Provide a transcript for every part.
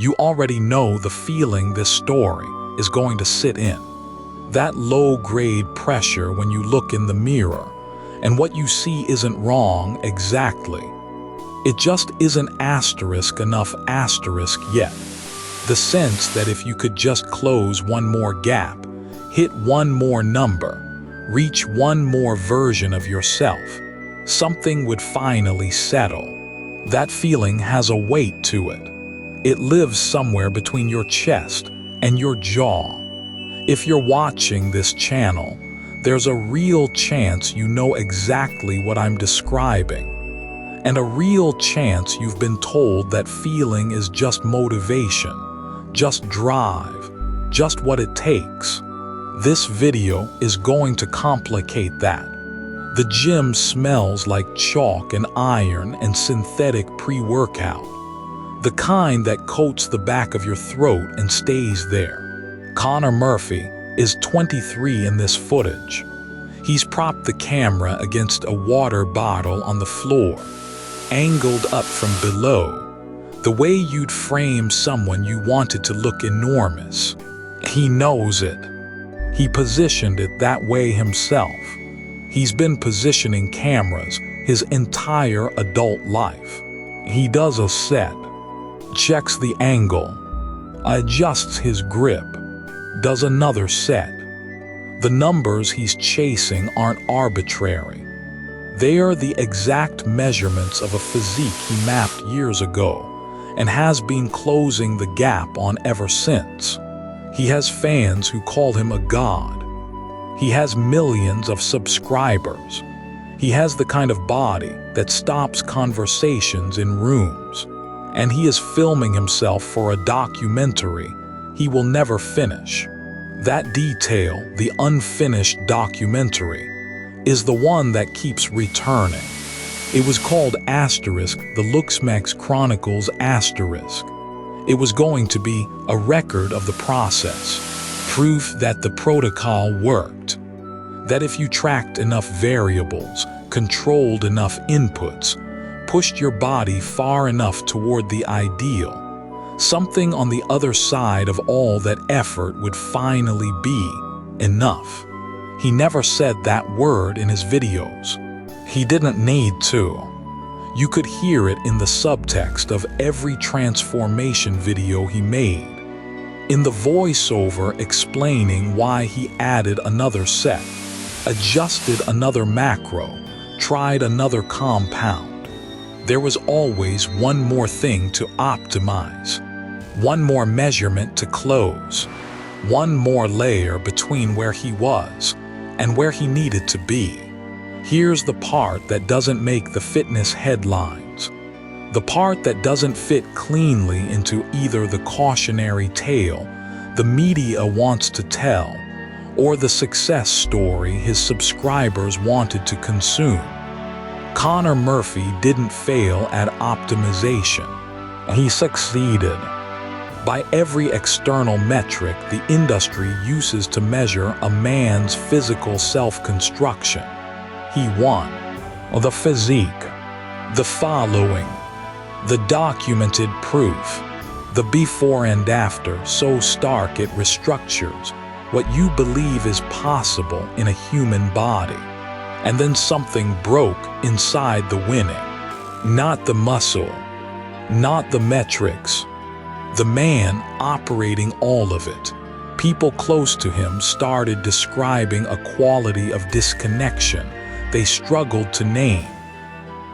You already know the feeling this story is going to sit in. That low-grade pressure when you look in the mirror, and what you see isn't wrong exactly. It just isn't asterisk enough asterisk yet. The sense that if you could just close one more gap, hit one more number, reach one more version of yourself, something would finally settle. That feeling has a weight to it. It lives somewhere between your chest and your jaw. If you're watching this channel, there's a real chance you know exactly what I'm describing. And a real chance you've been told that feeling is just motivation, just drive, just what it takes. This video is going to complicate that. The gym smells like chalk and iron and synthetic pre-workout. The kind that coats the back of your throat and stays there. Connor Murphy is 23 in this footage. He's propped the camera against a water bottle on the floor, angled up from below, the way you'd frame someone you wanted to look enormous. He knows it. He positioned it that way himself. He's been positioning cameras his entire adult life. He does a set, checks the angle, adjusts his grip, does another set. The numbers he's chasing aren't arbitrary. They are the exact measurements of a physique he mapped years ago and has been closing the gap on ever since. He has fans who call him a god. He has millions of subscribers. He has the kind of body that stops conversations in rooms. And he is filming himself for a documentary he will never finish. That detail, the unfinished documentary, is the one that keeps returning. It was called Asterisk, the Looksmaxxing Chronicles Asterisk. It was going to be a record of the process, proof that the protocol worked. That if you tracked enough variables, controlled enough inputs, pushed your body far enough toward the ideal, something on the other side of all that effort would finally be enough. He never said that word in his videos. He didn't need to. You could hear it in the subtext of every transformation video he made, in the voiceover explaining why he added another set, adjusted another macro, tried another compound. There was always one more thing to optimize, one more measurement to close, one more layer between where he was and where he needed to be. Here's the part that doesn't make the fitness headlines, the part that doesn't fit cleanly into either the cautionary tale the media wants to tell or the success story his subscribers wanted to consume. Connor Murphy didn't fail at optimization. He succeeded. By every external metric the industry uses to measure a man's physical self-construction, he won. The physique, the following, the documented proof, the before and after so stark it restructures what you believe is possible in a human body. And then something broke inside the winning. Not the muscle, not the metrics. The man operating all of it. People close to him started describing a quality of disconnection they struggled to name.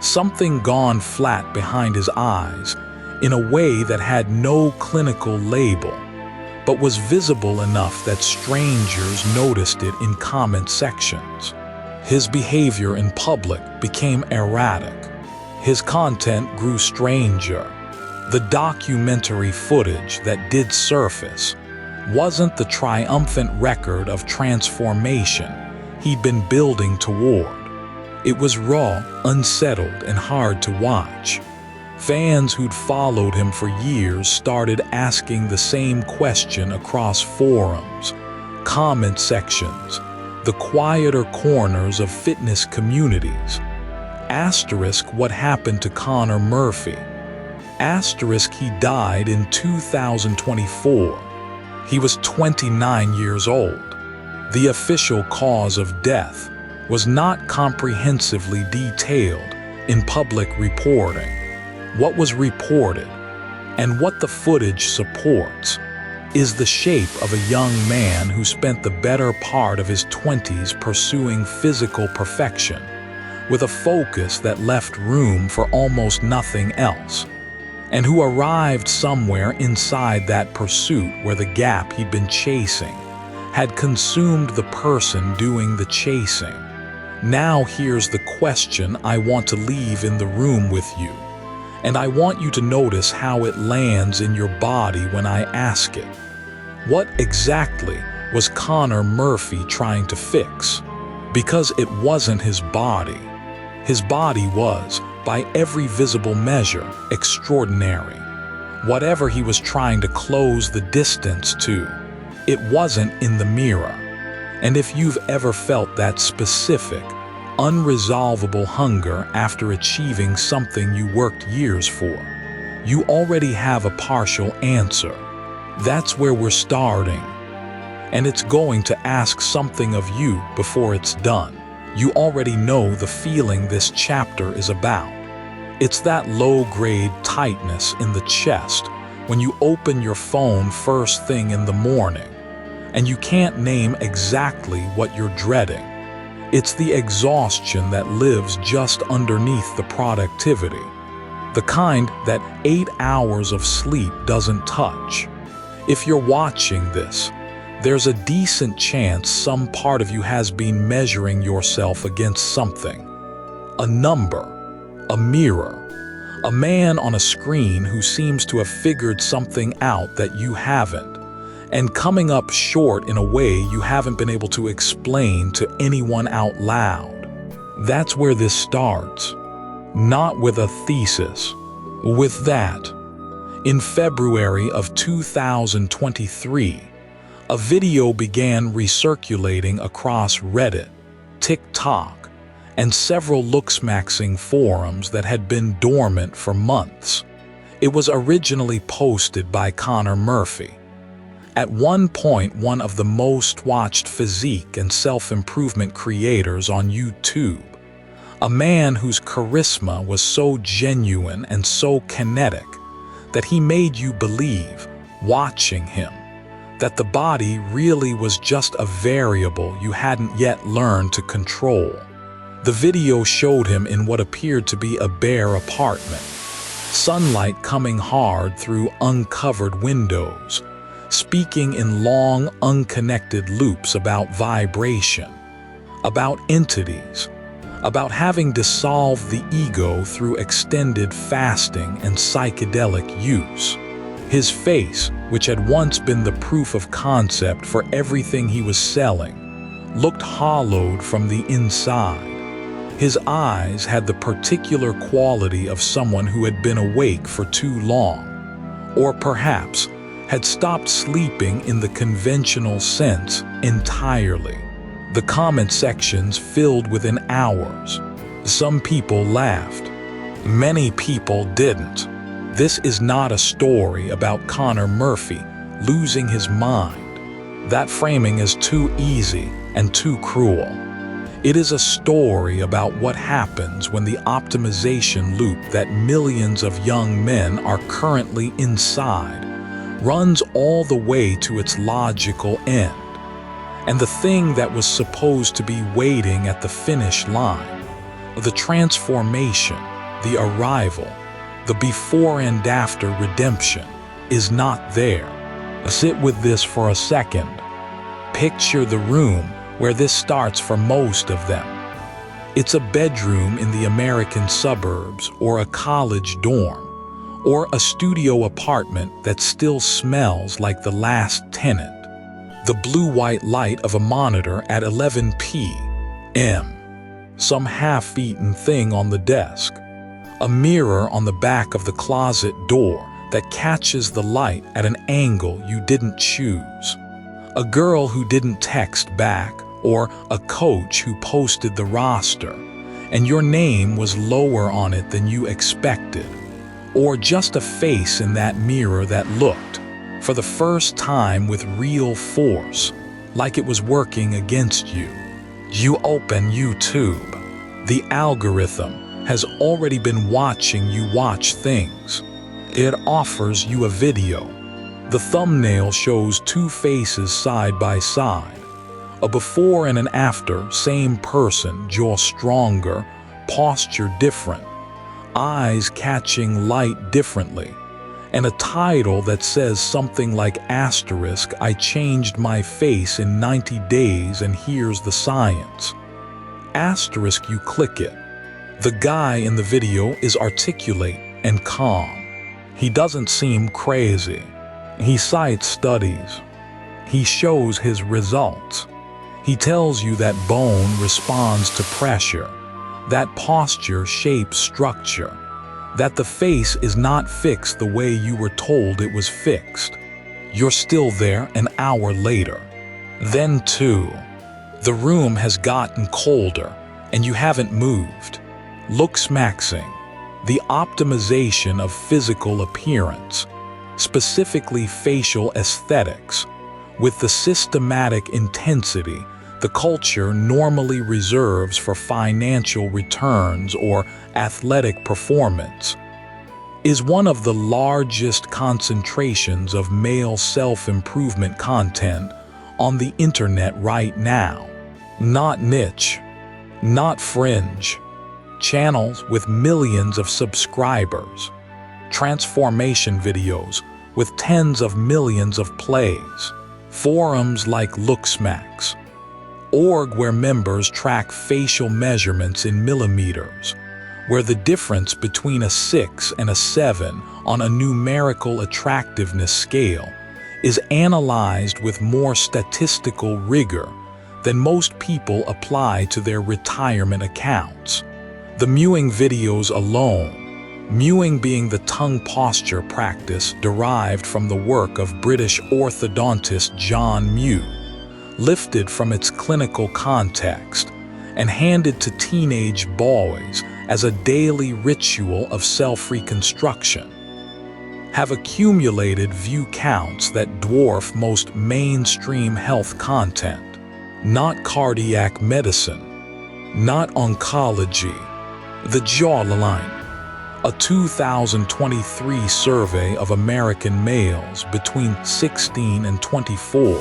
Something gone flat behind his eyes in a way that had no clinical label, but was visible enough that strangers noticed it in comment sections. His behavior in public became erratic. His content grew stranger. The documentary footage that did surface wasn't the triumphant record of transformation he'd been building toward. It was raw, unsettled, and hard to watch. Fans who'd followed him for years started asking the same question across forums, comment sections, the quieter corners of fitness communities. Asterisk, what happened to Connor Murphy? He died in 2024. He was 29 years old. The official cause of death was not comprehensively detailed in public reporting. What was reported, and what the footage supports, is the shape of a young man who spent the better part of his 20s pursuing physical perfection, with a focus that left room for almost nothing else, and who arrived somewhere inside that pursuit where the gap he'd been chasing had consumed the person doing the chasing. Now here's the question I want to leave in the room with you, and I want you to notice how it lands in your body when I ask it. What exactly was Connor Murphy trying to fix? Because it wasn't his body. His body was, by every visible measure, extraordinary. Whatever he was trying to close the distance to, it wasn't in the mirror. And if you've ever felt that specific, unresolvable hunger after achieving something you worked years for, you already have a partial answer. That's where we're starting. And it's going to ask something of you before it's done. You already know the feeling this chapter is about. It's that low-grade tightness in the chest when you open your phone first thing in the morning, and you can't name exactly what you're dreading. It's the exhaustion that lives just underneath the productivity, the kind that 8 hours of sleep doesn't touch. If you're watching this, there's a decent chance some part of you has been measuring yourself against something. A number, a mirror, a man on a screen who seems to have figured something out that you haven't, and coming up short in a way you haven't been able to explain to anyone out loud. That's where this starts. Not with a thesis, with that. In February of 2023, a video began recirculating across Reddit, TikTok, and several Looksmaxxing forums that had been dormant for months. It was originally posted by Connor Murphy, at one point one of the most watched physique and self-improvement creators on YouTube, a man whose charisma was so genuine and so kinetic that he made you believe, watching him, that the body really was just a variable you hadn't yet learned to control. The video showed him in what appeared to be a bare apartment, sunlight coming hard through uncovered windows, speaking in long, unconnected loops about vibration, about entities, about having dissolved the ego through extended fasting and psychedelic use. His face, which had once been the proof of concept for everything he was selling, looked hollowed from the inside. His eyes had the particular quality of someone who had been awake for too long, or perhaps had stopped sleeping in the conventional sense entirely. The comment sections filled within hours. Some people laughed. Many people didn't. This is not a story about Connor Murphy losing his mind. That framing is too easy and too cruel. It is a story about what happens when the optimization loop that millions of young men are currently inside runs all the way to its logical end. And the thing that was supposed to be waiting at the finish line, the transformation, the arrival, the before and after redemption, is not there. Sit with this for a second. Picture the room where this starts for most of them. It's a bedroom in the American suburbs, or a college dorm, or a studio apartment that still smells like the last tenant. The blue-white light of a monitor at 11 p.m. Some half-eaten thing on the desk. A mirror on the back of the closet door that catches the light at an angle you didn't choose. A girl who didn't text back, or a coach who posted the roster, and your name was lower on it than you expected. or just a face in that mirror that looked, for the first time, with real force, like it was working against you. You open YouTube. The algorithm has already been watching you watch things. It offers you a video. The thumbnail shows two faces side by side. A before and an after, same person, jaw stronger, posture different, eyes catching light differently, and a title that says something like asterisk, I changed my face in 90 days and here's the science. Asterisk, you click it. The guy in the video is articulate and calm. He doesn't seem crazy. He cites studies. He shows his results. He tells you that bone responds to pressure, that posture shapes structure, that the face is not fixed the way you were told it was fixed. You're still there an hour later. Then too, the room has gotten colder and you haven't moved. Looksmaxxing, the optimization of physical appearance, specifically facial aesthetics, with the systematic intensity the culture normally reserves for financial returns or athletic performance, is one of the largest concentrations of male self-improvement content on the internet right now. Not niche, not fringe. Channels with millions of subscribers. Transformation videos with tens of millions of plays. Forums like Looksmaxxing. Org where members track facial measurements in millimeters, where the difference between a 6 and a 7 on a numerical attractiveness scale is analyzed with more statistical rigor than most people apply to their retirement accounts. The mewing videos alone, mewing being the tongue posture practice derived from the work of British orthodontist John Mew, lifted from its clinical context and handed to teenage boys as a daily ritual of self-reconstruction, have accumulated view counts that dwarf most mainstream health content. Not cardiac medicine, not oncology. The jawline. A 2023 survey of American males between 16 and 24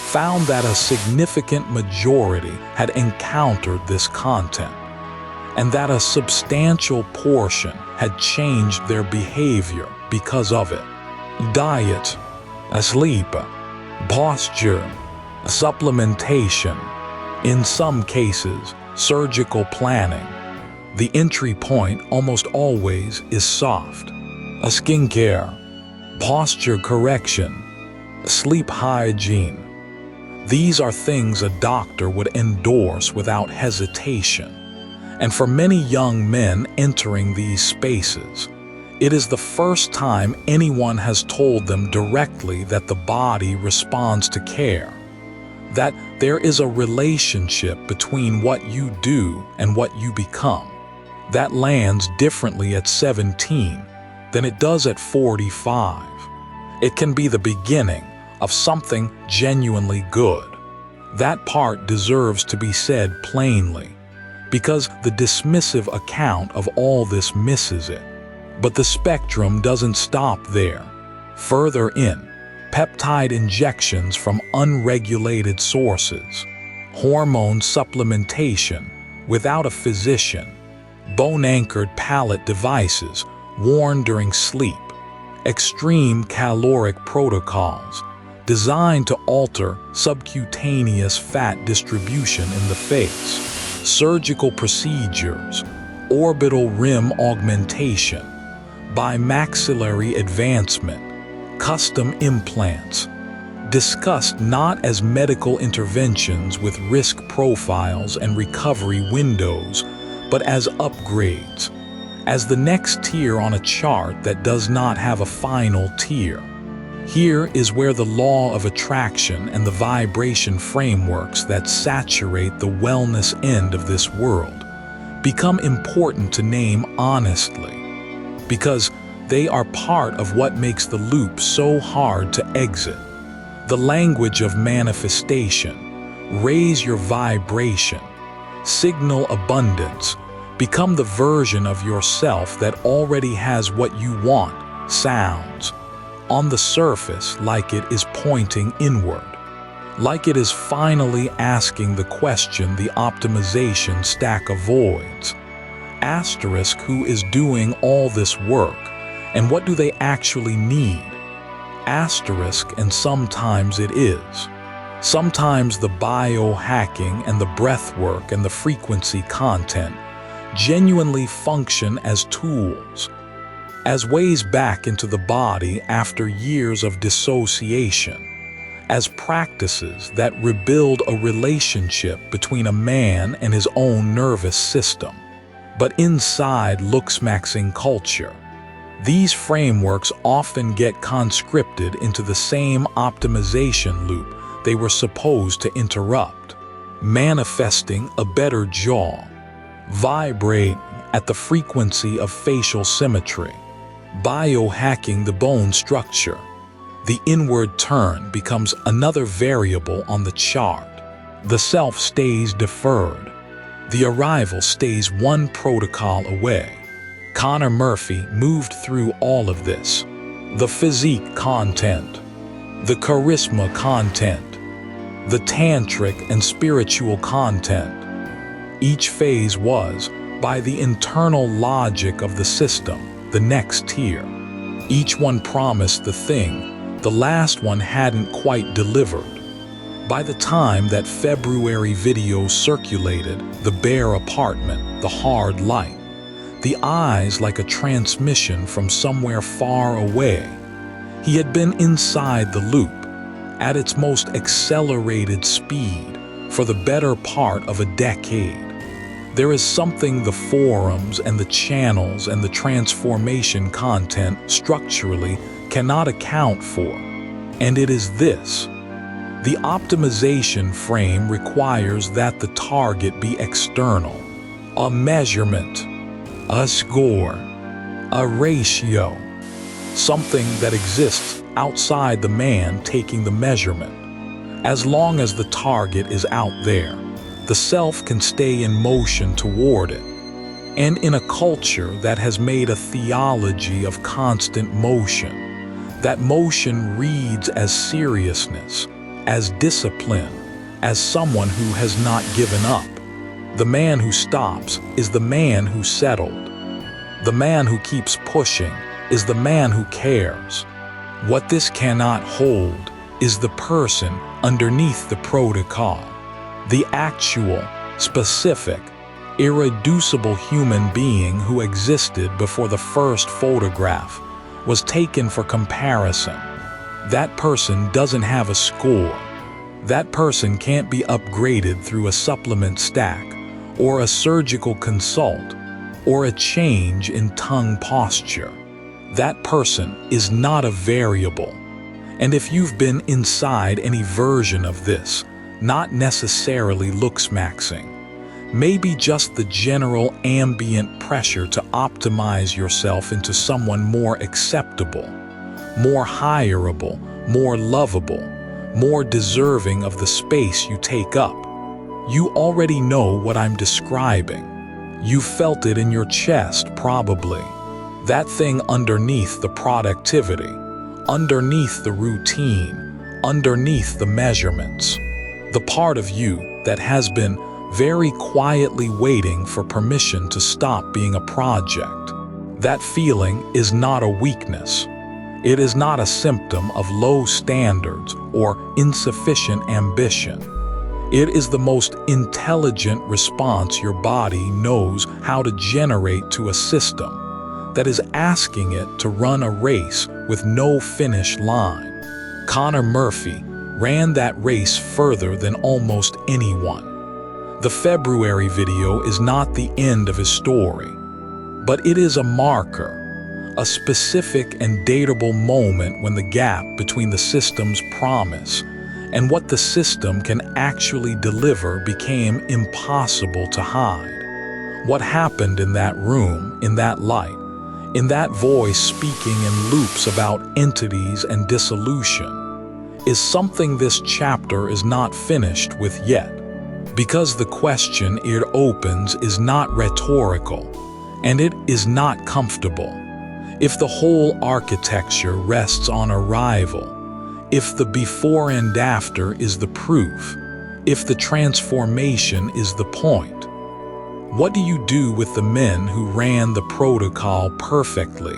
found that a significant majority had encountered this content, and that a substantial portion had changed their behavior because of it. Diet, sleep, posture, supplementation, in some cases, surgical planning. The entry point almost always is soft. A skincare, posture correction, sleep hygiene. These are things a doctor would endorse without hesitation. And for many young men entering these spaces, it is the first time anyone has told them directly that the body responds to care, that there is a relationship between what you do and what you become, that lands differently at 17 than it does at 45. It can be the beginning of something genuinely good. That part deserves to be said plainly, because the dismissive account of all this misses it. But the spectrum doesn't stop there. Further in, peptide injections from unregulated sources, hormone supplementation without a physician, bone-anchored pallet devices worn during sleep, extreme caloric protocols designed to alter subcutaneous fat distribution in the face, surgical procedures, orbital rim augmentation, bimaxillary advancement, custom implants, discussed not as medical interventions with risk profiles and recovery windows, but as upgrades, as the next tier on a chart that does not have a final tier. Here is where the law of attraction and the vibration frameworks that saturate the wellness end of this world become important to name honestly. Because They are part of what makes the loop so hard to exit. The language of manifestation. Raise your vibration. Signal abundance. Become the version of yourself that already has what you want. Sounds on the surface like it is pointing inward, like it is finally asking the question the optimization stack avoids. Asterisk, who is doing all this work, and what do they actually need? Asterisk, and sometimes it is. Sometimes the biohacking and the breathwork and the frequency content genuinely function as tools, as ways back into the body after years of dissociation, as practices that rebuild a relationship between a man and his own nervous system. But inside Looksmaxxing culture, these frameworks often get conscripted into the same optimization loop they were supposed to interrupt. Manifesting a better jaw, vibrate at the frequency of facial symmetry, biohacking the bone structure. The inward turn becomes another variable on the chart. The self stays deferred. The arrival stays one protocol away. Connor Murphy moved through all of this. The physique content, the charisma content, the tantric and spiritual content. Each phase was, by the internal logic of the system, the next tier. Each one promised the thing the last one hadn't quite delivered. By the time that February video circulated, the bare apartment, the hard light, the eyes like a transmission from somewhere far away, he had been inside the loop, at its most accelerated speed, for the better part of a decade. There is something the forums and the channels and the transformation content structurally cannot account for, and it is this. The optimization frame requires that the target be external, a measurement, a score, a ratio, something that exists outside the man taking the measurement. As long as the target is out there, the self can stay in motion toward it. And in a culture that has made a theology of constant motion, that motion reads as seriousness, as discipline, as someone who has not given up. The man who stops is the man who settled. The man who keeps pushing is the man who cares. What this cannot hold is the person underneath the protocol, the actual, specific, irreducible human being who existed before the first photograph was taken for comparison. That person doesn't have a score. That person can't be upgraded through a supplement stack, or a surgical consult, or a change in tongue posture. That person is not a variable. And if you've been inside any version of this, not necessarily Looksmaxxing, maybe just the general ambient pressure to optimize yourself into someone more acceptable, more hireable, more lovable, more deserving of the space you take up. You already know what I'm describing. You felt it in your chest, probably. That thing underneath the productivity, underneath the routine, underneath the measurements. The part of you that has been very quietly waiting for permission to stop being a project. That feeling is not a weakness. It is not a symptom of low standards or insufficient ambition. It is the most intelligent response your body knows how to generate to a system that is asking it to run a race with no finish line. Connor Murphy ran that race further than almost anyone. The February video is not the end of his story, but it is a marker, a specific and datable moment when the gap between the system's promise and what the system can actually deliver became impossible to hide. What happened in that room, in that light, in that voice speaking in loops about entities and dissolution, is something this chapter is not finished with yet, because the question it opens is not rhetorical, and it is not comfortable. If the whole architecture rests on arrival, if the before and after is the proof, if the transformation is the point, what do you do with the men who ran the protocol perfectly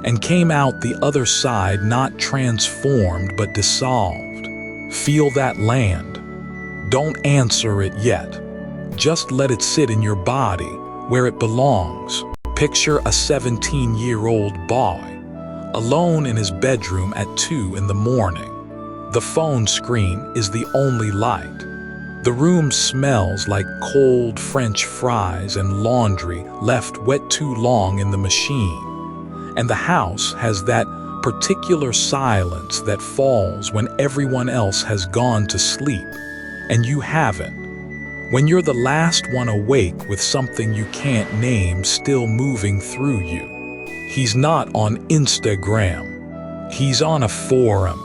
and came out the other side not transformed but dissolved? Feel that land. Don't answer it yet. Just let it sit in your body where it belongs. Picture a 17-year-old boy, alone in his bedroom at 2 in the morning. The phone screen is the only light. The room smells like cold French fries and laundry left wet too long in the machine. And the house has that particular silence that falls when everyone else has gone to sleep, and you haven't. When you're the last one awake with something you can't name still moving through you. He's not on Instagram. He's on a forum.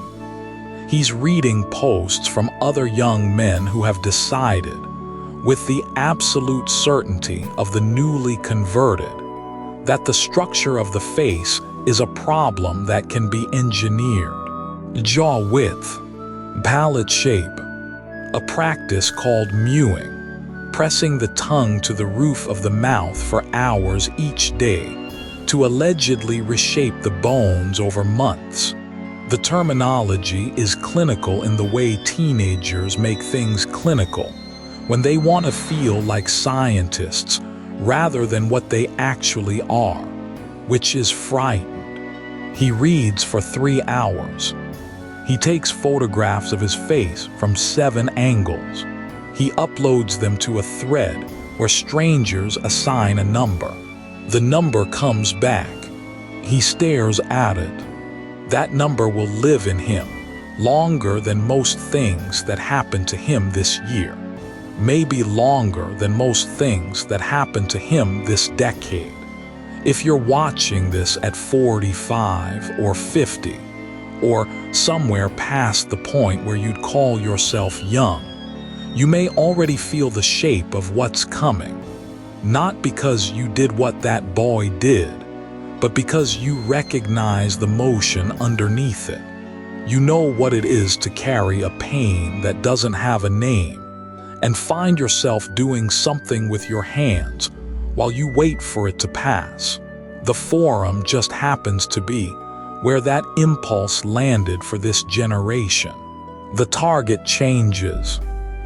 He's reading posts from other young men who have decided, with the absolute certainty of the newly converted, that the structure of the face is a problem that can be engineered. Jaw width, palate shape, a practice called mewing, pressing the tongue to the roof of the mouth for hours each day to allegedly reshape the bones over months. The terminology is clinical in the way teenagers make things clinical, when they want to feel like scientists rather than what they actually are, which is frightened. He reads for 3 hours. He takes photographs of his face from 7 angles. He uploads them to a thread where strangers assign a number. The number comes back. He stares at it. That number will live in him longer than most things that happened to him this year. Maybe longer than most things that happened to him this decade. If you're watching this at 45 or 50, or somewhere past the point where you'd call yourself young, you may already feel the shape of what's coming. Not because you did what that boy did, but because you recognize the motion underneath it. You know what it is to carry a pain that doesn't have a name, and find yourself doing something with your hands while you wait for it to pass. The forum just happens to be where that impulse landed for this generation. The target changes.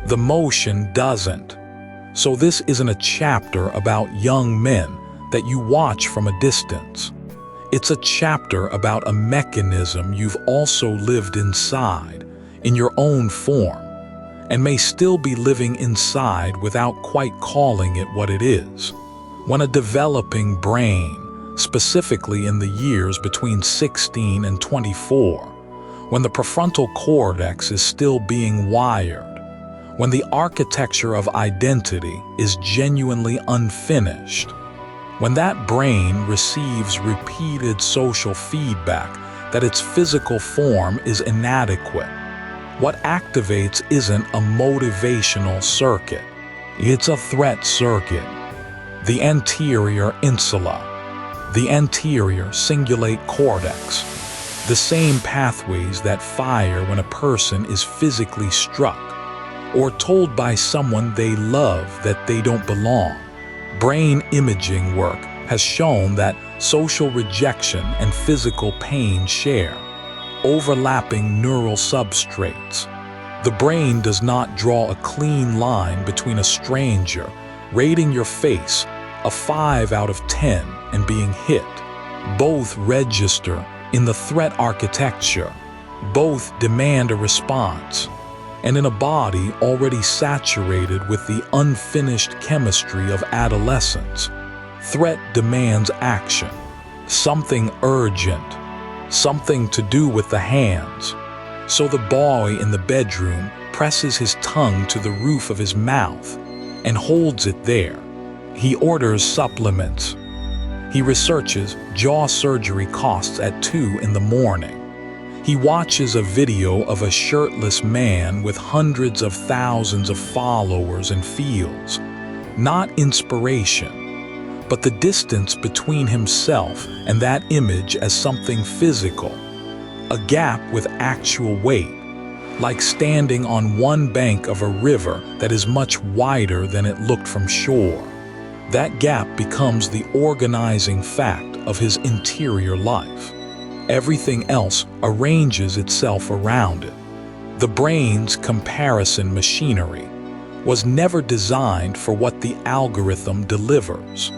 The motion doesn't. So this isn't a chapter about young men that you watch from a distance. It's a chapter about a mechanism you've also lived inside, in your own form, and may still be living inside without quite calling it what it is. When a developing brain, specifically in the years between 16 and 24, when the prefrontal cortex is still being wired, when the architecture of identity is genuinely unfinished, when that brain receives repeated social feedback that its physical form is inadequate, what activates isn't a motivational circuit, it's a threat circuit. The anterior insula, the anterior cingulate cortex, the same pathways that fire when a person is physically struck or told by someone they love that they don't belong. Brain imaging work has shown that social rejection and physical pain share overlapping neural substrates. The brain does not draw a clean line between a stranger rating your face a 5 out of 10 and being hit. Both register in the threat architecture. Both demand a response. And in a body already saturated with the unfinished chemistry of adolescence, threat demands action, something urgent, something to do with the hands. So the boy in the bedroom presses his tongue to the roof of his mouth and holds it there. He orders supplements. He researches jaw surgery costs at 2 in the morning. He watches a video of a shirtless man with hundreds of thousands of followers and feels not inspiration, but the distance between himself and that image as something physical, a gap with actual weight, like standing on one bank of a river that is much wider than it looked from shore. That gap becomes the organizing fact of his interior life. Everything else arranges itself around it. The brain's comparison machinery was never designed for what the algorithm delivers.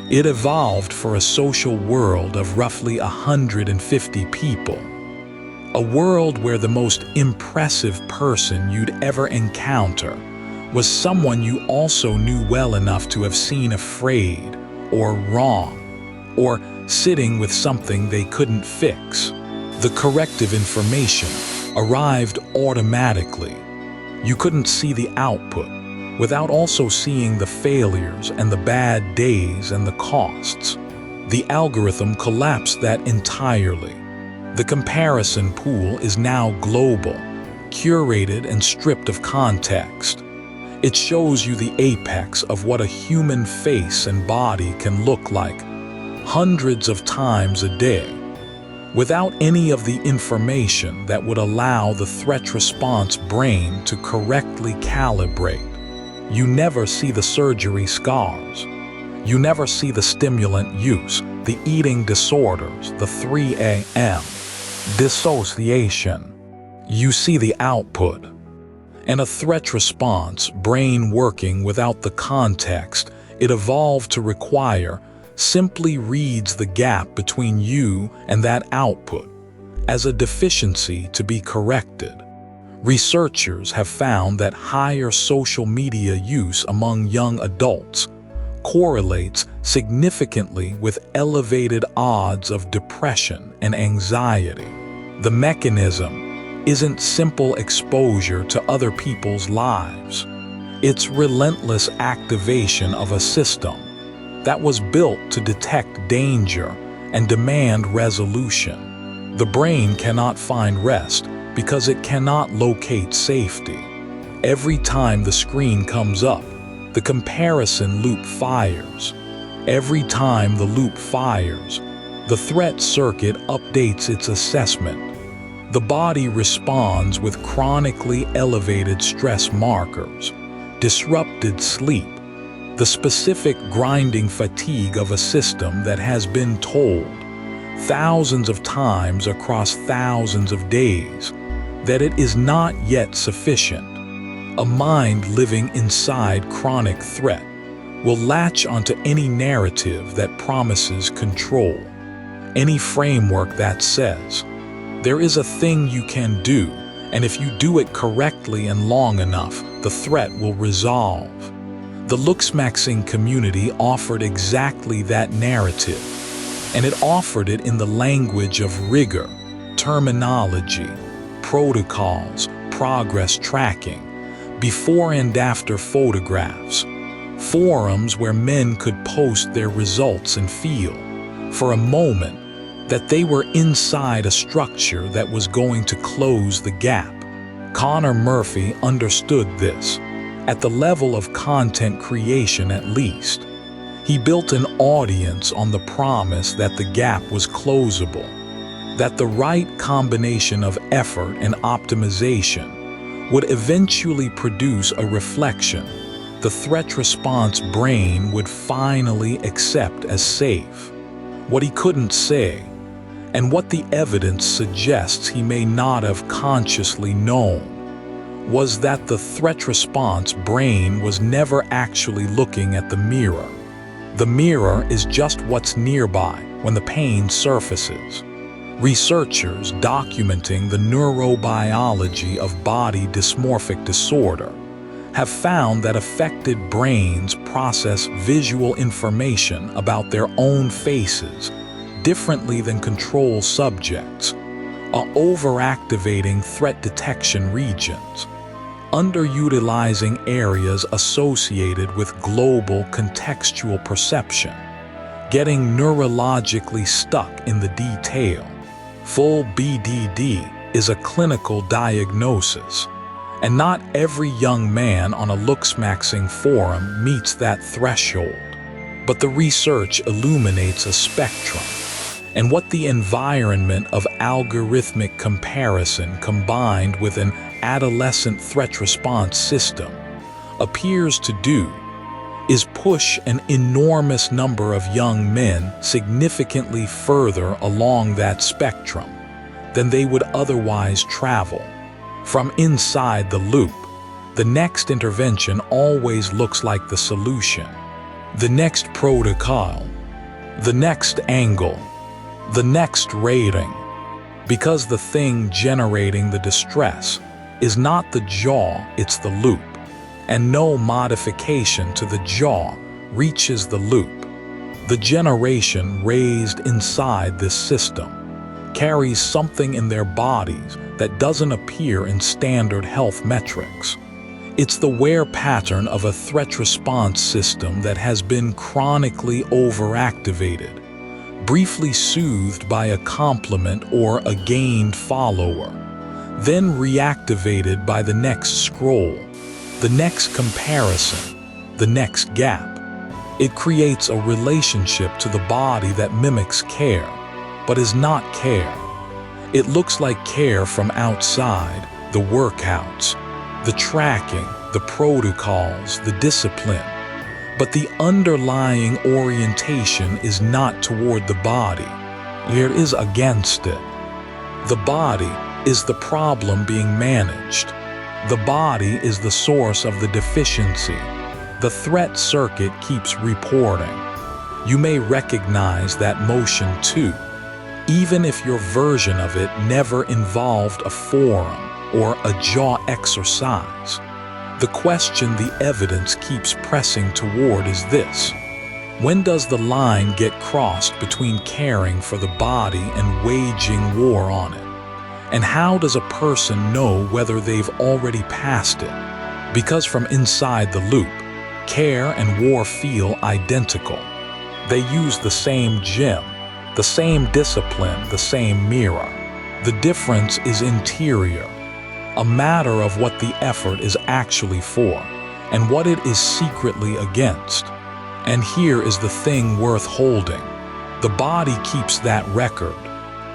It evolved for a social world of roughly 150 people. A world where the most impressive person you'd ever encounter was someone you also knew well enough to have seen afraid or wrong or sitting with something they couldn't fix. The corrective information arrived automatically. You couldn't see the output without also seeing the failures and the bad days and the costs. The algorithm collapsed that entirely. The comparison pool is now global, curated and stripped of context. It shows you the apex of what a human face and body can look like hundreds of times a day, without any of the information that would allow the threat response brain to correctly calibrate. You never see the surgery scars. You never see the stimulant use, the eating disorders, the 3 a.m. dissociation. You see the output. And a threat response brain working without the context it evolved to require simply reads the gap between you and that output as a deficiency to be corrected. Researchers have found that higher social media use among young adults correlates significantly with elevated odds of depression and anxiety. The mechanism isn't simple exposure to other people's lives. It's relentless activation of a system that was built to detect danger and demand resolution. The brain cannot find rest because it cannot locate safety. Every time the screen comes up, the comparison loop fires. Every time the loop fires, the threat circuit updates its assessment. The body responds with chronically elevated stress markers, disrupted sleep, the specific grinding fatigue of a system that has been told thousands of times across thousands of days that it is not yet sufficient. A mind living inside chronic threat will latch onto any narrative that promises control, any framework that says, there is a thing you can do, and if you do it correctly and long enough, the threat will resolve. The Looksmaxxing community offered exactly that narrative, and it offered it in the language of rigor, terminology, protocols, progress tracking, before and after photographs, forums where men could post their results and feel, for a moment, that they were inside a structure that was going to close the gap. Connor Murphy understood this, at the level of content creation at least. He built an audience on the promise that the gap was closable, that the right combination of effort and optimization would eventually produce a reflection the threat response brain would finally accept as safe. What he couldn't say, and what the evidence suggests he may not have consciously known, was that the threat response brain was never actually looking at the mirror. The mirror is just what's nearby when the pain surfaces. Researchers documenting the neurobiology of body dysmorphic disorder have found that affected brains process visual information about their own faces differently than control subjects, overactivating threat detection regions, underutilizing areas associated with global contextual perception, getting neurologically stuck in the detail. Full BDD is a clinical diagnosis, and not every young man on a Looksmaxxing forum meets that threshold. But the research illuminates a spectrum, and what the environment of algorithmic comparison combined with an adolescent threat response system appears to do is push an enormous number of young men significantly further along that spectrum than they would otherwise travel. From inside the loop, the next intervention always looks like the solution, the next protocol, the next angle, the next rating, because the thing generating the distress is not the jaw, it's the loop, and no modification to the jaw reaches the loop. The generation raised inside this system carries something in their bodies that doesn't appear in standard health metrics. It's the wear pattern of a threat response system that has been chronically overactivated, briefly soothed by a compliment or a gained follower, then reactivated by the next scroll, the next comparison, the next gap. It creates a relationship to the body that mimics care, but is not care. It looks like care from outside, the workouts, the tracking, the protocols, the discipline. But the underlying orientation is not toward the body. It is against it. The body is the problem being managed. The body is the source of the deficiency. The threat circuit keeps reporting. You may recognize that motion too, even if your version of it never involved a forum or a jaw exercise. The question the evidence keeps pressing toward is this: when does the line get crossed between caring for the body and waging war on it? And how does a person know whether they've already passed it? Because from inside the loop, care and war feel identical. They use the same gym, the same discipline, the same mirror. The difference is interior, a matter of what the effort is actually for and what it is secretly against. And here is the thing worth holding. The body keeps that record,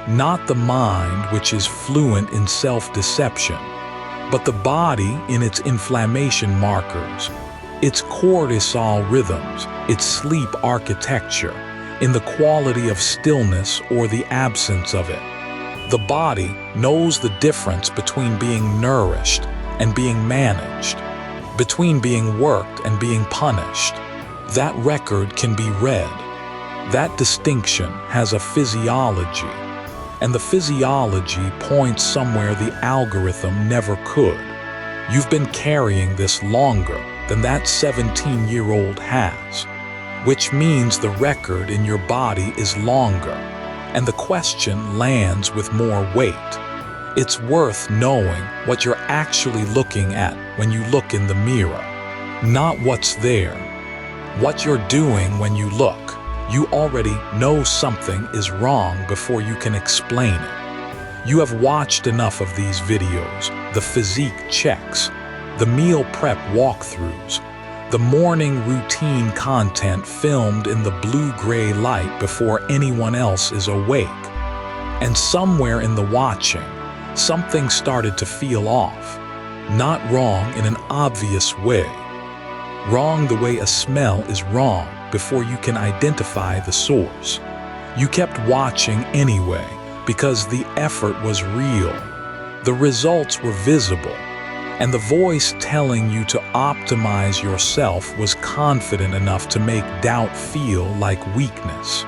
not the mind, which is fluent in self-deception, but the body in its inflammation markers, its cortisol rhythms, its sleep architecture, in the quality of stillness or the absence of it. The body knows the difference between being nourished and being managed, between being worked and being punished. That record can be read. That distinction has a physiology, and the physiology points somewhere the algorithm never could. You've been carrying this longer than that 17-year-old has, which means the record in your body is longer, and the question lands with more weight. It's worth knowing what you're actually looking at when you look in the mirror, not what's there. What you're doing when you look. You already know something is wrong before you can explain it. You have watched enough of these videos, the physique checks, the meal prep walkthroughs, the morning routine content filmed in the blue-gray light before anyone else is awake. And somewhere in the watching, something started to feel off. Not wrong in an obvious way. Wrong the way a smell is wrong before you can identify the source. You kept watching anyway because the effort was real. The results were visible, and the voice telling you to optimize yourself was confident enough to make doubt feel like weakness.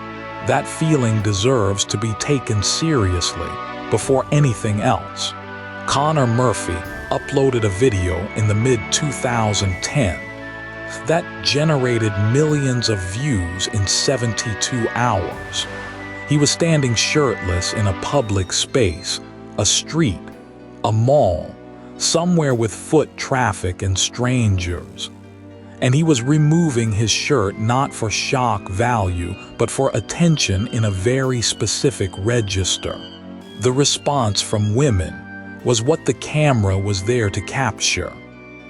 That feeling deserves to be taken seriously before anything else. Connor Murphy uploaded a video in the mid-2010 that generated millions of views in 72 hours. He was standing shirtless in a public space, a street, a mall, somewhere with foot traffic and strangers. And he was removing his shirt not for shock value, but for attention in a very specific register. The response from women was what the camera was there to capture.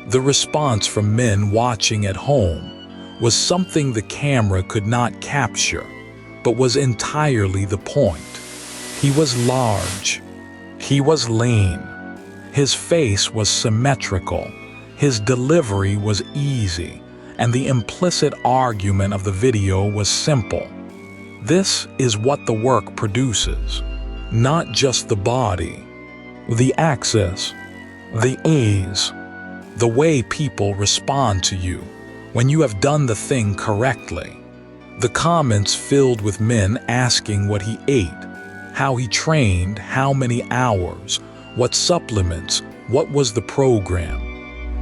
The response from men watching at home was something the camera could not capture, but was entirely the point. He was large. He was lean. His face was symmetrical. His delivery was easy, and the implicit argument of the video was simple. This is what the work produces, not just the body, the access, the ease, the way people respond to you when you have done the thing correctly. The comments filled with men asking what he ate, how he trained, how many hours, what supplements, what was the program.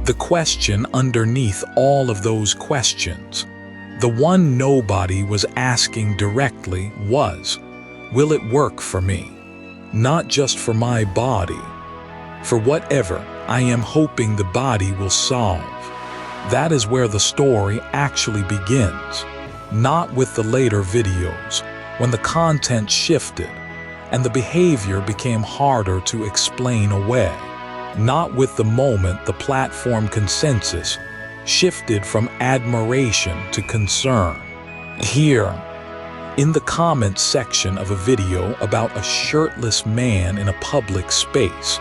The question underneath all of those questions, the one nobody was asking directly was, will it work for me? Not just for my body, for whatever I am hoping the body will solve. That is where the story actually begins, not with the later videos, when the content shifted and the behavior became harder to explain away. Not with the moment the platform consensus shifted from admiration to concern. Here, in the comments section of a video about a shirtless man in a public space,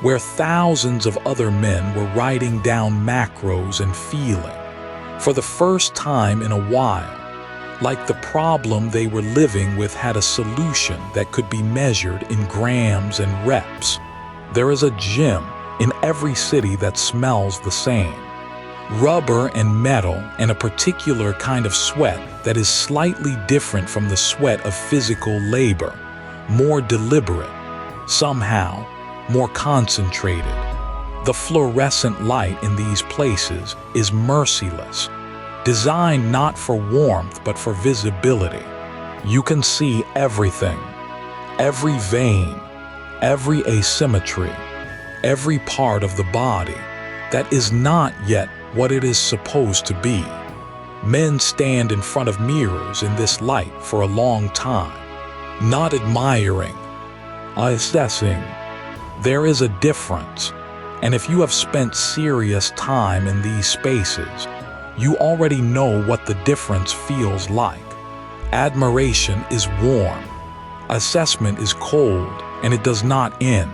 where thousands of other men were writing down macros and feeling, for the first time in a while, like the problem they were living with had a solution that could be measured in grams and reps. There is a gym in every city that smells the same. Rubber and metal and a particular kind of sweat that is slightly different from the sweat of physical labor, more deliberate, somehow more concentrated. The fluorescent light in these places is merciless, designed not for warmth but for visibility. You can see everything, every vein, every asymmetry, every part of the body that is not yet what it is supposed to be. Men stand in front of mirrors in this light for a long time, not admiring, assessing. There is a difference, and if you have spent serious time in these spaces, you already know what the difference feels like. Admiration is warm, assessment is cold, and it does not end.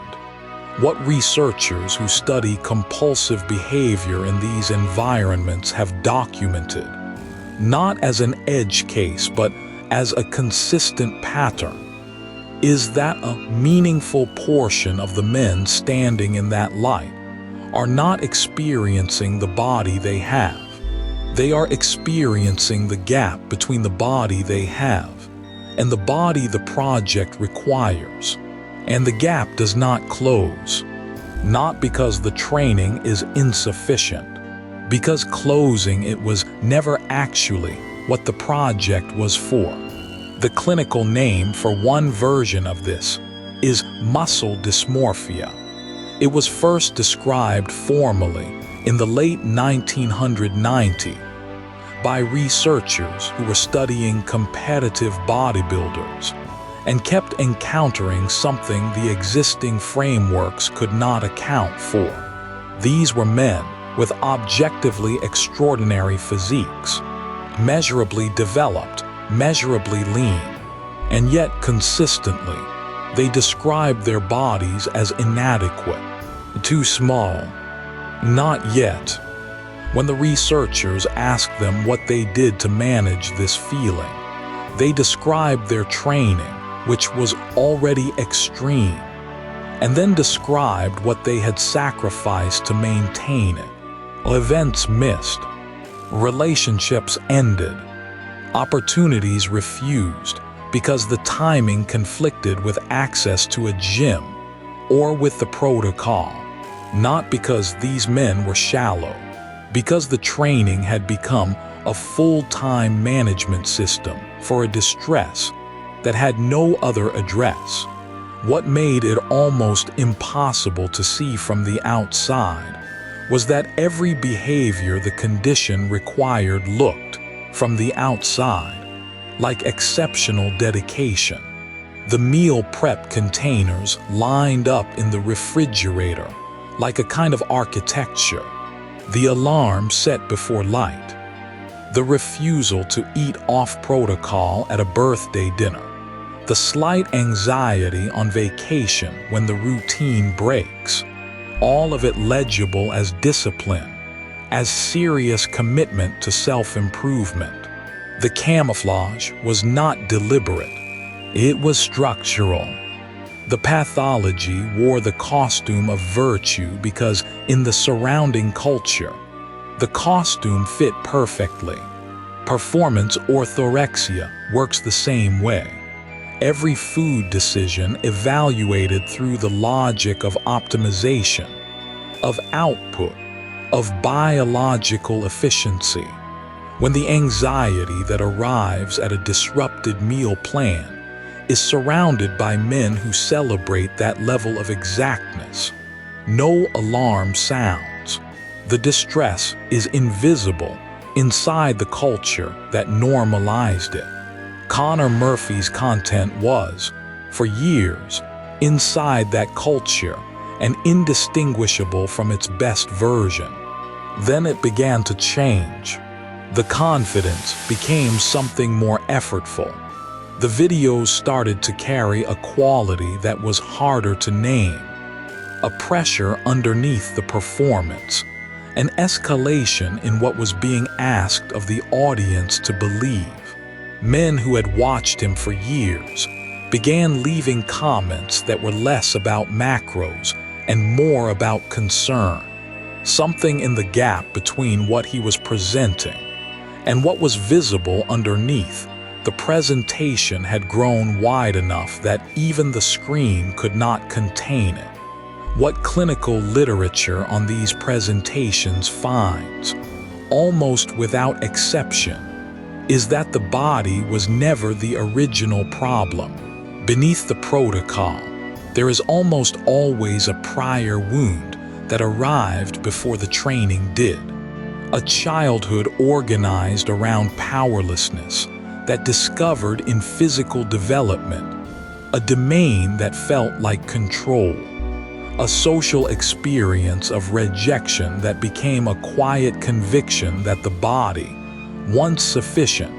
What researchers who study compulsive behavior in these environments have documented, not as an edge case but as a consistent pattern, is that a meaningful portion of the men standing in that light are not experiencing the body they have. They are experiencing the gap between the body they have and the body the project requires. And the gap does not close, not because the training is insufficient, because closing it was never actually what the project was for. The clinical name for one version of this is muscle dysmorphia. It was first described formally in the late 1990s by researchers who were studying competitive bodybuilders and kept encountering something the existing frameworks could not account for. These were men with objectively extraordinary physiques, measurably developed, measurably lean, and yet consistently, they described their bodies as inadequate, too small, not yet. When the researchers asked them what they did to manage this feeling, they described their training, which was already extreme, and then described what they had sacrificed to maintain it. Events missed, relationships ended, opportunities refused because the timing conflicted with access to a gym or with the protocol, not because these men were shallow, because the training had become a full-time management system for a distress that had no other address. What made it almost impossible to see from the outside was that every behavior the condition required looked, from the outside, like exceptional dedication. The meal prep containers lined up in the refrigerator, like a kind of architecture. The alarm set before light. The refusal to eat off protocol at a birthday dinner. The slight anxiety on vacation when the routine breaks. All of it legible as discipline, as serious commitment to self-improvement. The camouflage was not deliberate. It was structural. The pathology wore the costume of virtue because in the surrounding culture, the costume fit perfectly. Performance orthorexia works the same way. Every food decision evaluated through the logic of optimization, of output, of biological efficiency. When the anxiety that arrives at a disrupted meal plan is surrounded by men who celebrate that level of exactness, no alarm sounds. The distress is invisible inside the culture that normalized it. Connor Murphy's content was, for years, inside that culture and indistinguishable from its best version. Then it began to change. The confidence became something more effortful. The videos started to carry a quality that was harder to name. A pressure underneath the performance, an escalation in what was being asked of the audience to believe. Men who had watched him for years began leaving comments that were less about macros and more about concern. Something in the gap between what he was presenting and what was visible underneath. The presentation had grown wide enough that even the screen could not contain it. What clinical literature on these presentations finds, almost without exception, is that the body was never the original problem. Beneath the protocol, there is almost always a prior wound that arrived before the training did. A childhood organized around powerlessness that discovered in physical development a domain that felt like control. A social experience of rejection that became a quiet conviction that the body, once sufficient,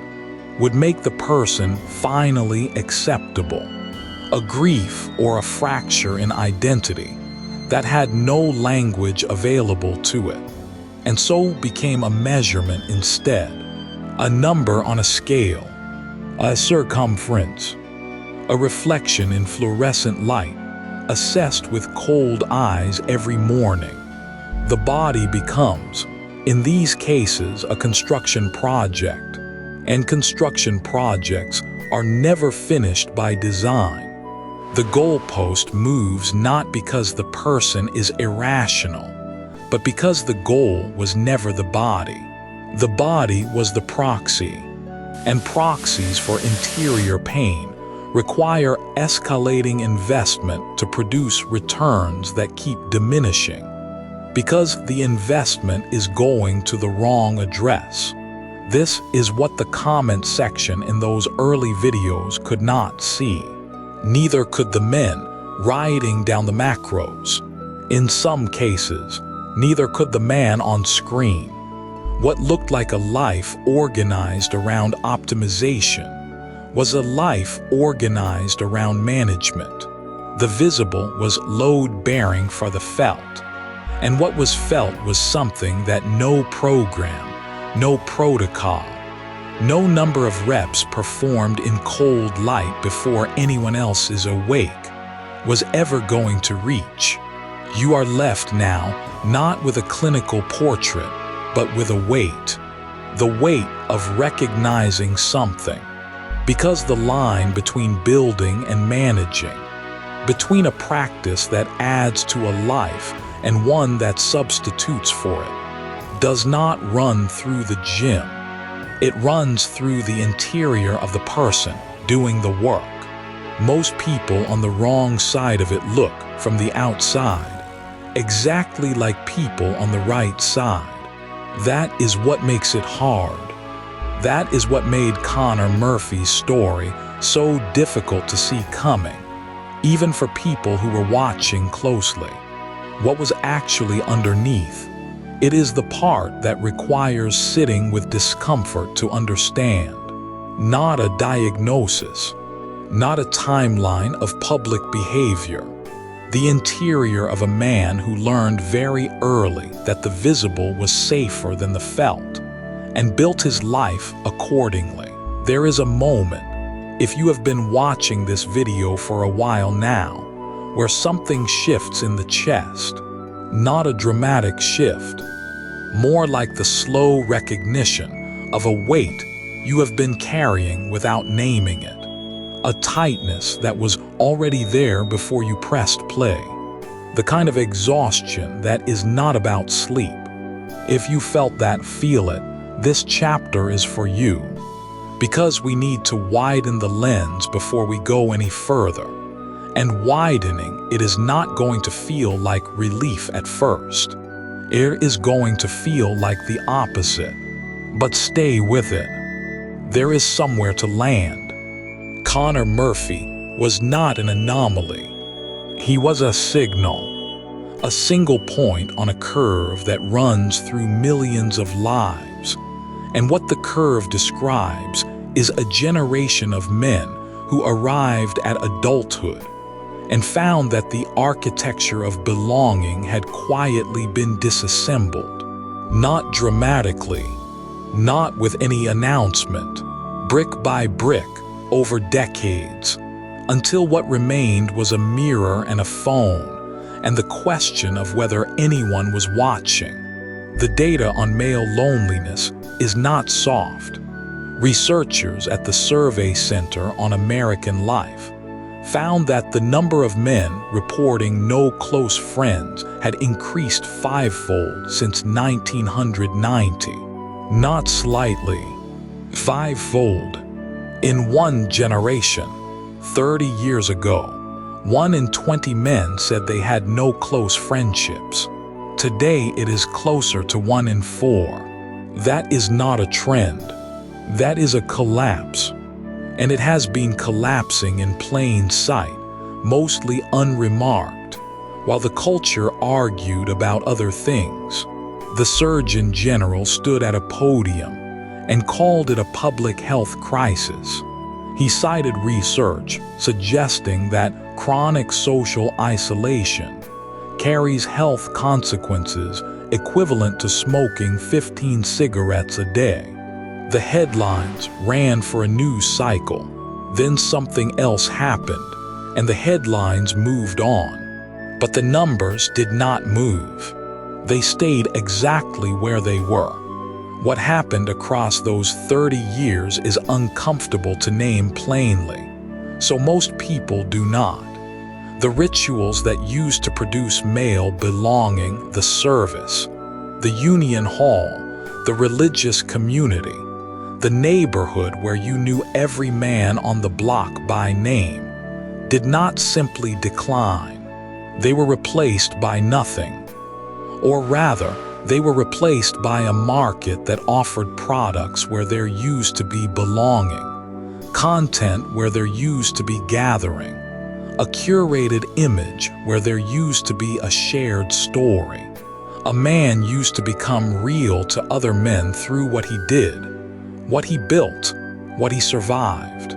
would make the person finally acceptable. A grief or a fracture in identity that had no language available to it, and so became a measurement instead, a number on a scale, a circumference, a reflection in fluorescent light, assessed with cold eyes every morning. The body becomes, in these cases, a construction project, and construction projects are never finished by design. The goalpost moves not because the person is irrational, but because the goal was never the body. The body was the proxy, and proxies for interior pain require escalating investment to produce returns that keep diminishing, because the investment is going to the wrong address. This is what the comment section in those early videos could not see. Neither could the men rioting down the macros. In some cases, neither could the man on screen. What looked like a life organized around optimization was a life organized around management. The visible was load-bearing for the felt, and what was felt was something that no program, no protocol, no number of reps performed in cold light before anyone else is awake was ever going to reach. You are left now not with a clinical portrait, but with a weight, the weight of recognizing something. Because the line between building and managing, between a practice that adds to a life and one that substitutes for it, does not run through the gym. It runs through the interior of the person doing the work. Most people on the wrong side of it look, from the outside, exactly like people on the right side. That is what makes it hard. That is what made Connor Murphy's story so difficult to see coming, even for people who were watching closely. What was actually underneath? It is the part that requires sitting with discomfort to understand. Not a diagnosis, not a timeline of public behavior. The interior of a man who learned very early that the visible was safer than the felt, and built his life accordingly. There is a moment, if you have been watching this video for a while now, where something shifts in the chest. Not a dramatic shift, more like the slow recognition of a weight you have been carrying without naming it. A tightness that was already there before you pressed play. The kind of exhaustion that is not about sleep. If you felt that, feel it, this chapter is for you. Because we need to widen the lens before we go any further. And widening, it is not going to feel like relief at first. It is going to feel like the opposite. But stay with it. There is somewhere to land. Connor Murphy was not an anomaly. He was a signal. A single point on a curve that runs through millions of lives. And what the curve describes is a generation of men who arrived at adulthood and found that the architecture of belonging had quietly been disassembled. Not dramatically, not with any announcement, brick by brick, over decades, until what remained was a mirror and a phone, and the question of whether anyone was watching. The data on male loneliness is not soft. Researchers at the Survey Center on American Life found that the number of men reporting no close friends had increased fivefold since 1990. Not slightly, fivefold. In one generation, 30 years ago, 1 in 20 men said they had no close friendships. Today it is closer to 1 in 4. That is not a trend. That is a collapse. And it has been collapsing in plain sight, mostly unremarked, while the culture argued about other things. The Surgeon General stood at a podium and called it a public health crisis. He cited research suggesting that chronic social isolation carries health consequences equivalent to smoking 15 cigarettes a day. The headlines ran for a news cycle. Then something else happened, and the headlines moved on. But the numbers did not move. They stayed exactly where they were. What happened across those 30 years is uncomfortable to name plainly, so most people do not. The rituals that used to produce male belonging, the service, the union hall, the religious community, the neighborhood where you knew every man on the block by name, did not simply decline. They were replaced by nothing. Or rather, they were replaced by a market that offered products where there used to be belonging, content where there used to be gathering, a curated image where there used to be a shared story. A man used to become real to other men through what he did, what he built, what he survived.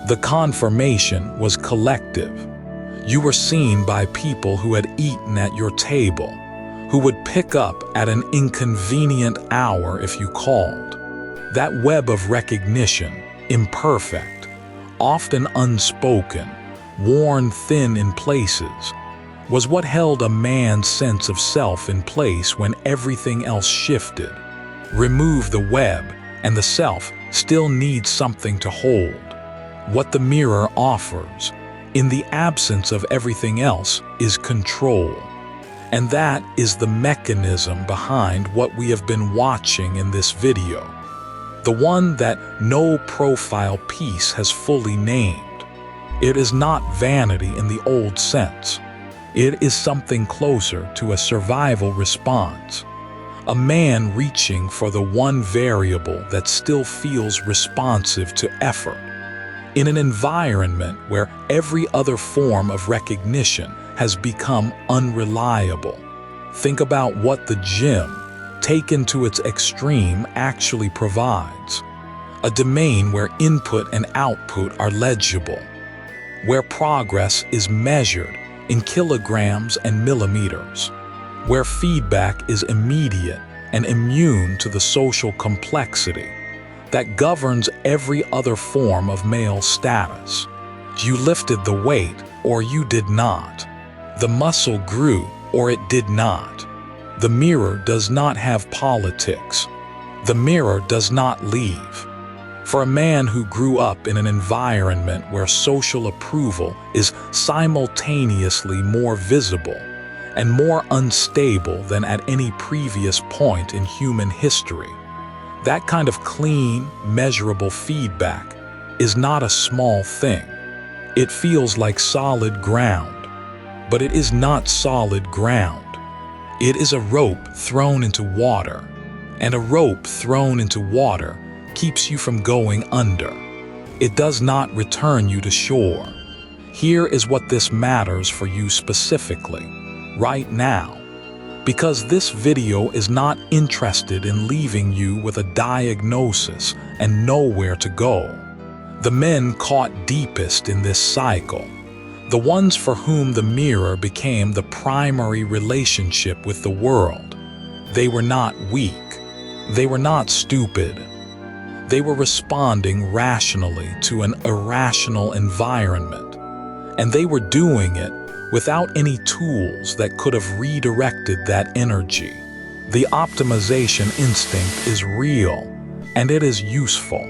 The confirmation was collective. You were seen by people who had eaten at your table, who would pick up at an inconvenient hour if you called. That web of recognition, imperfect, often unspoken, worn thin in places, was what held a man's sense of self in place when everything else shifted. Remove the web, and the self still needs something to hold. What the mirror offers, in the absence of everything else, is control. And that is the mechanism behind what we have been watching in this video. The one that no profile piece has fully named. It is not vanity in the old sense. It is something closer to a survival response. A man reaching for the one variable that still feels responsive to effort. In an environment where every other form of recognition has become unreliable. Think about what the gym, taken to its extreme, actually provides. A domain where input and output are legible, where progress is measured in kilograms and millimeters, where feedback is immediate and immune to the social complexity that governs every other form of male status. You lifted the weight or you did not. The muscle grew or it did not. The mirror does not have politics. The mirror does not leave. For a man who grew up in an environment where social approval is simultaneously more visible and more unstable than at any previous point in human history, that kind of clean, measurable feedback is not a small thing. It feels like solid ground, but it is not solid ground. It is a rope thrown into water, and a rope thrown into water keeps you from going under. It does not return you to shore. Here is what this matters for you specifically, right now. Because this video is not interested in leaving you with a diagnosis and nowhere to go. The men caught deepest in this cycle, the ones for whom the mirror became the primary relationship with the world, they were not weak. They were not stupid. They were responding rationally to an irrational environment, and they were doing it without any tools that could have redirected that energy. The optimization instinct is real, and it is useful.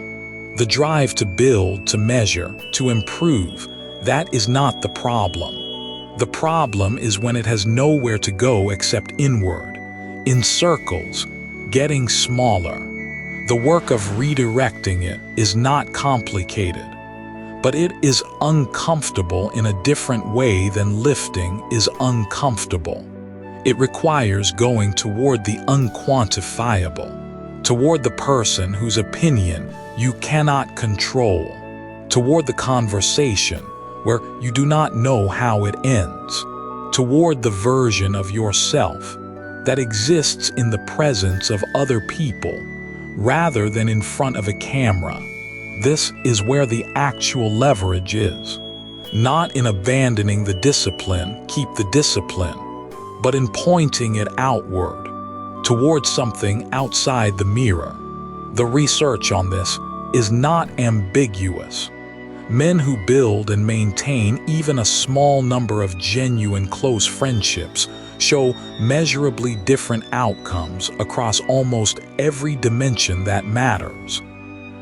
The drive to build, to measure, to improve, that is not the problem. The problem is when it has nowhere to go except inward, in circles, getting smaller. The work of redirecting it is not complicated, but it is uncomfortable in a different way than lifting is uncomfortable. It requires going toward the unquantifiable, toward the person whose opinion you cannot control, toward the conversation where you do not know how it ends, toward the version of yourself that exists in the presence of other people rather than in front of a camera. This is where the actual leverage is. Not in abandoning the discipline, keep the discipline, but in pointing it outward, towards something outside the mirror. The research on this is not ambiguous. Men who build and maintain even a small number of genuine close friendships show measurably different outcomes across almost every dimension that matters.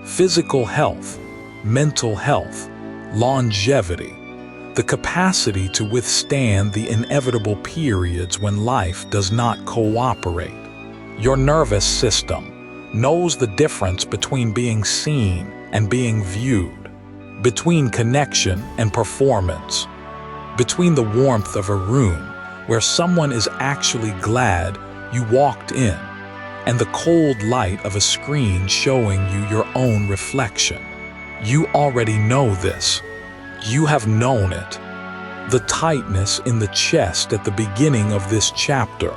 Physical health, mental health, longevity, the capacity to withstand the inevitable periods when life does not cooperate. Your nervous system knows the difference between being seen and being viewed, between connection and performance, between the warmth of a room where someone is actually glad you walked in and the cold light of a screen showing you your own reflection. You already know this. You have known it. The tightness in the chest at the beginning of this chapter,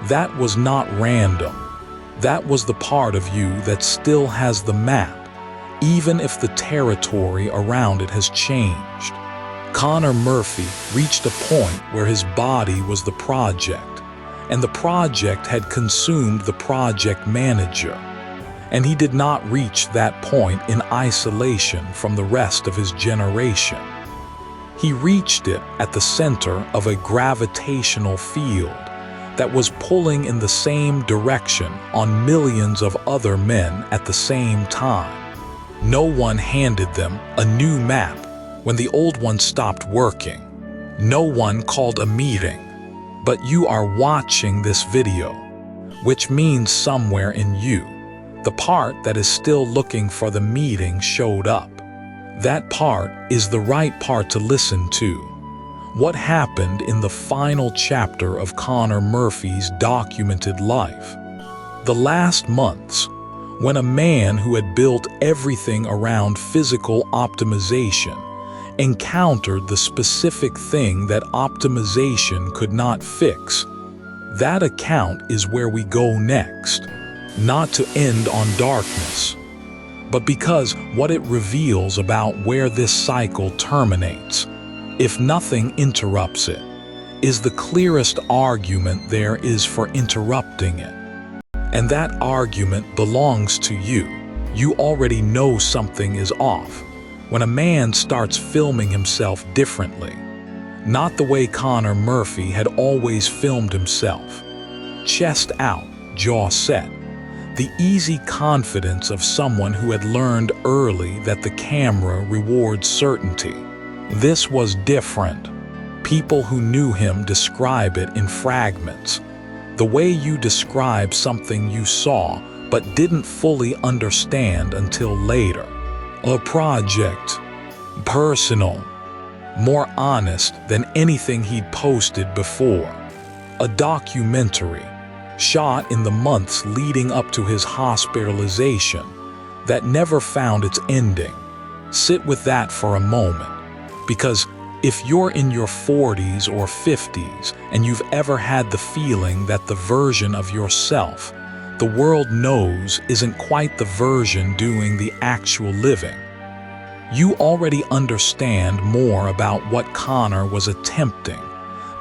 that was not random. That was the part of you that still has the map, even if the territory around it has changed. Connor Murphy reached a point where his body was the project, and the project had consumed the project manager. And he did not reach that point in isolation from the rest of his generation. He reached it at the center of a gravitational field that was pulling in the same direction on millions of other men at the same time. No one handed them a new map when the old one stopped working. No one called a meeting. But you are watching this video, which means somewhere in you, the part that is still looking for the meeting showed up. That part is the right part to listen to. What happened in the final chapter of Connor Murphy's documented life? The last months, when a man who had built everything around physical optimization encountered the specific thing that optimization could not fix. That account is where we go next, not to end on darkness, but because what it reveals about where this cycle terminates, if nothing interrupts it, is the clearest argument there is for interrupting it. And that argument belongs to you. You already know something is off when a man starts filming himself differently. Not the way Connor Murphy had always filmed himself. Chest out, jaw set. The easy confidence of someone who had learned early that the camera rewards certainty. This was different. People who knew him describe it in fragments. The way you describe something you saw but didn't fully understand until later. A project. Personal. More honest than anything he'd posted before. A documentary, shot in the months leading up to his hospitalization, that never found its ending. Sit with that for a moment, because if you're in your 40s or 50s and you've ever had the feeling that the version of yourself the world knows isn't quite the version doing the actual living, you already understand more about what Connor was attempting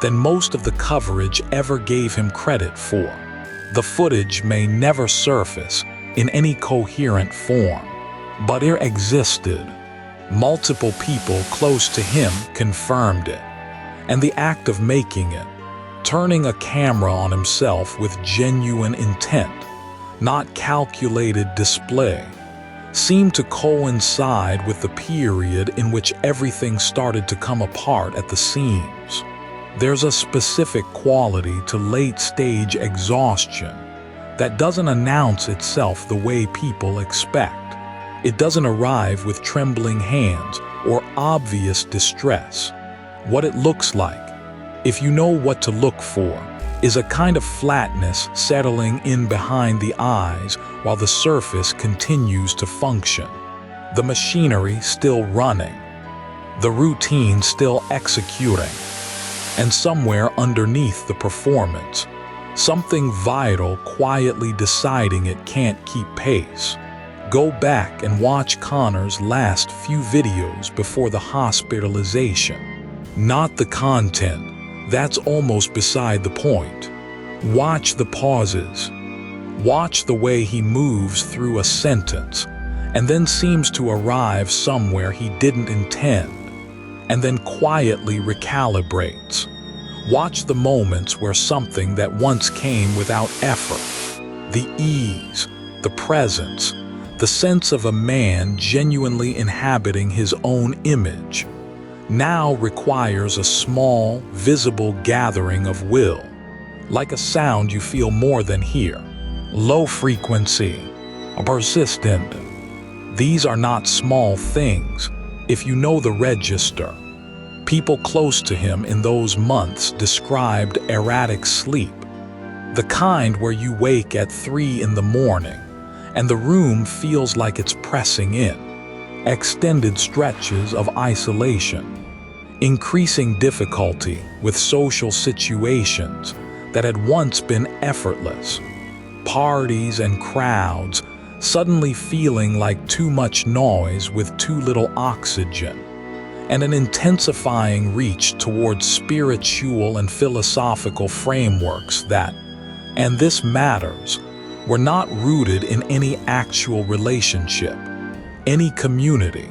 than most of the coverage ever gave him credit for. The footage may never surface in any coherent form, but it existed. Multiple people close to him confirmed it. And the act of making it, turning a camera on himself with genuine intent, not calculated display, seemed to coincide with the period in which everything started to come apart at the seams. There's a specific quality to late-stage exhaustion that doesn't announce itself the way people expect. It doesn't arrive with trembling hands or obvious distress. What it looks like, if you know what to look for, is a kind of flatness settling in behind the eyes while the surface continues to function. The machinery still running, the routine still executing, and somewhere underneath the performance, something vital quietly deciding it can't keep pace. Go back and watch Connor's last few videos before the hospitalization. Not the content. That's almost beside the point. Watch the pauses. Watch the way he moves through a sentence and then seems to arrive somewhere he didn't intend, and then quietly recalibrates. Watch the moments where something that once came without effort, the ease, the presence, the sense of a man genuinely inhabiting his own image, now requires a small, visible gathering of will, like a sound you feel more than hear. Low frequency, persistent. These are not small things, if you know the register. People close to him in those months described erratic sleep, the kind where you wake at 3 in the morning and the room feels like it's pressing in, extended stretches of isolation, increasing difficulty with social situations that had once been effortless, parties and crowds suddenly feeling like too much noise with too little oxygen, and an intensifying reach towards spiritual and philosophical frameworks that, and this matters, were not rooted in any actual relationship, any community,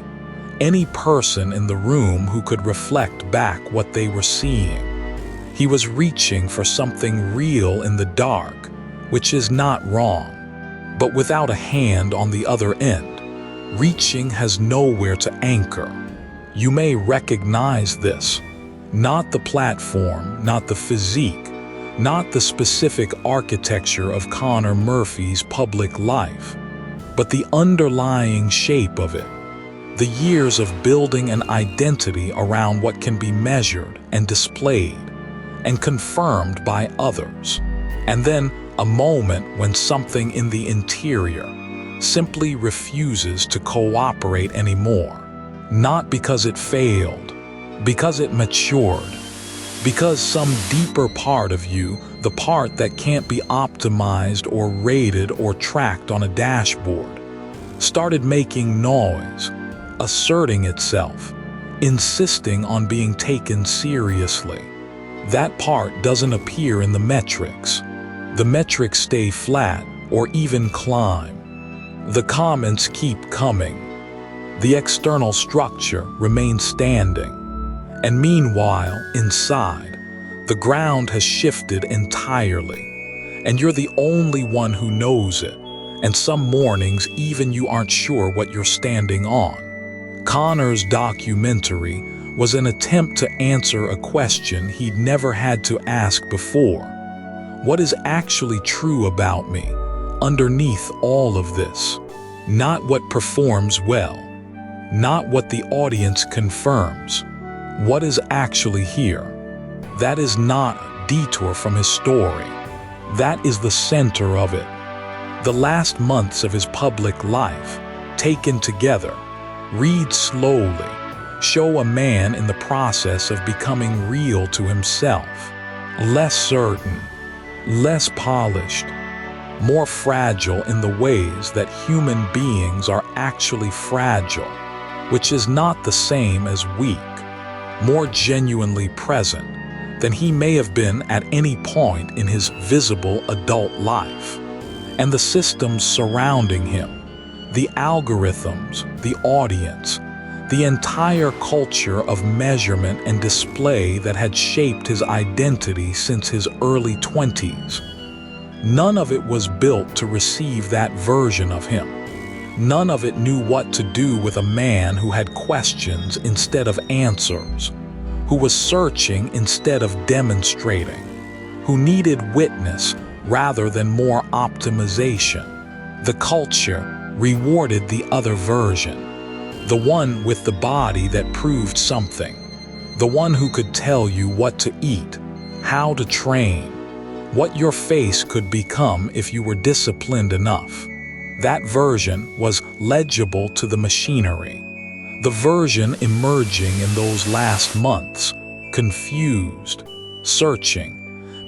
any person in the room who could reflect back what they were seeing. He was reaching for something real in the dark, which is not wrong, but without a hand on the other end. Reaching has nowhere to anchor. You may recognize this. Not the platform, not the physique, not the specific architecture of Connor Murphy's public life, but the underlying shape of it. The years of building an identity around what can be measured and displayed and confirmed by others. And then a moment when something in the interior simply refuses to cooperate anymore. Not because it failed, because it matured, because some deeper part of you, the part that can't be optimized or rated or tracked on a dashboard, started making noise, asserting itself, insisting on being taken seriously. That part doesn't appear in the metrics. The metrics stay flat or even climb. The comments keep coming. The external structure remains standing. And meanwhile, inside, the ground has shifted entirely. And you're the only one who knows it. And some mornings, even you aren't sure what you're standing on. Connor's documentary was an attempt to answer a question he'd never had to ask before. What is actually true about me, underneath all of this? Not what performs well, not what the audience confirms. What is actually here? That is not a detour from his story. That is the center of it. The last months of his public life, taken together, read slowly, show a man in the process of becoming real to himself, less certain, less polished, more fragile in the ways that human beings are actually fragile, which is not the same as weak, more genuinely present than he may have been at any point in his visible adult life. And the systems surrounding him, the algorithms, the audience, the entire culture of measurement and display that had shaped his identity since his early 20s. None of it was built to receive that version of him. None of it knew what to do with a man who had questions instead of answers, who was searching instead of demonstrating, who needed witness rather than more optimization. The culture rewarded the other version, the one with the body that proved something, the one who could tell you what to eat, how to train, what your face could become if you were disciplined enough. That version was legible to the machinery. The version emerging in those last months, confused, searching,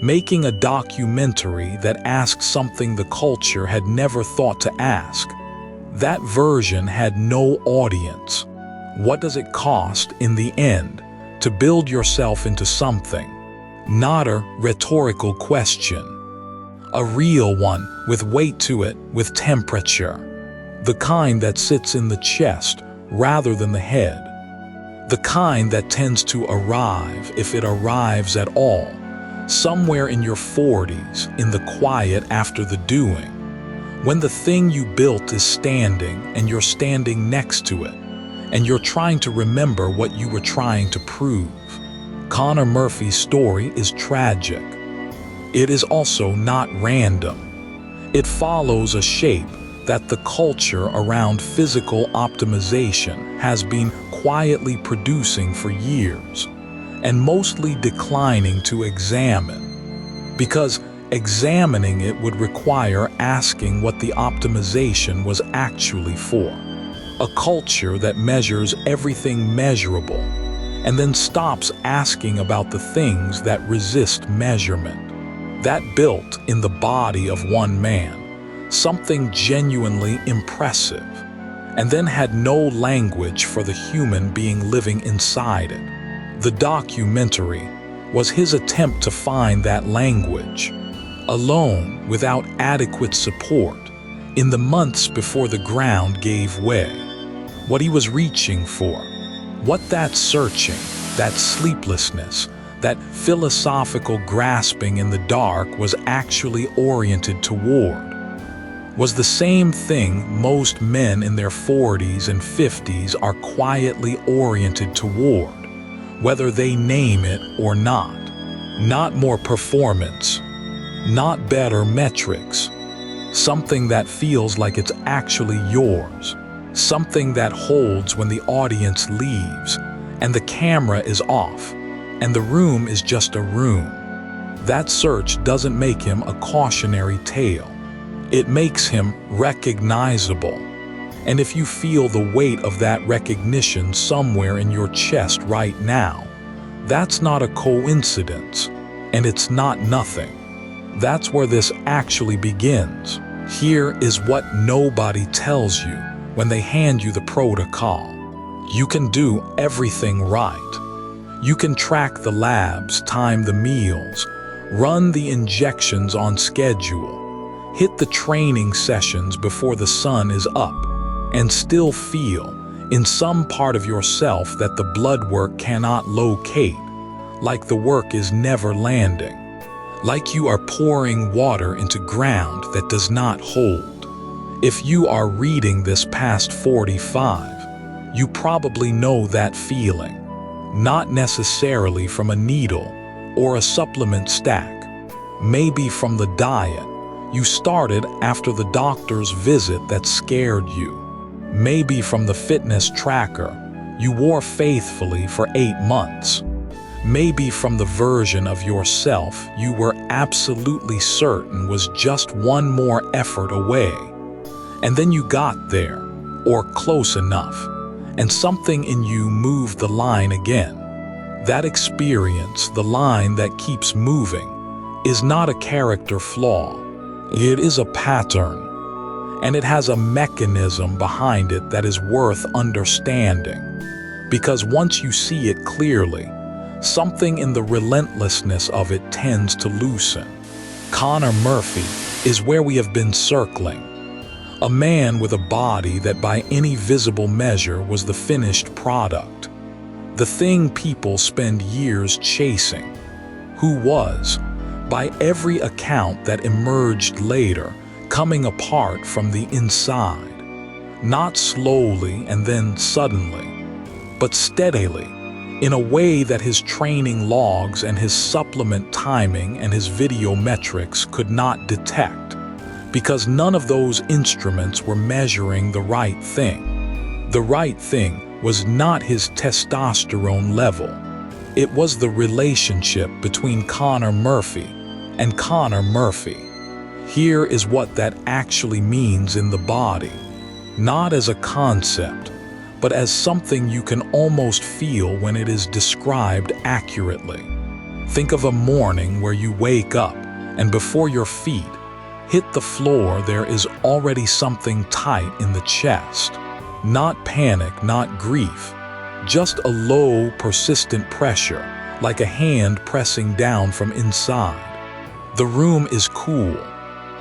making a documentary that asked something the culture had never thought to ask. That version had no audience. What does it cost in the end to build yourself into something? Not a rhetorical question. A real one with weight to it, with temperature. The kind that sits in the chest rather than the head. The kind that tends to arrive, if it arrives at all, somewhere in your 40s, in the quiet after the doing, when the thing you built is standing and you're standing next to it, and you're trying to remember what you were trying to prove. Connor Murphy's story is tragic. It is also not random. It follows a shape that the culture around physical optimization has been quietly producing for years, and mostly declining to examine, because examining it would require asking what the optimization was actually for. A culture that measures everything measurable, and then stops asking about the things that resist measurement. That built in the body of one man something genuinely impressive, and then had no language for the human being living inside it. The documentary was his attempt to find that language, alone, without adequate support, in the months before the ground gave way. What he was reaching for, what that searching, that sleeplessness, that philosophical grasping in the dark was actually oriented toward, was the same thing most men in their 40s and 50s are quietly oriented toward, whether they name it or not. Not more performance, not better metrics, something that feels like it's actually yours, something that holds when the audience leaves and the camera is off and the room is just a room. That search doesn't make him a cautionary tale. It makes him recognizable. And if you feel the weight of that recognition somewhere in your chest right now, that's not a coincidence, and it's not nothing. That's where this actually begins. Here is what nobody tells you when they hand you the protocol. You can do everything right. You can track the labs, time the meals, run the injections on schedule, hit the training sessions before the sun is up, and still feel, in some part of yourself, that the blood work cannot locate, like the work is never landing, like you are pouring water into ground that does not hold. If you are reading this past 45, you probably know that feeling, not necessarily from a needle or a supplement stack, maybe from the diet you started after the doctor's visit that scared you, maybe from the fitness tracker you wore faithfully for 8 months, maybe from the version of yourself you were absolutely certain was just one more effort away. And then you got there, or close enough, and something in you moved the line again. That experience, the line that keeps moving, is not a character flaw. It is a pattern. And it has a mechanism behind it that is worth understanding. Because once you see it clearly, something in the relentlessness of it tends to loosen. Connor Murphy is where we have been circling. A man with a body that by any visible measure was the finished product. The thing people spend years chasing. Who was, by every account that emerged later, coming apart from the inside. Not slowly and then suddenly, but steadily, in a way that his training logs and his supplement timing and his video metrics could not detect, because none of those instruments were measuring the right thing. The right thing was not his testosterone level. It was the relationship between Connor Murphy and Connor Murphy. Here is what that actually means in the body, not as a concept, but as something you can almost feel when it is described accurately. Think of a morning where you wake up and before your feet hit the floor there is already something tight in the chest. Not panic, not grief, just a low, persistent pressure, like a hand pressing down from inside. The room is cool.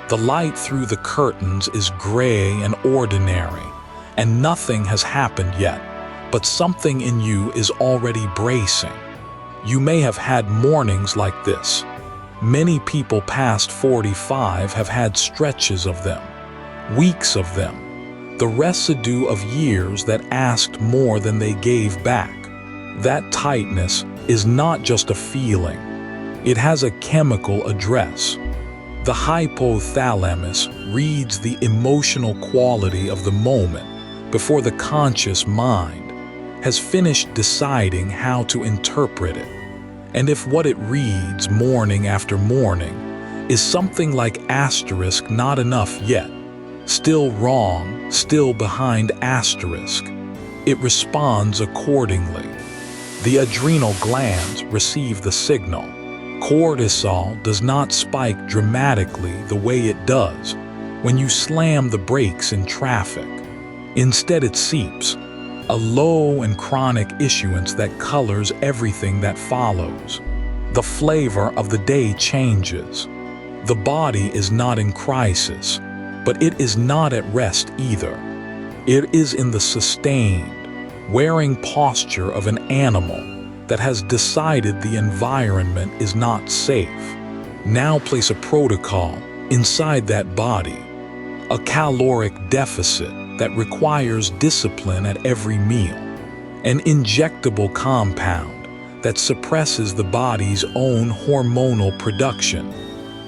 The light through the curtains is gray and ordinary, and nothing has happened yet, but something in you is already bracing. You may have had mornings like this. Many people past 45 have had stretches of them, weeks of them, the residue of years that asked more than they gave back. That tightness is not just a feeling. It has a chemical address. The hypothalamus reads the emotional quality of the moment before the conscious mind has finished deciding how to interpret it. And if what it reads morning after morning is something like asterisk not enough yet, still wrong, still behind asterisk, it responds accordingly. The adrenal glands receive the signal. Cortisol does not spike dramatically the way it does when you slam the brakes in traffic. Instead, it seeps, a low and chronic issuance that colors everything that follows. The flavor of the day changes. The body is not in crisis, but it is not at rest either. It is in the sustained, wearing posture of an animal that has decided the environment is not safe. Now place a protocol inside that body, a caloric deficit that requires discipline at every meal, an injectable compound that suppresses the body's own hormonal production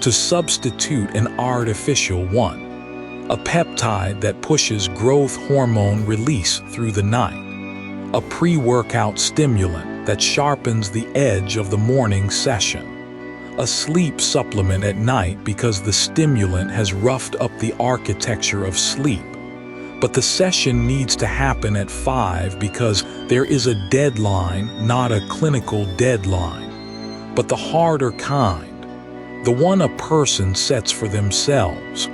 to substitute an artificial one. a peptide that pushes growth hormone release through the night, a pre-workout stimulant that sharpens the edge of the morning session, a sleep supplement at night because the stimulant has roughed up the architecture of sleep. But the session needs to happen at 5 because there is a deadline, not a clinical deadline, but the harder kind, the one a person sets for themselves,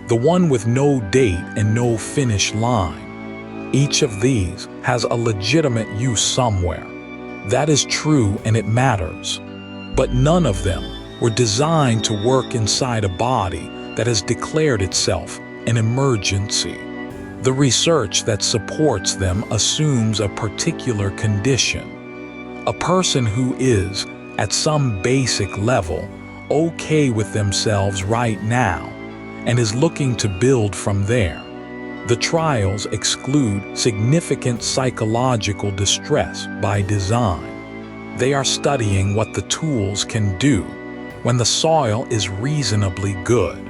the one with no date and no finish line. Each of these has a legitimate use somewhere. That is true and it matters. But none of them were designed to work inside a body that has declared itself an emergency. The research that supports them assumes a particular condition. A person who is, at some basic level, okay with themselves right now and is looking to build from there. The trials exclude significant psychological distress by design. They are studying what the tools can do when the soil is reasonably good.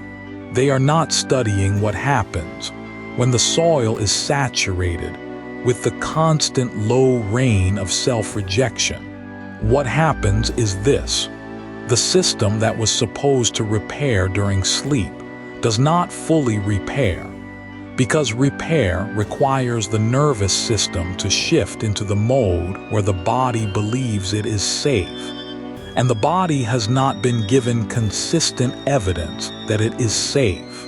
They are not studying what happens when the soil is saturated with the constant low rain of self-rejection. What happens is this: the system that was supposed to repair during sleep does not fully repair, because repair requires the nervous system to shift into the mode where the body believes it is safe. And the body has not been given consistent evidence that it is safe.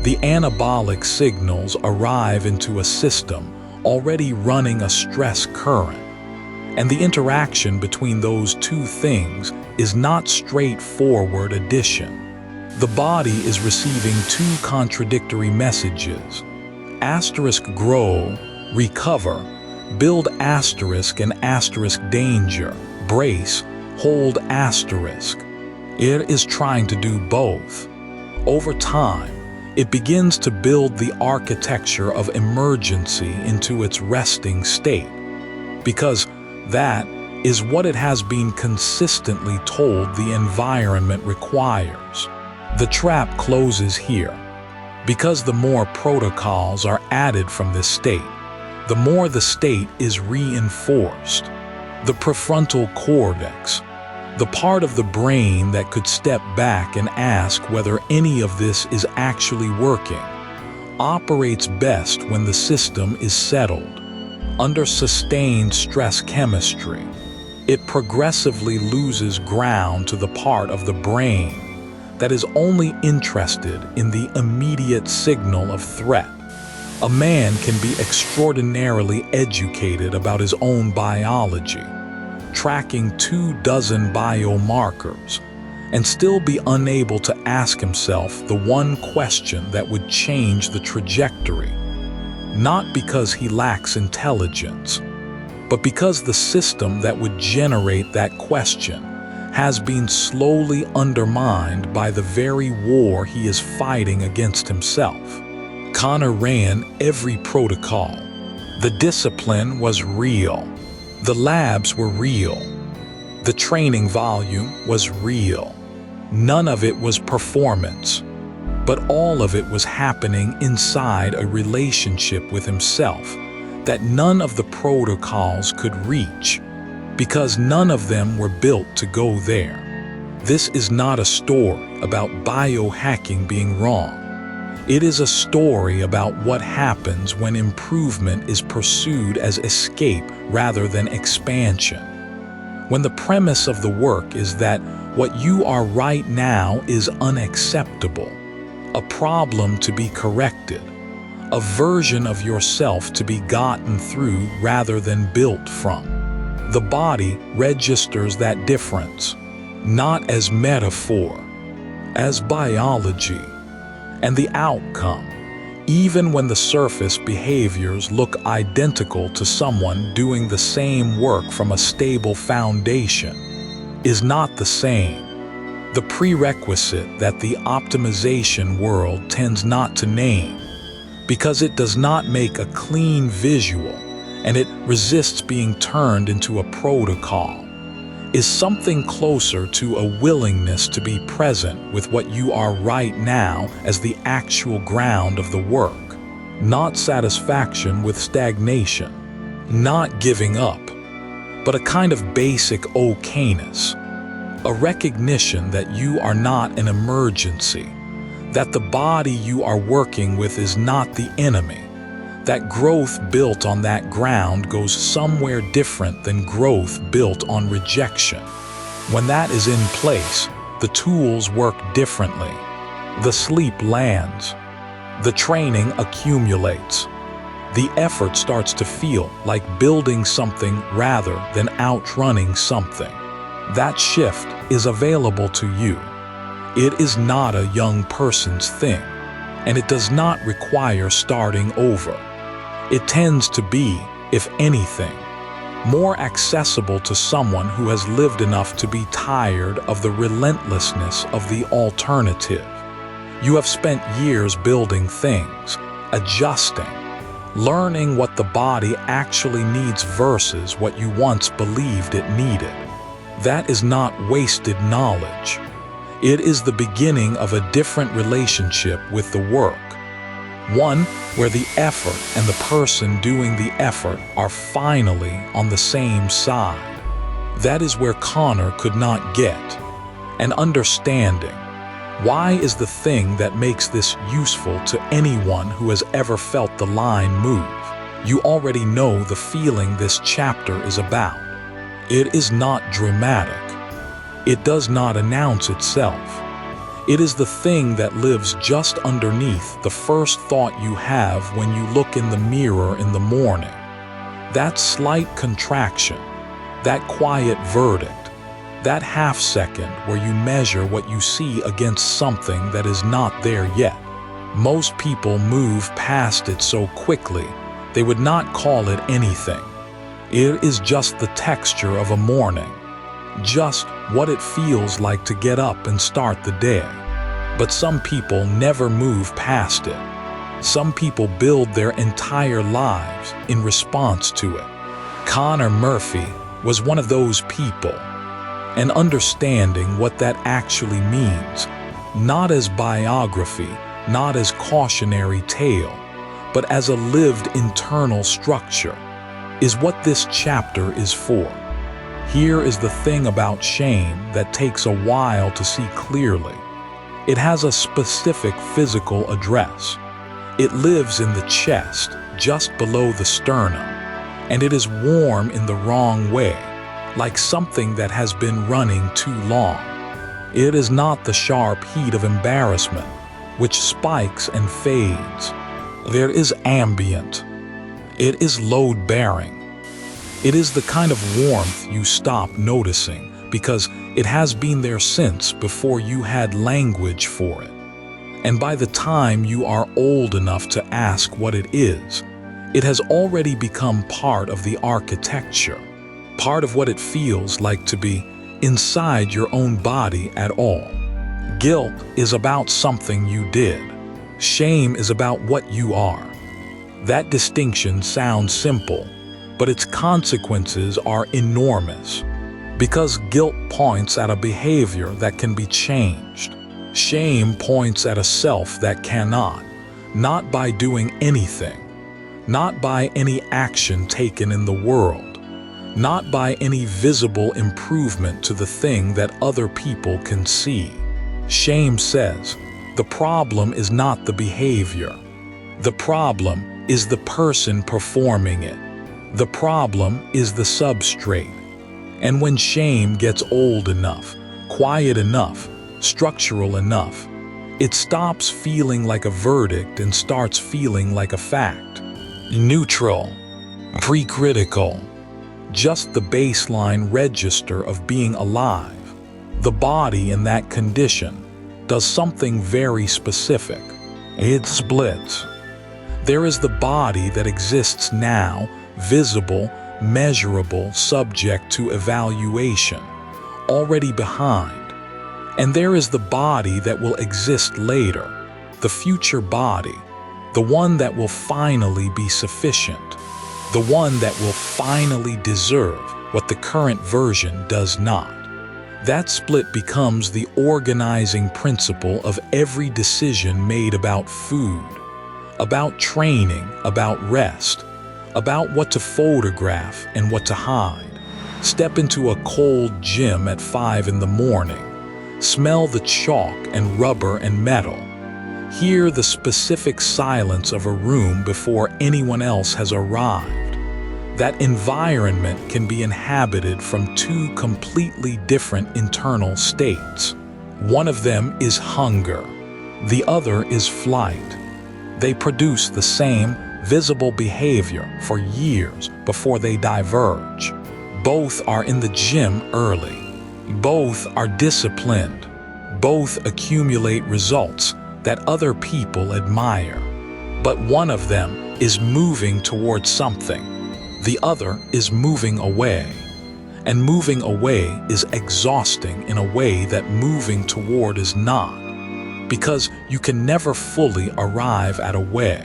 The anabolic signals arrive into a system already running a stress current, and the interaction between those two things is not straightforward addition. The body is receiving two contradictory messages: asterisk grow, recover, build asterisk and asterisk danger, brace, hold asterisk. It is trying to do both. Over time, it begins to build the architecture of emergency into its resting state, because that is what it has been consistently told the environment requires. The trap closes here, because the more protocols are added from this state, the more the state is reinforced. The prefrontal cortex, the part of the brain that could step back and ask whether any of this is actually working, operates best when the system is settled. Under sustained stress chemistry, it progressively loses ground to the part of the brain that is only interested in the immediate signal of threat. A man can be extraordinarily educated about his own biology, tracking 24 biomarkers, and still be unable to ask himself the one question that would change the trajectory. Not because he lacks intelligence, but because the system that would generate that question has been slowly undermined by the very war he is fighting against himself. Connor ran every protocol. The discipline was real. The labs were real. The training volume was real. None of it was performance, but all of it was happening inside a relationship with himself that none of the protocols could reach, because none of them were built to go there. This is not a story about biohacking being wrong. It is a story about what happens when improvement is pursued as escape rather than expansion. When the premise of the work is that what you are right now is unacceptable, a problem to be corrected, a version of yourself to be gotten through rather than built from. The body registers that difference, not as metaphor, as biology. And the outcome, even when the surface behaviors look identical to someone doing the same work from a stable foundation, is not the same. The prerequisite that the optimization world tends not to name, because it does not make a clean visual and it resists being turned into a protocol, is something closer to a willingness to be present with what you are right now as the actual ground of the work, not satisfaction with stagnation, not giving up, but a kind of basic okayness, a recognition that you are not an emergency, that the body you are working with is not the enemy, that growth built on that ground goes somewhere different than growth built on rejection. When that is in place, the tools work differently. The sleep lands. The training accumulates. The effort starts to feel like building something rather than outrunning something. That shift is available to you. It is not a young person's thing, and it does not require starting over. It tends to be, if anything, more accessible to someone who has lived enough to be tired of the relentlessness of the alternative. You have spent years building things, adjusting, learning what the body actually needs versus what you once believed it needed. That is not wasted knowledge. It is the beginning of a different relationship with the work. One where the effort and the person doing the effort are finally on the same side. That is where Connor could not get. An understanding. Why is the thing that makes this useful to anyone who has ever felt the line move? You already know the feeling this chapter is about. It is not dramatic. It does not announce itself. It is the thing that lives just underneath the first thought you have when you look in the mirror in the morning. That slight contraction, that quiet verdict, that half second where you measure what you see against something that is not there yet. Most people move past it so quickly, they would not call it anything. It is just the texture of a morning, just what it feels like to get up and start the day. But some people never move past it. Some people build their entire lives in response to it. Connor Murphy was one of those people, and understanding what that actually means, not as biography, not as cautionary tale, but as a lived internal structure, is what this chapter is for. Here is the thing about shame that takes a while to see clearly. It has a specific physical address. It lives in the chest, just below the sternum, and it is warm in the wrong way, like something that has been running too long. It is not the sharp heat of embarrassment, which spikes and fades. There is ambient. It is load-bearing. It is the kind of warmth you stop noticing because it has been there since before you had language for it. And by the time you are old enough to ask what it has already become part of the architecture, part of what it feels like to be inside your own body at all. Guilt is about something you did. Shame is about what you are. That distinction sounds simple, but its consequences are enormous. Because guilt points at a behavior that can be changed. Shame points at a self that cannot, not by doing anything, not by any action taken in the world, not by any visible improvement to the thing that other people can see. Shame says, the problem is not the behavior. The problem is the person performing it. The problem is the substrate. And when shame gets old enough, quiet enough, structural enough, it stops feeling like a verdict and starts feeling like a fact. Neutral, pre-critical, just the baseline register of being alive. The body in that condition does something very specific. It splits. There is the body that exists now, visible, measurable, subject to evaluation, already behind. And there is the body that will exist later, the future body, the one that will finally be sufficient, the one that will finally deserve what the current version does not. That split becomes the organizing principle of every decision made about food, about training, about rest, about what to photograph and what to hide. Step into a cold gym at 5 in the morning. Smell the chalk and rubber and metal. Hear the specific silence of a room before anyone else has arrived. That environment can be inhabited from two completely different internal states. One of them is hunger. The other is flight. They produce the same visible behavior for years before they diverge. Both are in the gym early. Both are disciplined. Both accumulate results that other people admire. But one of them is moving towards something. The other is moving away. And moving away is exhausting in a way that moving toward is not. Because you can never fully arrive at a way.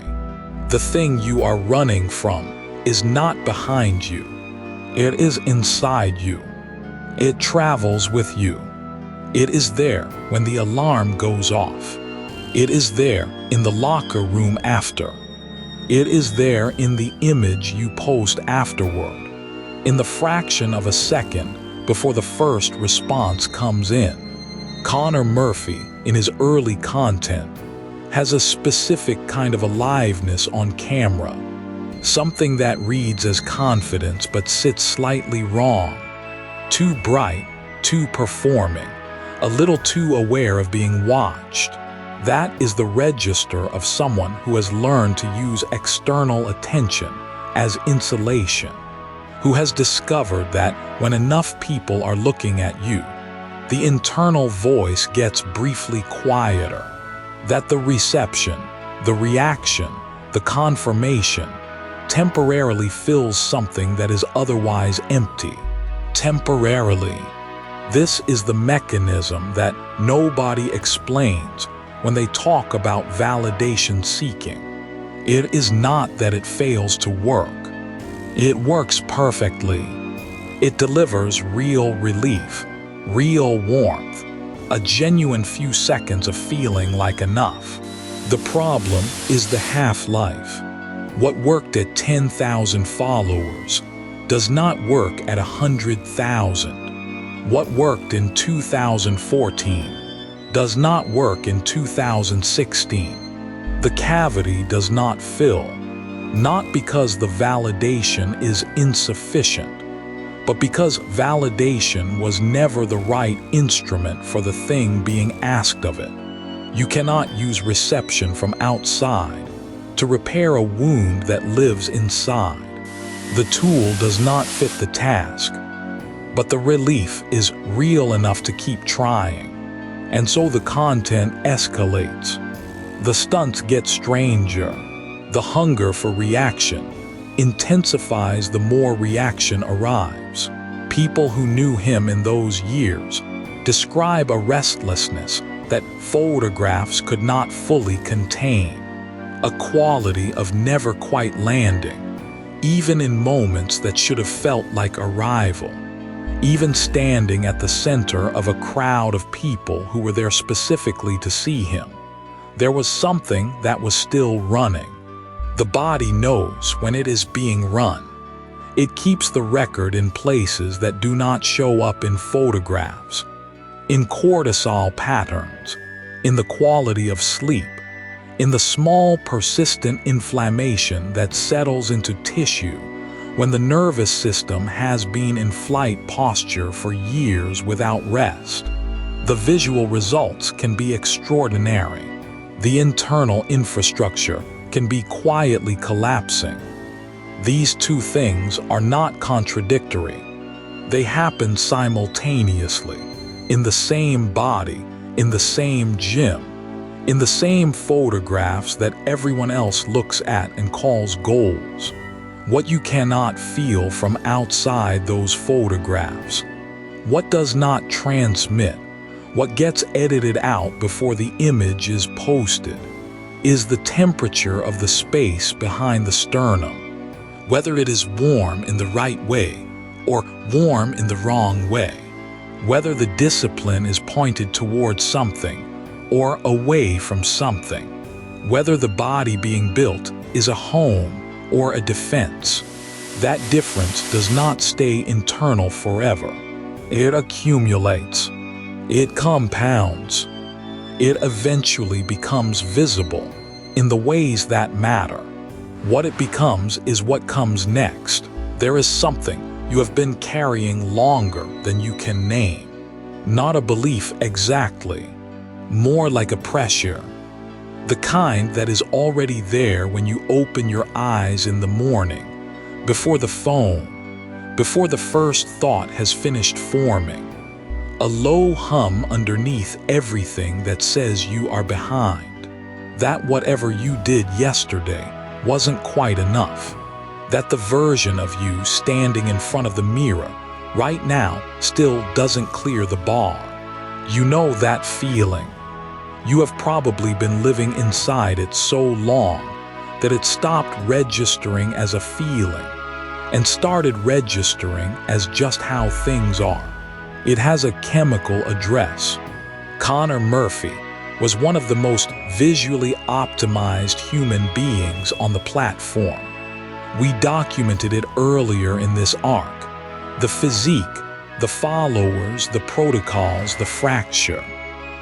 The thing you are running from is not behind you. It is inside you. It travels with you. It is there when the alarm goes off. It is there in the locker room after. It is there in the image you post afterward, in the fraction of a second before the first response comes in. Connor Murphy, in his early content, has a specific kind of aliveness on camera, something that reads as confidence but sits slightly wrong, too bright, too performing, a little too aware of being watched. That is the register of someone who has learned to use external attention as insulation, who has discovered that when enough people are looking at you, the internal voice gets briefly quieter, that the reception, the reaction, the confirmation temporarily fills something that is otherwise empty. Temporarily. This is the mechanism that nobody explains when they talk about validation seeking. It is not that it fails to work. It works perfectly. It delivers real relief, real warmth, a genuine few seconds of feeling like enough. The problem is the half-life. What worked at 10,000 followers does not work at 100,000. What worked in 2014 does not work in 2016. The cavity does not fill, not because the validation is insufficient, but because validation was never the right instrument for the thing being asked of it. You cannot use reception from outside to repair a wound that lives inside. The tool does not fit the task, but the relief is real enough to keep trying. And so the content escalates. The stunts get stranger. The hunger for reaction intensifies the more reaction arrives. People who knew him in those years describe a restlessness that photographs could not fully contain, a quality of never quite landing, even in moments that should have felt like arrival. Even standing at the center of a crowd of people who were there specifically to see him, there was something that was still running. The body knows when it is being run. It keeps the record in places that do not show up in photographs, in cortisol patterns, in the quality of sleep, in the small persistent inflammation that settles into tissue when the nervous system has been in flight posture for years without rest. The visual results can be extraordinary. The internal infrastructure can be quietly collapsing. These two things are not contradictory. They happen simultaneously, in the same body, in the same gym, in the same photographs that everyone else looks at and calls goals. What you cannot feel from outside those photographs, what does not transmit, what gets edited out before the image is posted, is the temperature of the space behind the sternum. Whether it is warm in the right way, or warm in the wrong way. Whether the discipline is pointed towards something or away from something. Whether the body being built is a home or a defense. That difference does not stay internal forever. It accumulates. It compounds. It eventually becomes visible in the ways that matter. What it becomes is what comes next. There is something you have been carrying longer than you can name. Not a belief exactly, more like a pressure. The kind that is already there when you open your eyes in the morning, before the phone, before the first thought has finished forming. A low hum underneath everything that says you are behind. That whatever you did yesterday wasn't quite enough. That the version of you standing in front of the mirror right now still doesn't clear the bar. You know that feeling. You have probably been living inside it so long that it stopped registering as a feeling and started registering as just how things are. It has a chemical address. Connor Murphy was one of the most visually optimized human beings on the platform. We documented it earlier in this arc. The physique, the followers, the protocols, the fracture.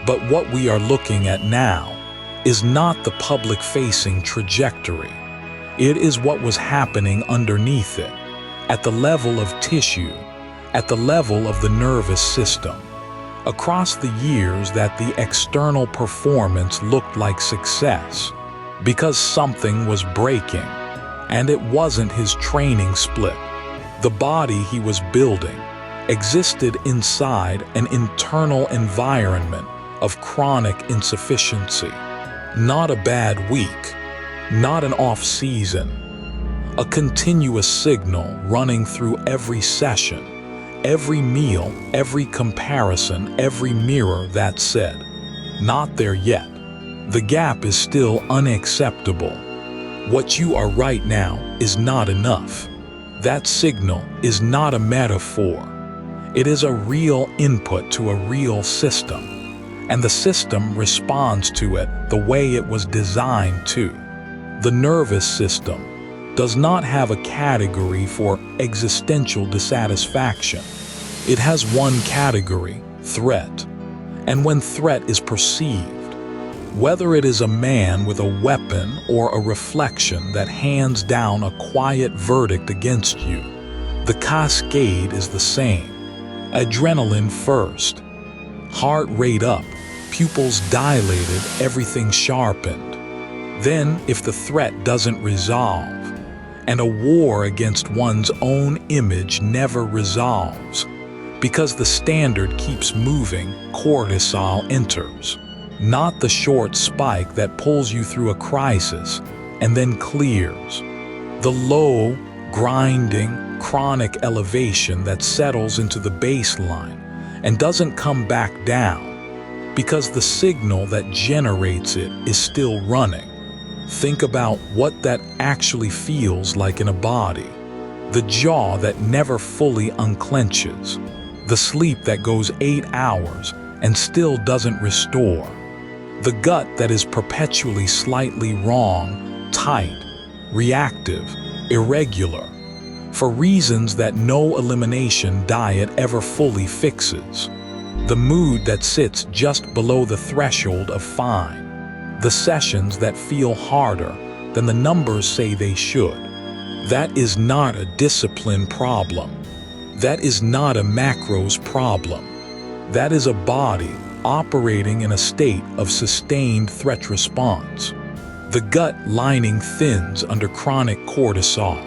But what we are looking at now is not the public-facing trajectory. It is what was happening underneath it, at the level of tissue, at the level of the nervous system. Across the years that the external performance looked like success, because something was breaking, and it wasn't his training split. The body he was building existed inside an internal environment of chronic insufficiency. Not a bad week, not an off-season, a continuous signal running through every session, every meal, every comparison, every mirror that said, "Not there yet. The gap is still unacceptable. What you are right now is not enough." That signal is not a metaphor. It is a real input to a real system, and the system responds to it the way it was designed to. The nervous system does not have a category for existential dissatisfaction. It has one category, threat. And when threat is perceived, whether it is a man with a weapon or a reflection that hands down a quiet verdict against you, the cascade is the same. Adrenaline first, heart rate up, pupils dilated, everything sharpened. Then, if the threat doesn't resolve, and a war against one's own image never resolves, because the standard keeps moving, cortisol enters. Not the short spike that pulls you through a crisis and then clears. The low, grinding, chronic elevation that settles into the baseline and doesn't come back down because the signal that generates it is still running. Think about what that actually feels like in a body. The jaw that never fully unclenches. The sleep that goes 8 hours and still doesn't restore. The gut that is perpetually slightly wrong, tight, reactive, irregular, for reasons that no elimination diet ever fully fixes. The mood that sits just below the threshold of fine. The sessions that feel harder than the numbers say they should. That is not a discipline problem. That is not a macros problem. That is a body operating in a state of sustained threat response. The gut lining thins under chronic cortisol.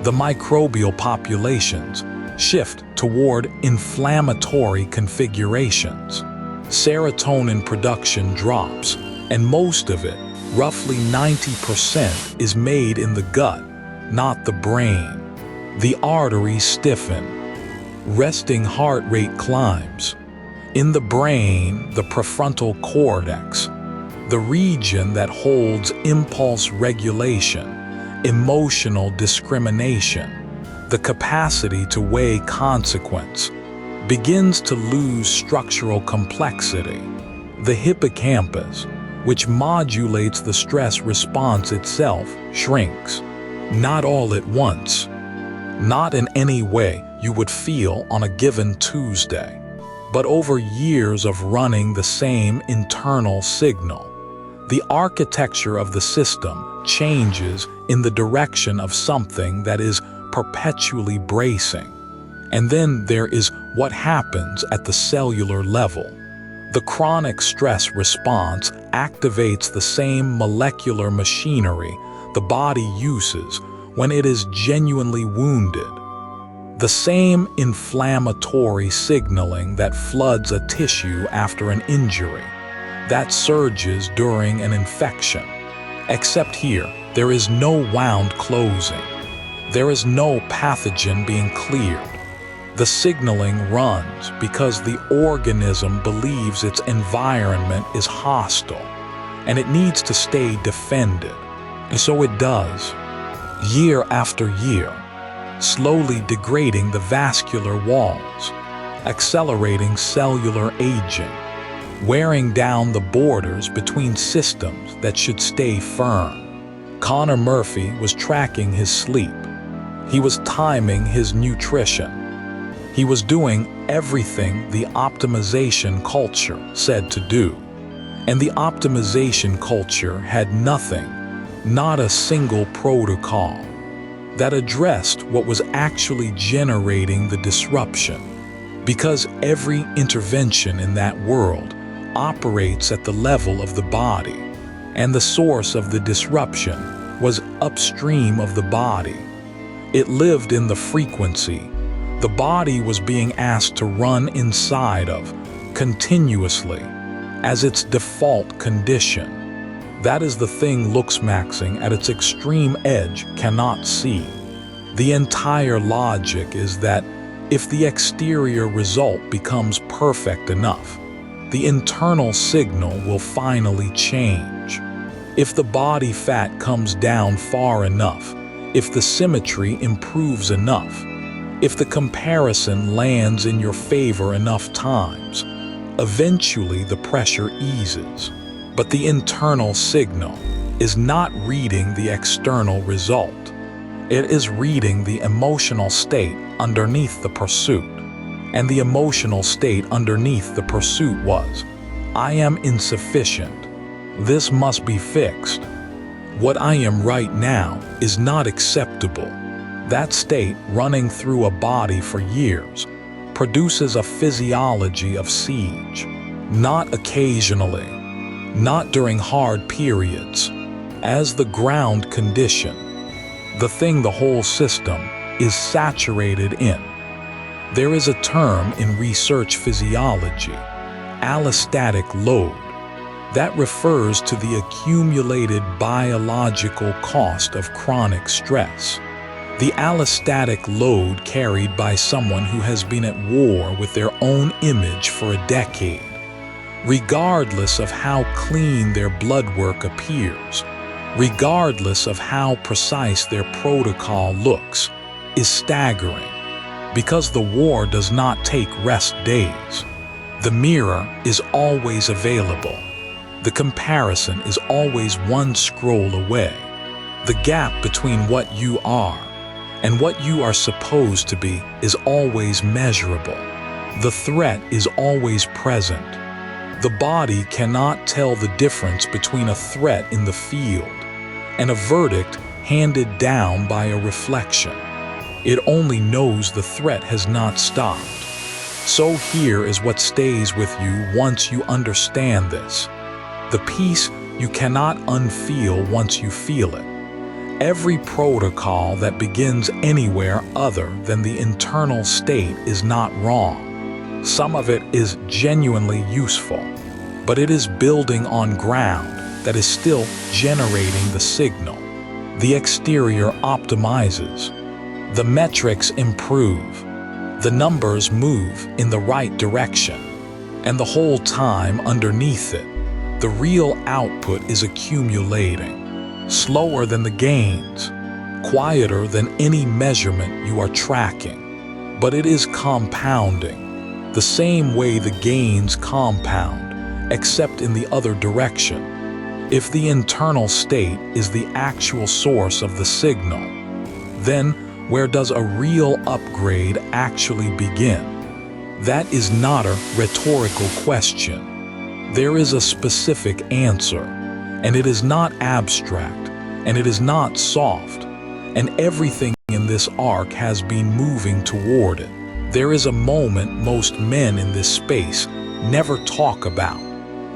The microbial populations shift toward inflammatory configurations. Serotonin production drops, and most of it, roughly 90%, is made in the gut, not the brain. The arteries stiffen. Resting heart rate climbs. In the brain, the prefrontal cortex, the region that holds impulse regulation, emotional discrimination, the capacity to weigh consequence, begins to lose structural complexity. The hippocampus, which modulates the stress response itself, shrinks. Not all at once. Not in any way you would feel on a given Tuesday, but over years of running the same internal signal. The architecture of the system changes in the direction of something that is perpetually bracing. And then there is what happens at the cellular level. The chronic stress response activates the same molecular machinery the body uses when it is genuinely wounded. The same inflammatory signaling that floods a tissue after an injury, that surges during an infection. Except here, there is no wound closing. There is no pathogen being cleared. The signaling runs because the organism believes its environment is hostile and it needs to stay defended. And so it does, year after year, slowly degrading the vascular walls, accelerating cellular aging, wearing down the borders between systems that should stay firm. Connor Murphy was tracking his sleep. He was timing his nutrition. He was doing everything the optimization culture said to do. And the optimization culture had nothing, not a single protocol, that addressed what was actually generating the disruption. Because every intervention in that world operates at the level of the body, and the source of the disruption was upstream of the body. It lived in the frequency the body was being asked to run inside of continuously as its default condition. That is the thing Looksmaxxing at its extreme edge cannot see. The entire logic is that if the exterior result becomes perfect enough, the internal signal will finally change. If the body fat comes down far enough, if the symmetry improves enough, if the comparison lands in your favor enough times, eventually the pressure eases. But the internal signal is not reading the external result. It is reading the emotional state underneath the pursuit. And the emotional state underneath the pursuit was, I am insufficient. This must be fixed. What I am right now is not acceptable. That state, running through a body for years, produces a physiology of siege. Not occasionally, not during hard periods, as the ground condition, the thing the whole system is saturated in. There is a term in research physiology, allostatic load, that refers to the accumulated biological cost of chronic stress. The allostatic load carried by someone who has been at war with their own image for a decade, regardless of how clean their blood work appears, regardless of how precise their protocol looks, is staggering. Because the war does not take rest days. The mirror is always available. The comparison is always one scroll away. The gap between what you are and what you are supposed to be is always measurable. The threat is always present. The body cannot tell the difference between a threat in the field and a verdict handed down by a reflection. It only knows the threat has not stopped. So here is what stays with you once you understand this. The peace you cannot unfeel once you feel it. Every protocol that begins anywhere other than the internal state is not wrong. Some of it is genuinely useful, but it is building on ground that is still generating the signal. The exterior optimizes. The metrics improve. The numbers move in the right direction. And the whole time underneath it, the real output is accumulating. Slower than the gains, quieter than any measurement you are tracking. But it is compounding, the same way the gains compound, except in the other direction. If the internal state is the actual source of the signal, then where does a real upgrade actually begin? That is not a rhetorical question. There is a specific answer, and it is not abstract, and it is not soft, and everything in this arc has been moving toward it. There is a moment most men in this space never talk about.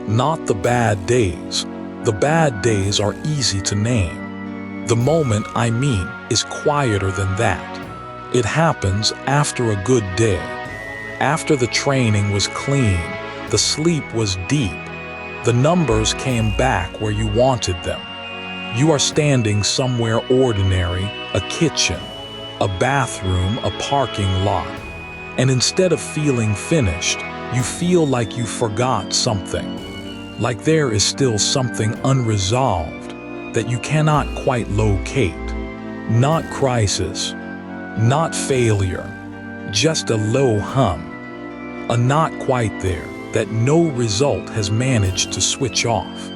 Not the bad days. The bad days are easy to name. The moment I mean is quieter than that. It happens after a good day. After the training was clean, the sleep was deep, the numbers came back where you wanted them. You are standing somewhere ordinary, a kitchen, a bathroom, a parking lot, and instead of feeling finished, you feel like you forgot something, like there is still something unresolved that you cannot quite locate. Not crisis, not failure, just a low hum, a not quite there that no result has managed to switch off.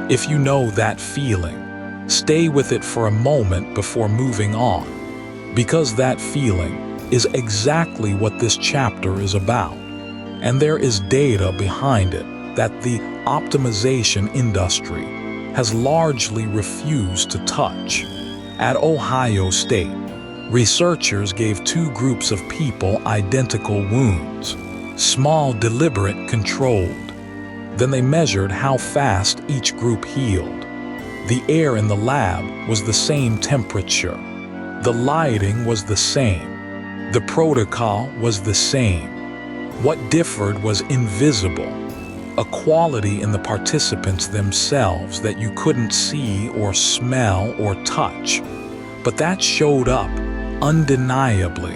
If you know that feeling, stay with it for a moment before moving on, because that feeling is exactly what this chapter is about. And there is data behind it that the optimization industry has largely refused to touch. At Ohio State, researchers gave two groups of people identical wounds, small, deliberate, controlled. Then they measured how fast each group healed. The air in the lab was the same temperature. The lighting was the same. The protocol was the same. What differed was invisible, a quality in the participants themselves that you couldn't see or smell or touch, but that showed up undeniably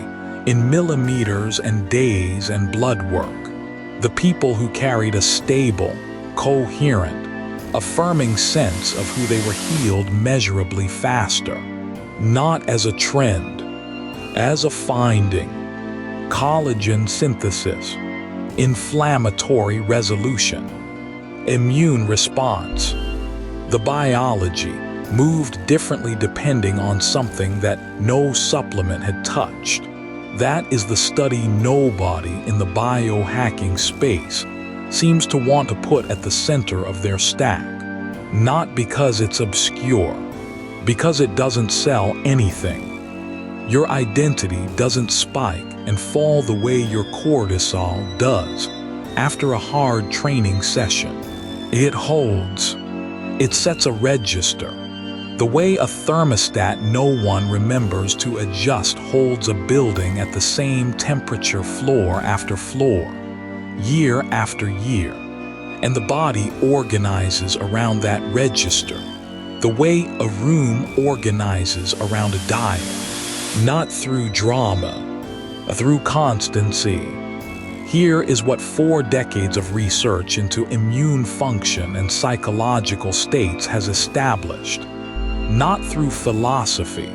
in millimeters and days and blood work. The people who carried a stable, coherent, affirming sense of who they were healed measurably faster, not as a trend, as a finding. Collagen synthesis, inflammatory resolution, immune response. The biology moved differently depending on something that no supplement had touched. That is the study nobody in the biohacking space seems to want to put at the center of their stack. Not because it's obscure, because it doesn't sell anything. Your identity doesn't spike and fall the way your cortisol does after a hard training session. It holds. It sets a register. The way a thermostat no one remembers to adjust holds a building at the same temperature floor after floor, year after year, and the body organizes around that register, the way a room organizes around a dial, not through drama, through constancy. Here is what 4 decades of research into immune function and psychological states has established, not through philosophy,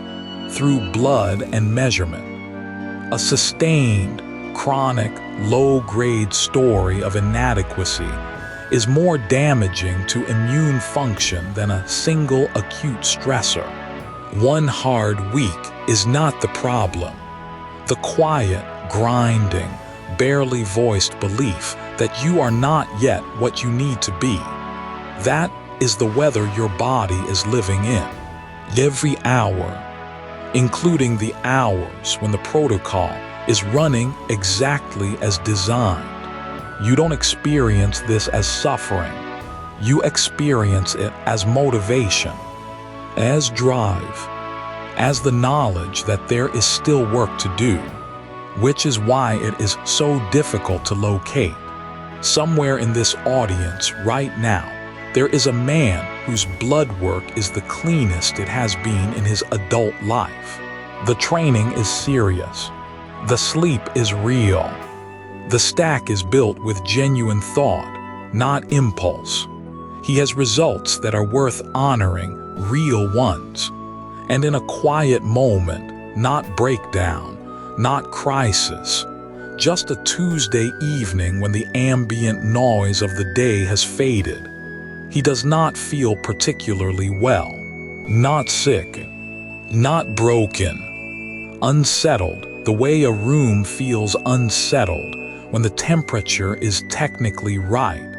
through blood and measurement. A sustained, chronic, low-grade story of inadequacy is more damaging to immune function than a single acute stressor. One hard week is not the problem. The quiet, grinding, barely voiced belief that you are not yet what you need to be. That is the weather your body is living in. Every hour, including the hours when the protocol is running exactly as designed. You don't experience this as suffering. You experience it as motivation, as drive, as the knowledge that there is still work to do, which is why it is so difficult to locate. Somewhere in this audience right now, there is a man whose blood work is the cleanest it has been in his adult life. The training is serious. The sleep is real. The stack is built with genuine thought, not impulse. He has results that are worth honoring, real ones. And in a quiet moment, not breakdown, not crisis, just a Tuesday evening when the ambient noise of the day has faded, he does not feel particularly well, not sick, not broken, unsettled, the way a room feels unsettled when the temperature is technically right,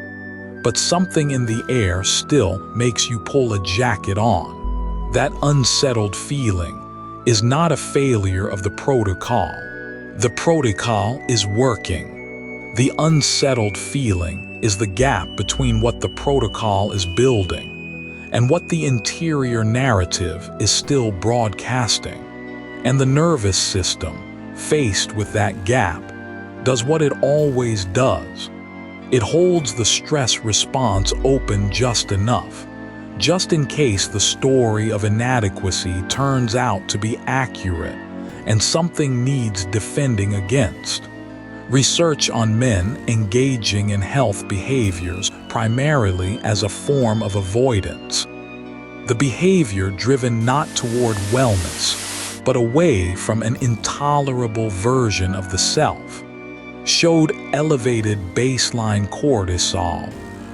but something in the air still makes you pull a jacket on. That unsettled feeling is not a failure of the protocol. The protocol is working. The unsettled feeling is the gap between what the protocol is building and what the interior narrative is still broadcasting. And the nervous system, faced with that gap, does what it always does. It holds the stress response open just enough, just in case the story of inadequacy turns out to be accurate and something needs defending against. Research on men engaging in health behaviors primarily as a form of avoidance, the behavior driven not toward wellness, but away from an intolerable version of the self, showed elevated baseline cortisol,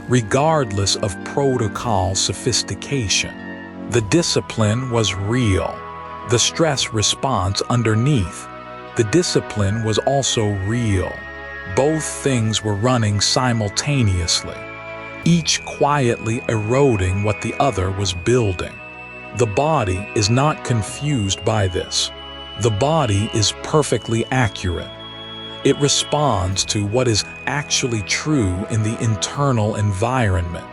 regardless of protocol sophistication. The discipline was real. The stress response underneath, the discipline was also real. Both things were running simultaneously, each quietly eroding what the other was building. The body is not confused by this. The body is perfectly accurate. It responds to what is actually true in the internal environment,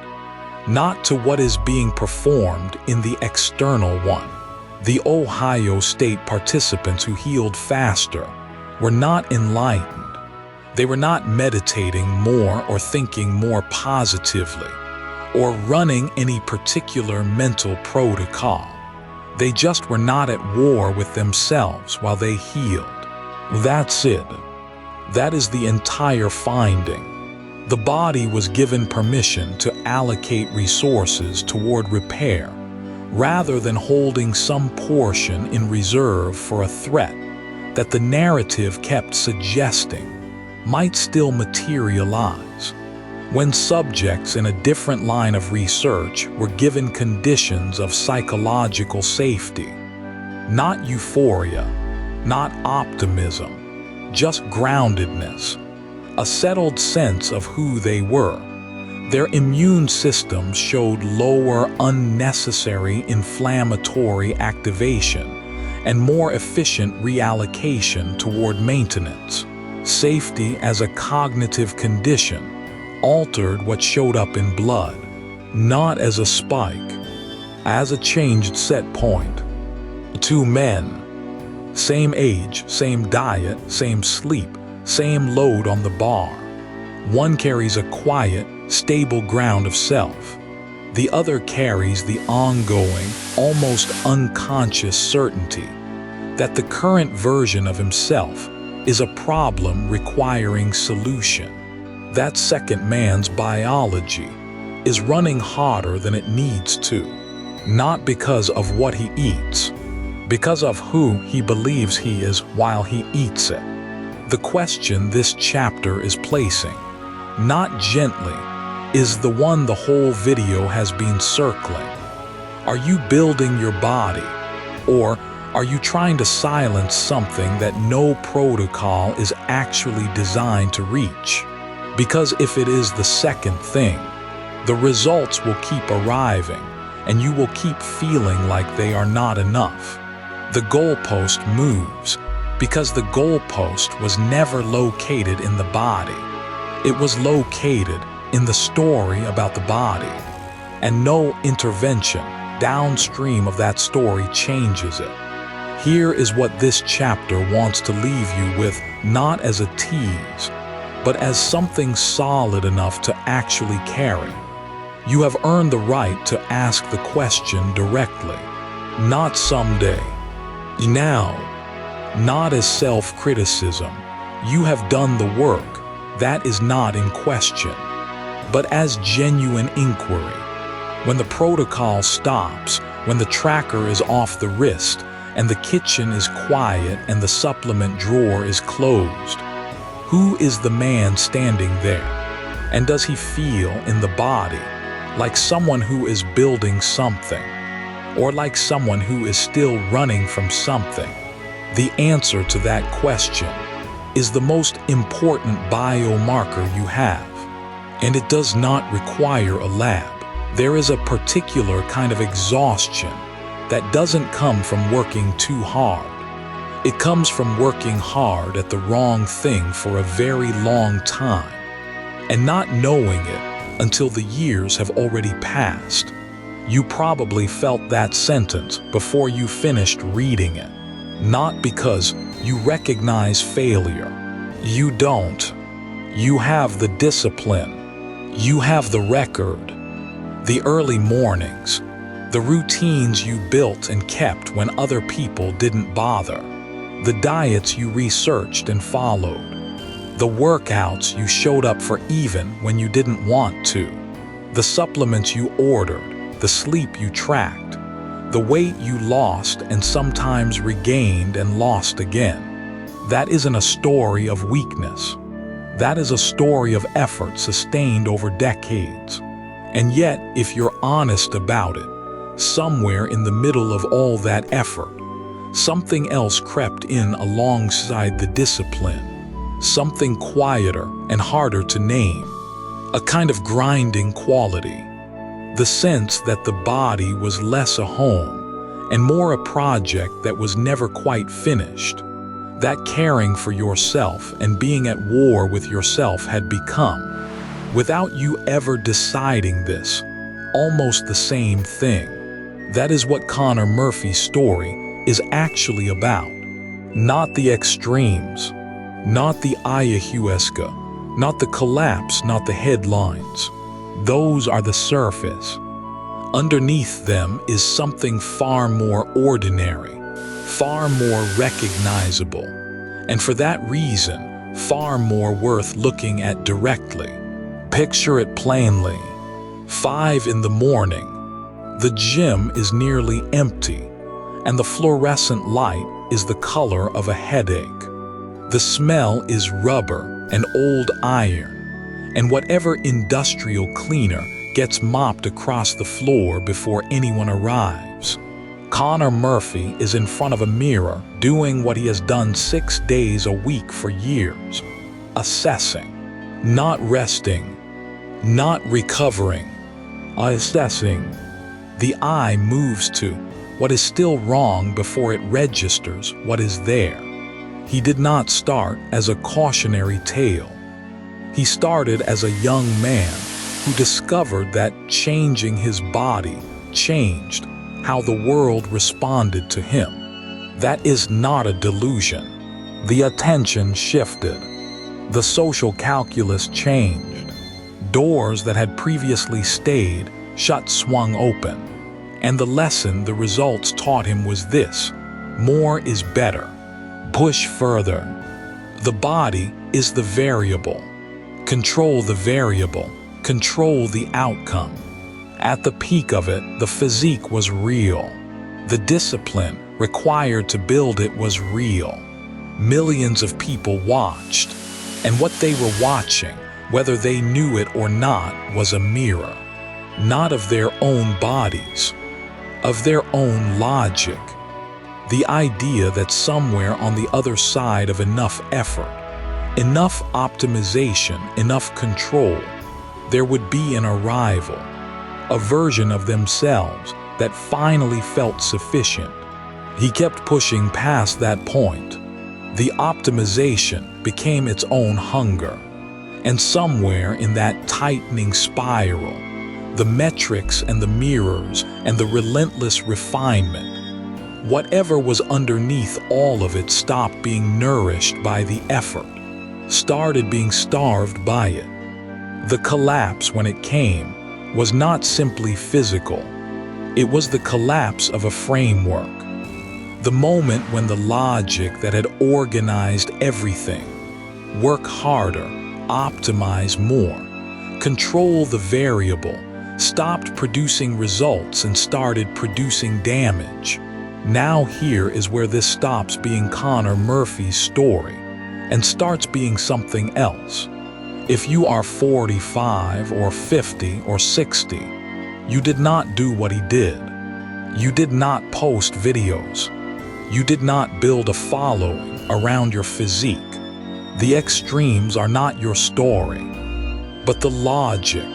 not to what is being performed in the external one. The Ohio State participants who healed faster were not enlightened. They were not meditating more or thinking more positively or running any particular mental protocol. They just were not at war with themselves while they healed. That's it. That is the entire finding. The body was given permission to allocate resources toward repair, rather than holding some portion in reserve for a threat that the narrative kept suggesting might still materialize. When subjects in a different line of research were given conditions of psychological safety, not euphoria, not optimism, just groundedness, a settled sense of who they were, their immune systems showed lower unnecessary inflammatory activation and more efficient reallocation toward maintenance. Safety as a cognitive condition altered what showed up in blood, not as a spike, as a changed set point. Two men, same age, same diet, same sleep, same load on the bar. One carries a quiet, stable ground of self. The other carries the ongoing, almost unconscious certainty that the current version of himself is a problem requiring solution. That second man's biology is running harder than it needs to, not because of what he eats, because of who he believes he is while he eats it. The question this chapter is placing, not gently, is the one the whole video has been circling. Are you building your body, or are you trying to silence something that no protocol is actually designed to reach? Because if it is the second thing, the results will keep arriving, and you will keep feeling like they are not enough. The goalpost moves because the goalpost was never located in the body. It was located in the story about the body, and no intervention downstream of that story changes it. Here is what this chapter wants to leave you with, not as a tease, but as something solid enough to actually carry. You have earned the right to ask the question directly, not someday. Now, not as self-criticism. You have done the work. That is not in question. But as genuine inquiry. When the protocol stops, when the tracker is off the wrist and the kitchen is quiet and the supplement drawer is closed? Who is the man standing there? And does he feel in the body like someone who is building something, or like someone who is still running from something? The answer to that question is the most important biomarker you have, and it does not require a lab. There is a particular kind of exhaustion that doesn't come from working too hard. It comes from working hard at the wrong thing for a very long time and not knowing it until the years have already passed. You probably felt that sentence before you finished reading it, not because you recognize failure. You don't. You have the discipline. You have the record. The early mornings, the routines you built and kept when other people didn't bother, the diets you researched and followed, the workouts you showed up for even when you didn't want to, the supplements you ordered, the sleep you tracked, the weight you lost and sometimes regained and lost again. That isn't a story of weakness. That is a story of effort sustained over decades. And yet, if you're honest about it, somewhere in the middle of all that effort, something else crept in alongside the discipline, something quieter and harder to name, a kind of grinding quality, the sense that the body was less a home and more a project that was never quite finished, that caring for yourself and being at war with yourself had become, without you ever deciding this, almost the same thing. That is what Connor Murphy's story is actually about. Not the extremes, not the ayahuasca, not the collapse, not the headlines. Those are the surface. Underneath them is something far more ordinary, far more recognizable, and for that reason, far more worth looking at directly. Picture it plainly. 5 in the morning. The gym is nearly empty, and the fluorescent light is the color of a headache. The smell is rubber and old iron, and whatever industrial cleaner gets mopped across the floor before anyone arrives. Connor Murphy is in front of a mirror doing what he has done 6 days a week for years. Assessing, not resting, not recovering, assessing. The eye moves to what is still wrong before it registers what is there. He did not start as a cautionary tale. He started as a young man who discovered that changing his body changed how the world responded to him. That is not a delusion. The attention shifted. The social calculus changed. Doors that had previously stayed shut swung open. And the lesson the results taught him was this: more is better. Push further. The body is the variable. Control the variable. Control the outcome. At the peak of it, the physique was real. The discipline required to build it was real. Millions of people watched, and what they were watching, whether they knew it or not, was a mirror, not of their own bodies, of their own logic. The idea that somewhere on the other side of enough effort, enough optimization, enough control, there would be an arrival, a version of themselves that finally felt sufficient. He kept pushing past that point. The optimization became its own hunger. And somewhere in that tightening spiral, the metrics and the mirrors and the relentless refinement, whatever was underneath all of it stopped being nourished by the effort, started being starved by it. The collapse, when it came, was not simply physical. It was the collapse of a framework. The moment when the logic that had organized everything, work harder, optimize more, control the variable, stopped producing results and started producing damage. Now here is where this stops being Connor Murphy's story and starts being something else. If you are 45 or 50 or 60, you did not do what he did. You did not post videos. You did not build a following around your physique. The extremes are not your story, but the logic,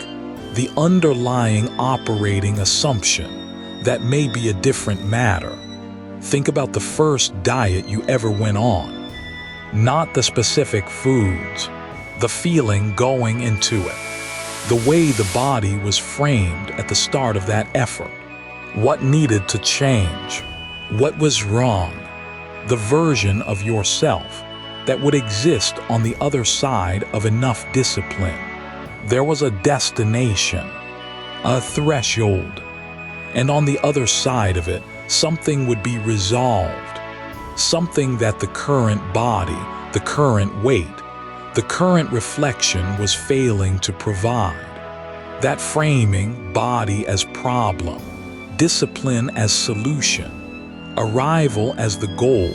the underlying operating assumption that may be a different matter. Think about the first diet you ever went on, not the specific foods, the feeling going into it, the way the body was framed at the start of that effort, what needed to change, what was wrong, the version of yourself that would exist on the other side of enough discipline. There was a destination, a threshold, and on the other side of it, something would be resolved, something that the current body, the current weight, the current reflection was failing to provide. That framing, body as problem, discipline as solution, arrival as the goal,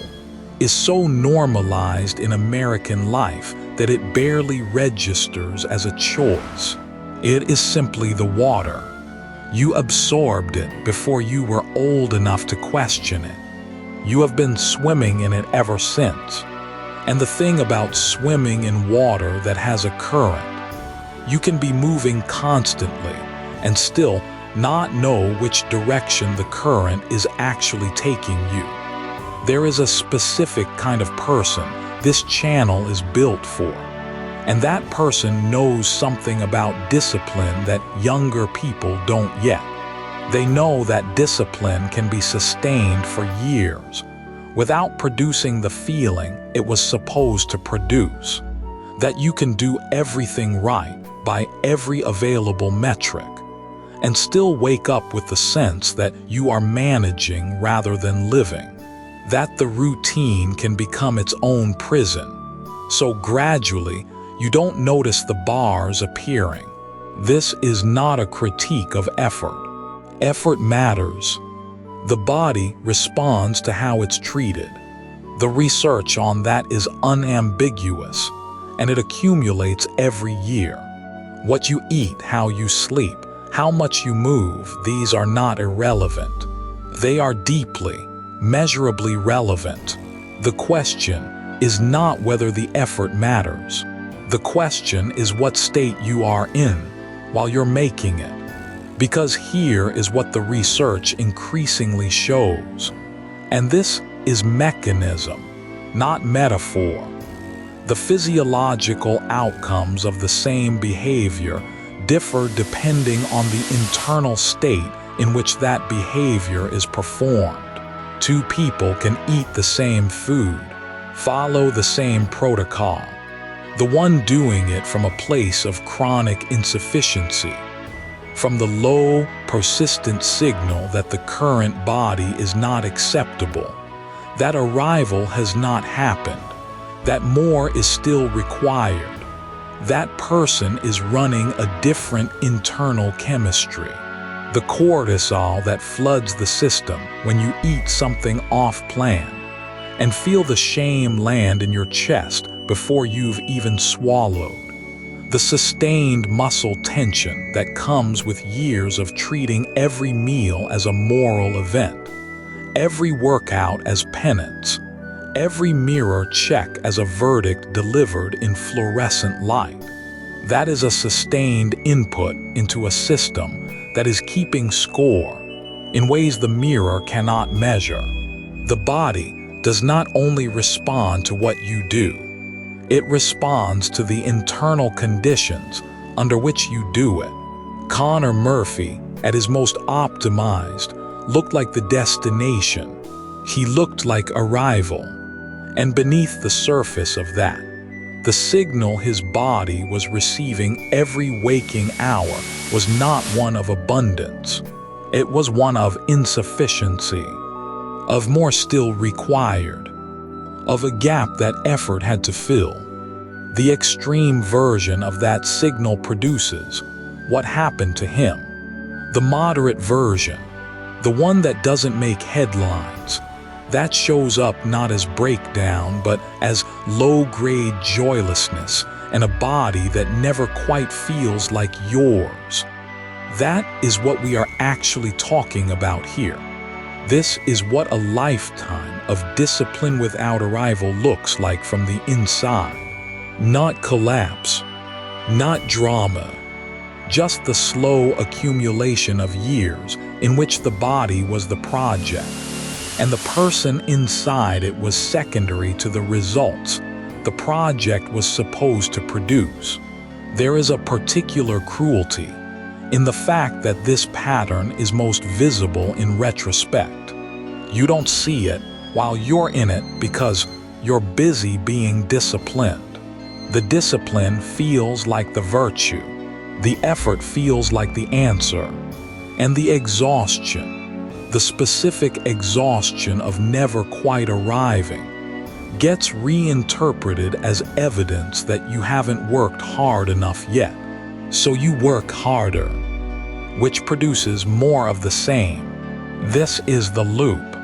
is so normalized in American life that it barely registers as a choice. It is simply the water. You absorbed it before you were old enough to question it. You have been swimming in it ever since. And the thing about swimming in water that has a current, you can be moving constantly and still not know which direction the current is actually taking you. There is a specific kind of person this channel is built for, and that person knows something about discipline that younger people don't yet. They know that discipline can be sustained for years without producing the feeling it was supposed to produce, that you can do everything right by every available metric and still wake up with the sense that you are managing rather than living, that the routine can become its own prison. So gradually, you don't notice the bars appearing. This is not a critique of effort. Effort matters. The body responds to how it's treated. The research on that is unambiguous, and it accumulates every year. What you eat, how you sleep, how much you move, these are not irrelevant. They are deeply, measurably relevant. The question is not whether the effort matters. The question is what state you are in while you're making it. Because here is what the research increasingly shows. And this is mechanism, not metaphor. The physiological outcomes of the same behavior differ depending on the internal state in which that behavior is performed. Two people can eat the same food, follow the same protocol. The one doing it from a place of chronic insufficiency, from the low, persistent signal that the current body is not acceptable, that arrival has not happened, that more is still required. That person is running a different internal chemistry. The cortisol that floods the system when you eat something off-plan, and feel the shame land in your chest before you've even swallowed. The sustained muscle tension that comes with years of treating every meal as a moral event, every workout as penance, every mirror check as a verdict delivered in fluorescent light. That is a sustained input into a system that is keeping score in ways the mirror cannot measure. The body does not only respond to what you do, it responds to the internal conditions under which you do it. Connor Murphy, at his most optimized, looked like the destination. He looked like arrival. And beneath the surface of that, the signal his body was receiving every waking hour was not one of abundance. It was one of insufficiency, of more still required, of a gap that effort had to fill. The extreme version of that signal produces what happened to him. The moderate version, the one that doesn't make headlines, that shows up not as breakdown but as low-grade joylessness and a body that never quite feels like yours. That is what we are actually talking about here. This is what a lifetime of discipline without a rival looks like from the inside. Not collapse, not drama, just the slow accumulation of years in which the body was the project, and the person inside it was secondary to the results the project was supposed to produce. There is a particular cruelty in the fact that this pattern is most visible in retrospect. You don't see it while you're in it because you're busy being disciplined. The discipline feels like the virtue, the effort feels like the answer, and the exhaustion, the specific exhaustion of never quite arriving, gets reinterpreted as evidence that you haven't worked hard enough yet. So you work harder, which produces more of the same. This is the loop.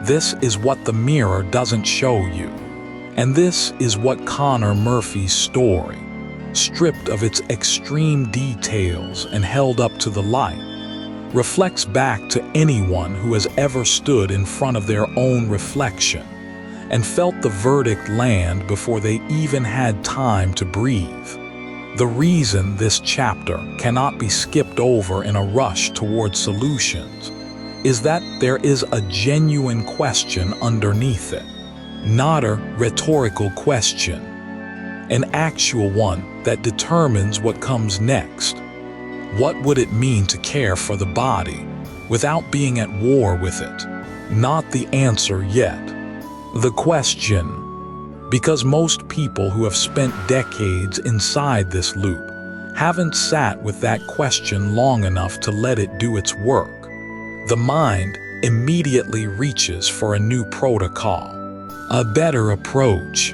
This is what the mirror doesn't show you. And this is what Connor Murphy's story, stripped of its extreme details and held up to the light, reflects back to anyone who has ever stood in front of their own reflection and felt the verdict land before they even had time to breathe. The reason this chapter cannot be skipped over in a rush toward solutions is that there is a genuine question underneath it, not a rhetorical question, an actual one that determines what comes next. What would it mean to care for the body without being at war with it? Not the answer yet. The question, because most people who have spent decades inside this loop haven't sat with that question long enough to let it do its work. The mind immediately reaches for a new protocol, a better approach,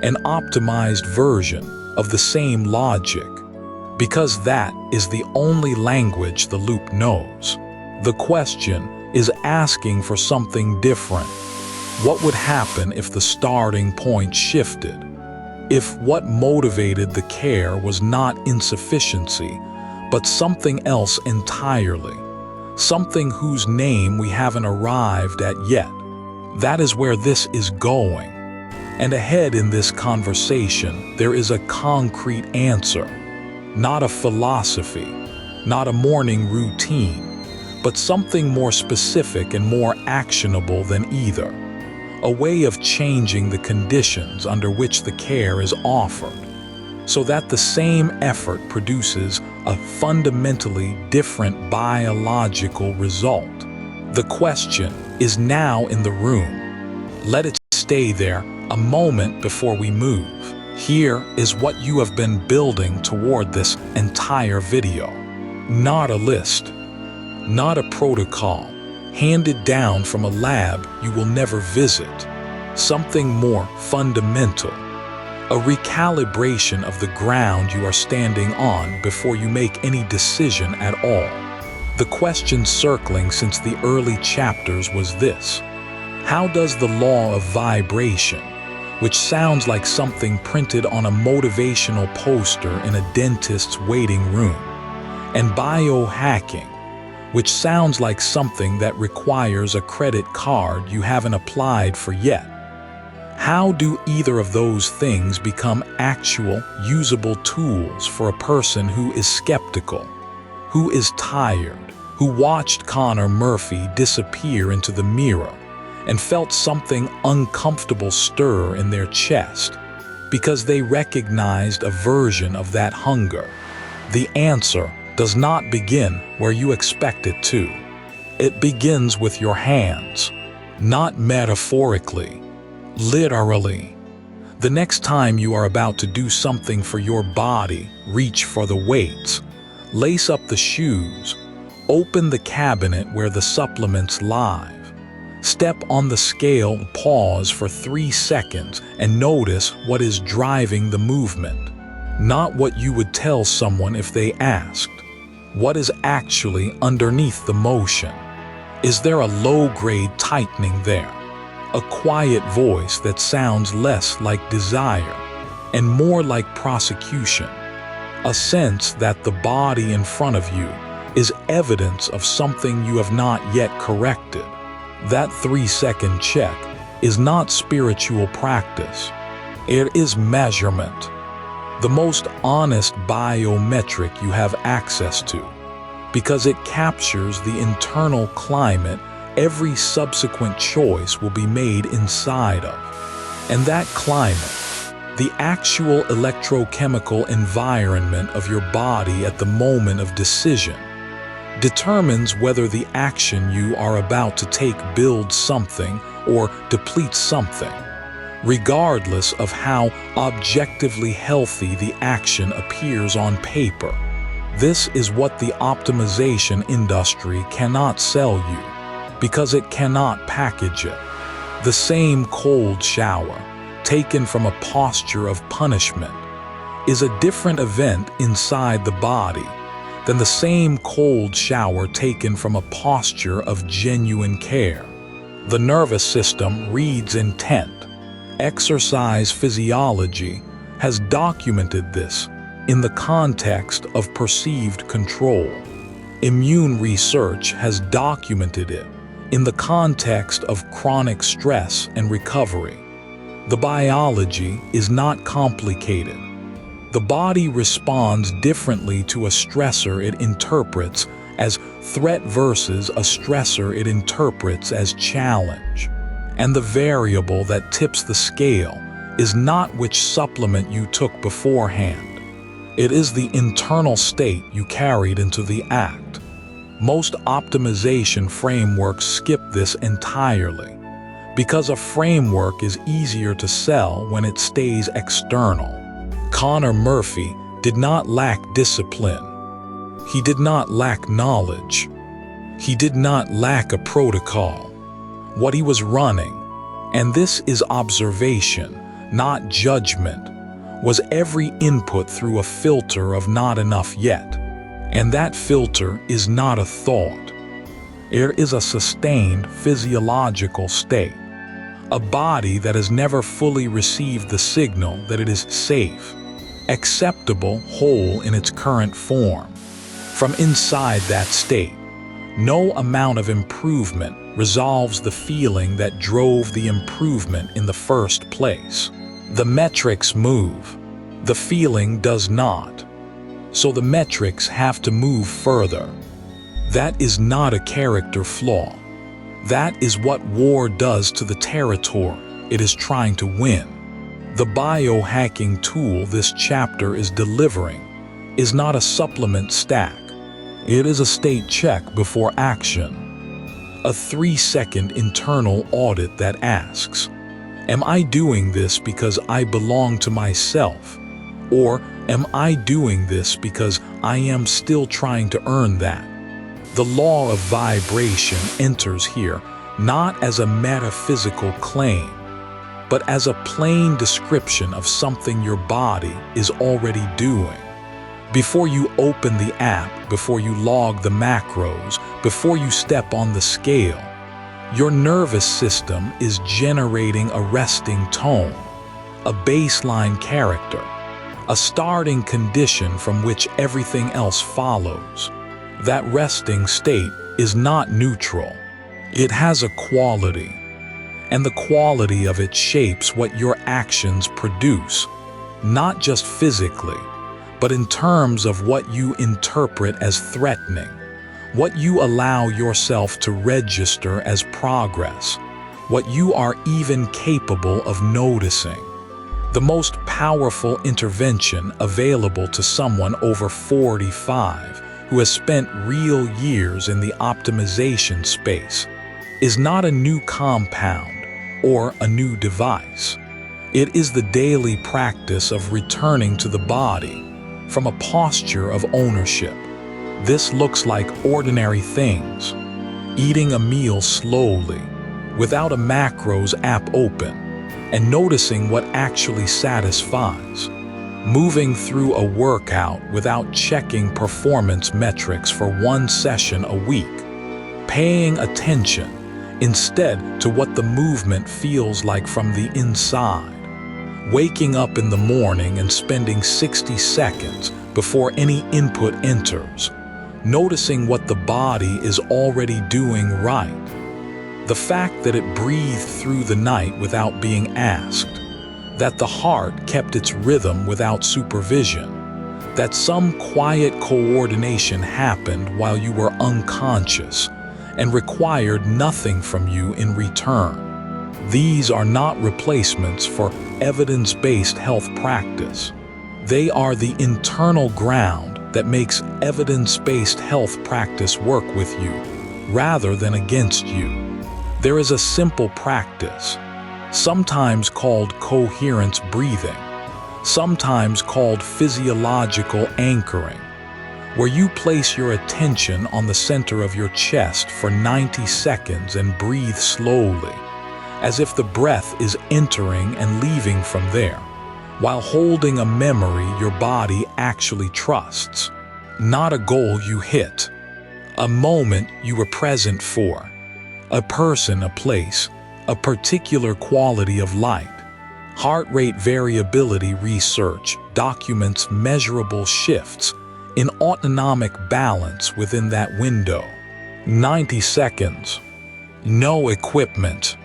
an optimized version of the same logic, because that is the only language the loop knows. The question is asking for something different. What would happen if the starting point shifted? If what motivated the care was not insufficiency, but something else entirely, something whose name we haven't arrived at yet? That is where this is going. And ahead in this conversation, there is a concrete answer, not a philosophy, not a morning routine, but something more specific and more actionable than either. A way of changing the conditions under which the care is offered, so that the same effort produces a fundamentally different biological result. The question is now in the room. Let it stay there a moment before we move. Here is what you have been building toward this entire video. Not a list, not a protocol handed down from a lab you will never visit. Something more fundamental. A recalibration of the ground you are standing on before you make any decision at all. The question circling since the early chapters was this: how does the law of vibration, which sounds like something printed on a motivational poster in a dentist's waiting room, and biohacking, which sounds like something that requires a credit card you haven't applied for yet, how do either of those things become actual, usable tools for a person who is skeptical, who is tired, who watched Connor Murphy disappear into the mirror and felt something uncomfortable stir in their chest because they recognized a version of that hunger? The answer does not begin where you expect it to. It begins with your hands, not metaphorically, literally. The next time you are about to do something for your body, reach for the weights, lace up the shoes, open the cabinet where the supplements lie. Step on the scale, pause for 3 seconds, and notice what is driving the movement. Not what you would tell someone if they asked, What is actually underneath the motion? Is there a low-grade tightening there? A quiet voice that sounds less like desire and more like prosecution? A sense that the body in front of you is evidence of something you have not yet corrected? That 3-second check is not spiritual practice. It is measurement. The most honest biometric you have access to, because it captures the internal climate every subsequent choice will be made inside of. And that climate, the actual electrochemical environment of your body at the moment of decision, determines whether the action you are about to take builds something or depletes something, regardless of how objectively healthy the action appears on paper. This is what the optimization industry cannot sell you, because it cannot package it. The same cold shower, taken from a posture of punishment, is a different event inside the body than the same cold shower taken from a posture of genuine care. The nervous system reads intent. Exercise physiology has documented this in the context of perceived control. Immune research has documented it in the context of chronic stress and recovery. The biology is not complicated. The body responds differently to a stressor it interprets as threat versus a stressor it interprets as challenge. And the variable that tips the scale is not which supplement you took beforehand. It is the internal state you carried into the act. Most optimization frameworks skip this entirely, because a framework is easier to sell when it stays external. Connor Murphy did not lack discipline. He did not lack knowledge. He did not lack a protocol. What he was running, and this is observation, not judgment, was every input through a filter of not enough yet. And that filter is not a thought. It is a sustained physiological state. A body that has never fully received the signal that it is safe, acceptable, whole in its current form. From inside that state, no amount of improvement resolves the feeling that drove the improvement in the first place. The metrics move. The feeling does not. So the metrics have to move further. That is not a character flaw. That is what war does to the territory it is trying to win. The biohacking tool this chapter is delivering is not a supplement stack. It is a state check before action. A 3-second internal audit that asks, am I doing this because I belong to myself? Or am I doing this because I am still trying to earn that? The law of vibration enters here not as a metaphysical claim, but as a plain description of something your body is already doing. Before you open the app, before you log the macros, before you step on the scale, your nervous system is generating a resting tone, a baseline character, a starting condition from which everything else follows. That resting state is not neutral. It has a quality, and the quality of it shapes what your actions produce, not just physically, but in terms of what you interpret as threatening, what you allow yourself to register as progress, what you are even capable of noticing. The most powerful intervention available to someone over 45 who has spent real years in the optimization space is not a new compound or a new device. It is the daily practice of returning to the body from a posture of ownership. This looks like ordinary things. Eating a meal slowly, without a macros app open, and noticing what actually satisfies. moving through a workout without checking performance metrics for one session a week, paying attention instead to what the movement feels like from the inside, waking up in the morning and spending 60 seconds before any input enters, noticing what the body is already doing right. The fact that it breathed through the night without being asked, that the heart kept its rhythm without supervision, that some quiet coordination happened while you were unconscious and required nothing from you in return. These are not replacements for evidence-based health practice. They are the internal ground that makes evidence-based health practice work with you, rather than against you. There is a simple practice, sometimes called coherence breathing, sometimes called physiological anchoring, where you place your attention on the center of your chest for 90 seconds and breathe slowly, as if the breath is entering and leaving from there, while holding a memory your body actually trusts. Not a goal you hit, a moment you were present for, a person, a place, a particular quality of light. Heart rate variability research documents measurable shifts in autonomic balance within that window. 90 seconds. No equipment.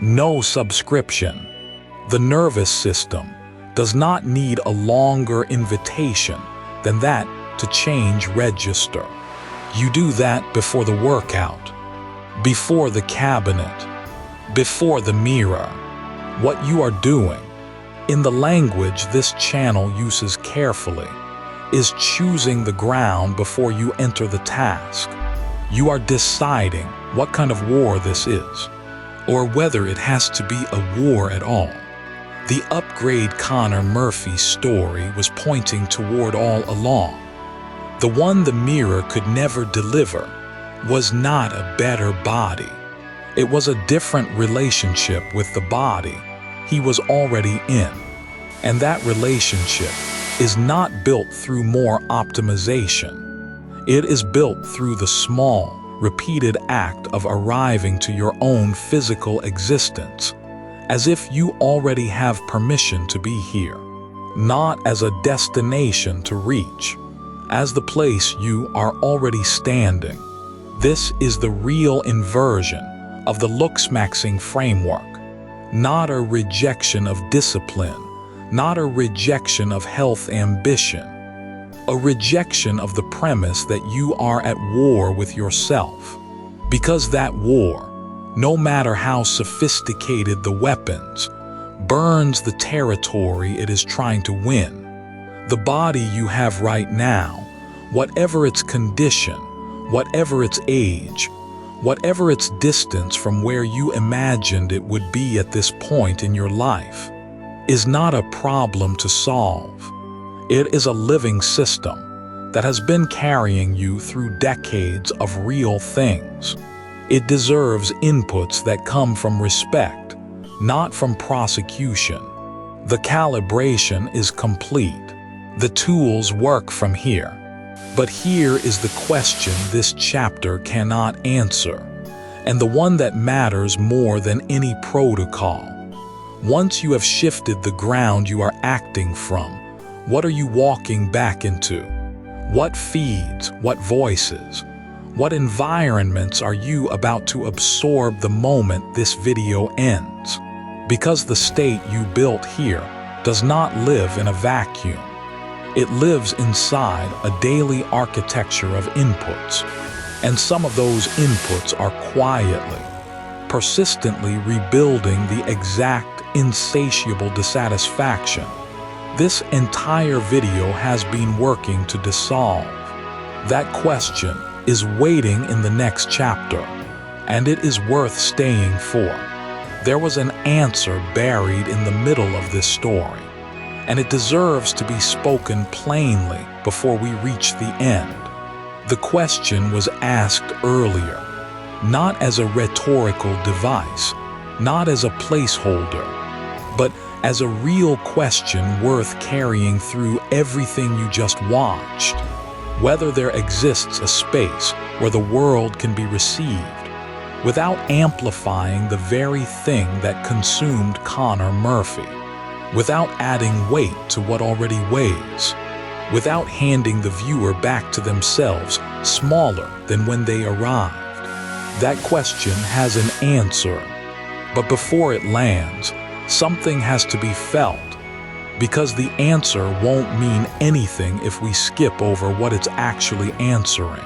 No subscription. The nervous system does not need a longer invitation than that to change register. You do that before the workout, before the cabinet, before the mirror. What you are doing, in the language this channel uses carefully, is choosing the ground before you enter the task. You are deciding what kind of war this is, or whether it has to be a war at all. The upgrade Connor Murphy's story was pointing toward all along. The one the mirror could never deliver was not a better body. It was a different relationship with the body he was already in. And that relationship is not built through more optimization. It is built through the small, repeated act of arriving to your own physical existence, as if you already have permission to be here, not as a destination to reach, as the place you are already standing. This is the real inversion of the Looksmaxxing framework, not a rejection of discipline, not a rejection of health ambition, a rejection of the premise that you are at war with yourself. Because that war, no matter how sophisticated the weapons, burns the territory it is trying to win. The body you have right now, whatever its condition, whatever its age, whatever its distance from where you imagined it would be at this point in your life, is not a problem to solve. It is a living system that has been carrying you through decades of real things. It deserves inputs that come from respect, not from prosecution. The calibration is complete. The tools work from here. But here is the question this chapter cannot answer, and the one that matters more than any protocol. Once you have shifted the ground you are acting from, what are you walking back into? What feeds, what voices, what environments are you about to absorb the moment this video ends? Because the state you built here does not live in a vacuum. It lives inside a daily architecture of inputs, and some of those inputs are quietly, persistently rebuilding the exact insatiable dissatisfaction this entire video has been working to dissolve. That question is waiting in the next chapter, and it is worth staying for. There was an answer buried in the middle of this story, and it deserves to be spoken plainly before we reach the end. The question was asked earlier, not as a rhetorical device, not as a placeholder, but as a real question worth carrying through everything you just watched. Whether there exists a space where the world can be received without amplifying the very thing that consumed Connor Murphy, without adding weight to what already weighs, without handing the viewer back to themselves smaller than when they arrived. That question has an answer, but before it lands, something has to be felt, because the answer won't mean anything if we skip over what it's actually answering.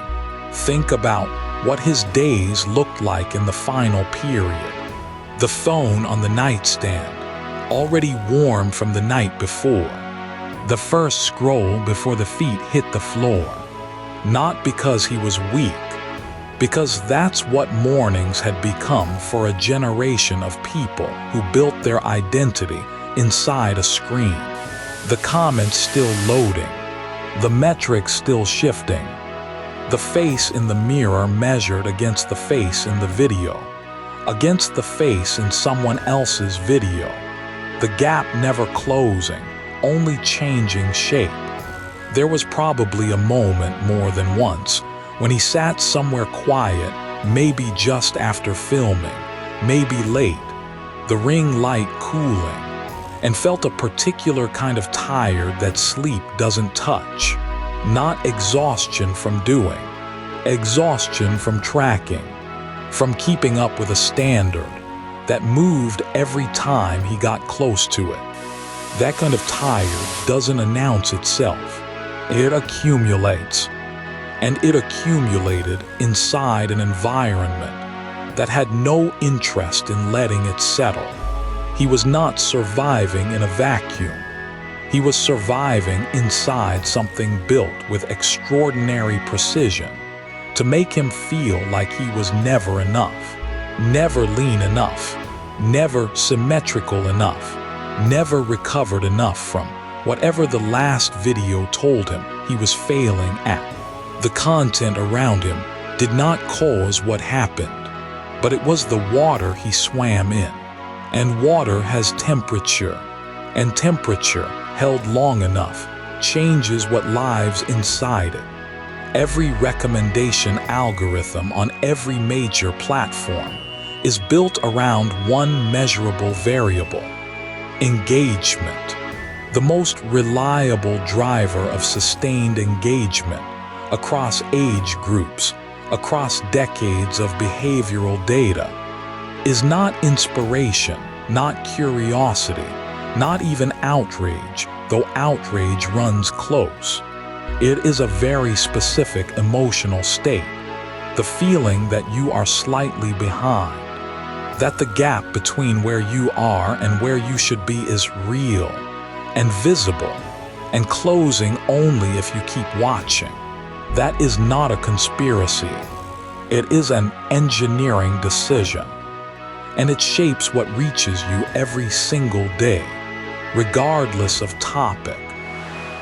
Think about what his days looked like in the final period. The phone on the nightstand, already warm from the night before. The first scroll before the feet hit the floor. Not because he was weak, because that's what mornings had become for a generation of people who built their identity inside a screen. The comments still loading, the metrics still shifting, the face in the mirror measured against the face in the video, against the face in someone else's video. The gap never closing, only changing shape. There was probably a moment more than once when he sat somewhere quiet, maybe just after filming, maybe late, the ring light cooling, and felt a particular kind of tired that sleep doesn't touch. Not exhaustion from doing, exhaustion from tracking, from keeping up with a standard that moved every time he got close to it. That kind of tired doesn't announce itself. It accumulates. And it accumulated inside an environment that had no interest in letting it settle. He was not surviving in a vacuum. He was surviving inside something built with extraordinary precision to make him feel like he was never enough, never lean enough, never symmetrical enough, never recovered enough from whatever the last video told him he was failing at. The content around him did not cause what happened, but it was the water he swam in. And water has temperature, and temperature, held long enough, changes what lives inside it. Every recommendation algorithm on every major platform is built around one measurable variable: engagement. The most reliable driver of sustained engagement across age groups, across decades of behavioral data, is not inspiration, not curiosity, not even outrage, though outrage runs close. It is a very specific emotional state, the feeling that you are slightly behind, that the gap between where you are and where you should be is real and visible and closing only if you keep watching. That is not a conspiracy. It is an engineering decision, and it shapes what reaches you every single day, regardless of topic.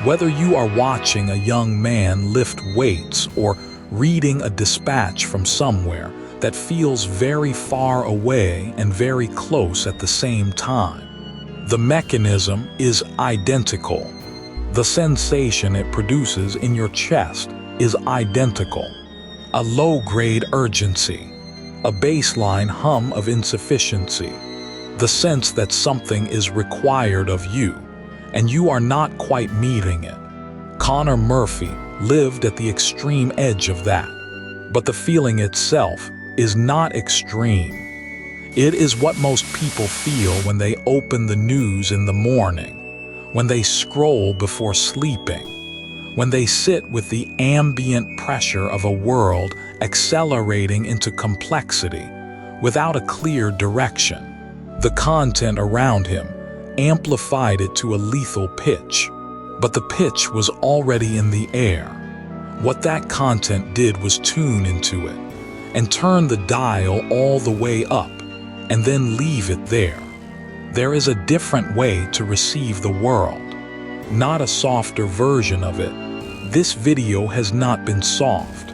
Whether you are watching a young man lift weights or reading a dispatch from somewhere that feels very far away and very close at the same time, the mechanism is identical. The sensation it produces in your chest is identical. A low-grade urgency, a baseline hum of insufficiency, the sense that something is required of you, and you are not quite meeting it. Connor Murphy lived at the extreme edge of that, but the feeling itself is not extreme. It is what most people feel when they open the news in the morning, when they scroll before sleeping, when they sit with the ambient pressure of a world accelerating into complexity without a clear direction. The content around him amplified it to a lethal pitch, but the pitch was already in the air. What that content did was tune into it and turn the dial all the way up and then leave it there. There is a different way to receive the world, not a softer version of it. This video has not been soft.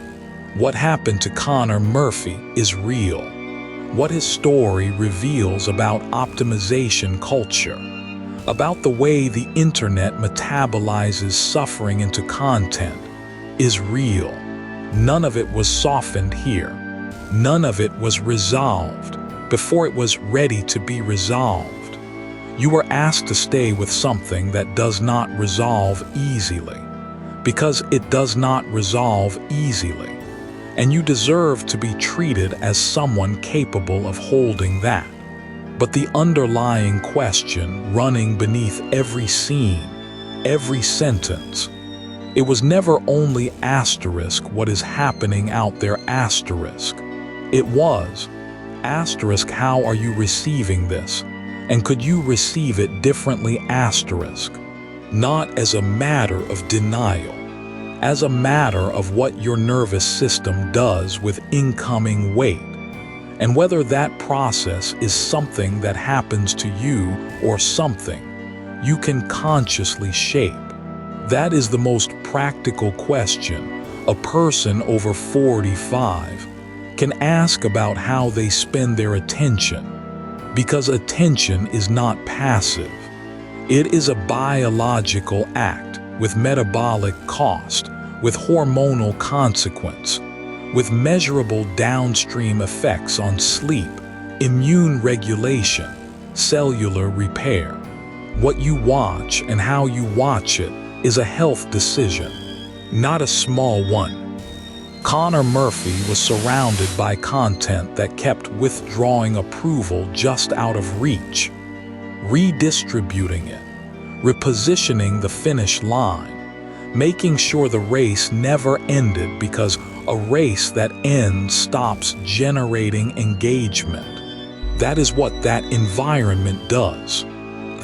What happened to Connor Murphy is real. What his story reveals about optimization culture, about the way the internet metabolizes suffering into content, is real. None of it was softened here. None of it was resolved before it was ready to be resolved. You were asked to stay with something that does not resolve easily, because it does not resolve easily, and you deserve to be treated as someone capable of holding that. But the underlying question running beneath every scene, every sentence, it was never only asterisk what is happening out there asterisk. It was asterisk how are you receiving this, and could you receive it differently asterisk. Not as a matter of denial, as a matter of what your nervous system does with incoming weight, and whether that process is something that happens to you or something you can consciously shape. That is the most practical question a person over 45 can ask about how they spend their attention, because attention is not passive. It is a biological act with metabolic cost, with hormonal consequence, with measurable downstream effects on sleep, immune regulation, cellular repair. What you watch and how you watch it is a health decision, not a small one. Connor Murphy was surrounded by content that kept withdrawing approval just out of reach, redistributing it, repositioning the finish line, making sure the race never ended, because a race that ends stops generating engagement. That is what that environment does.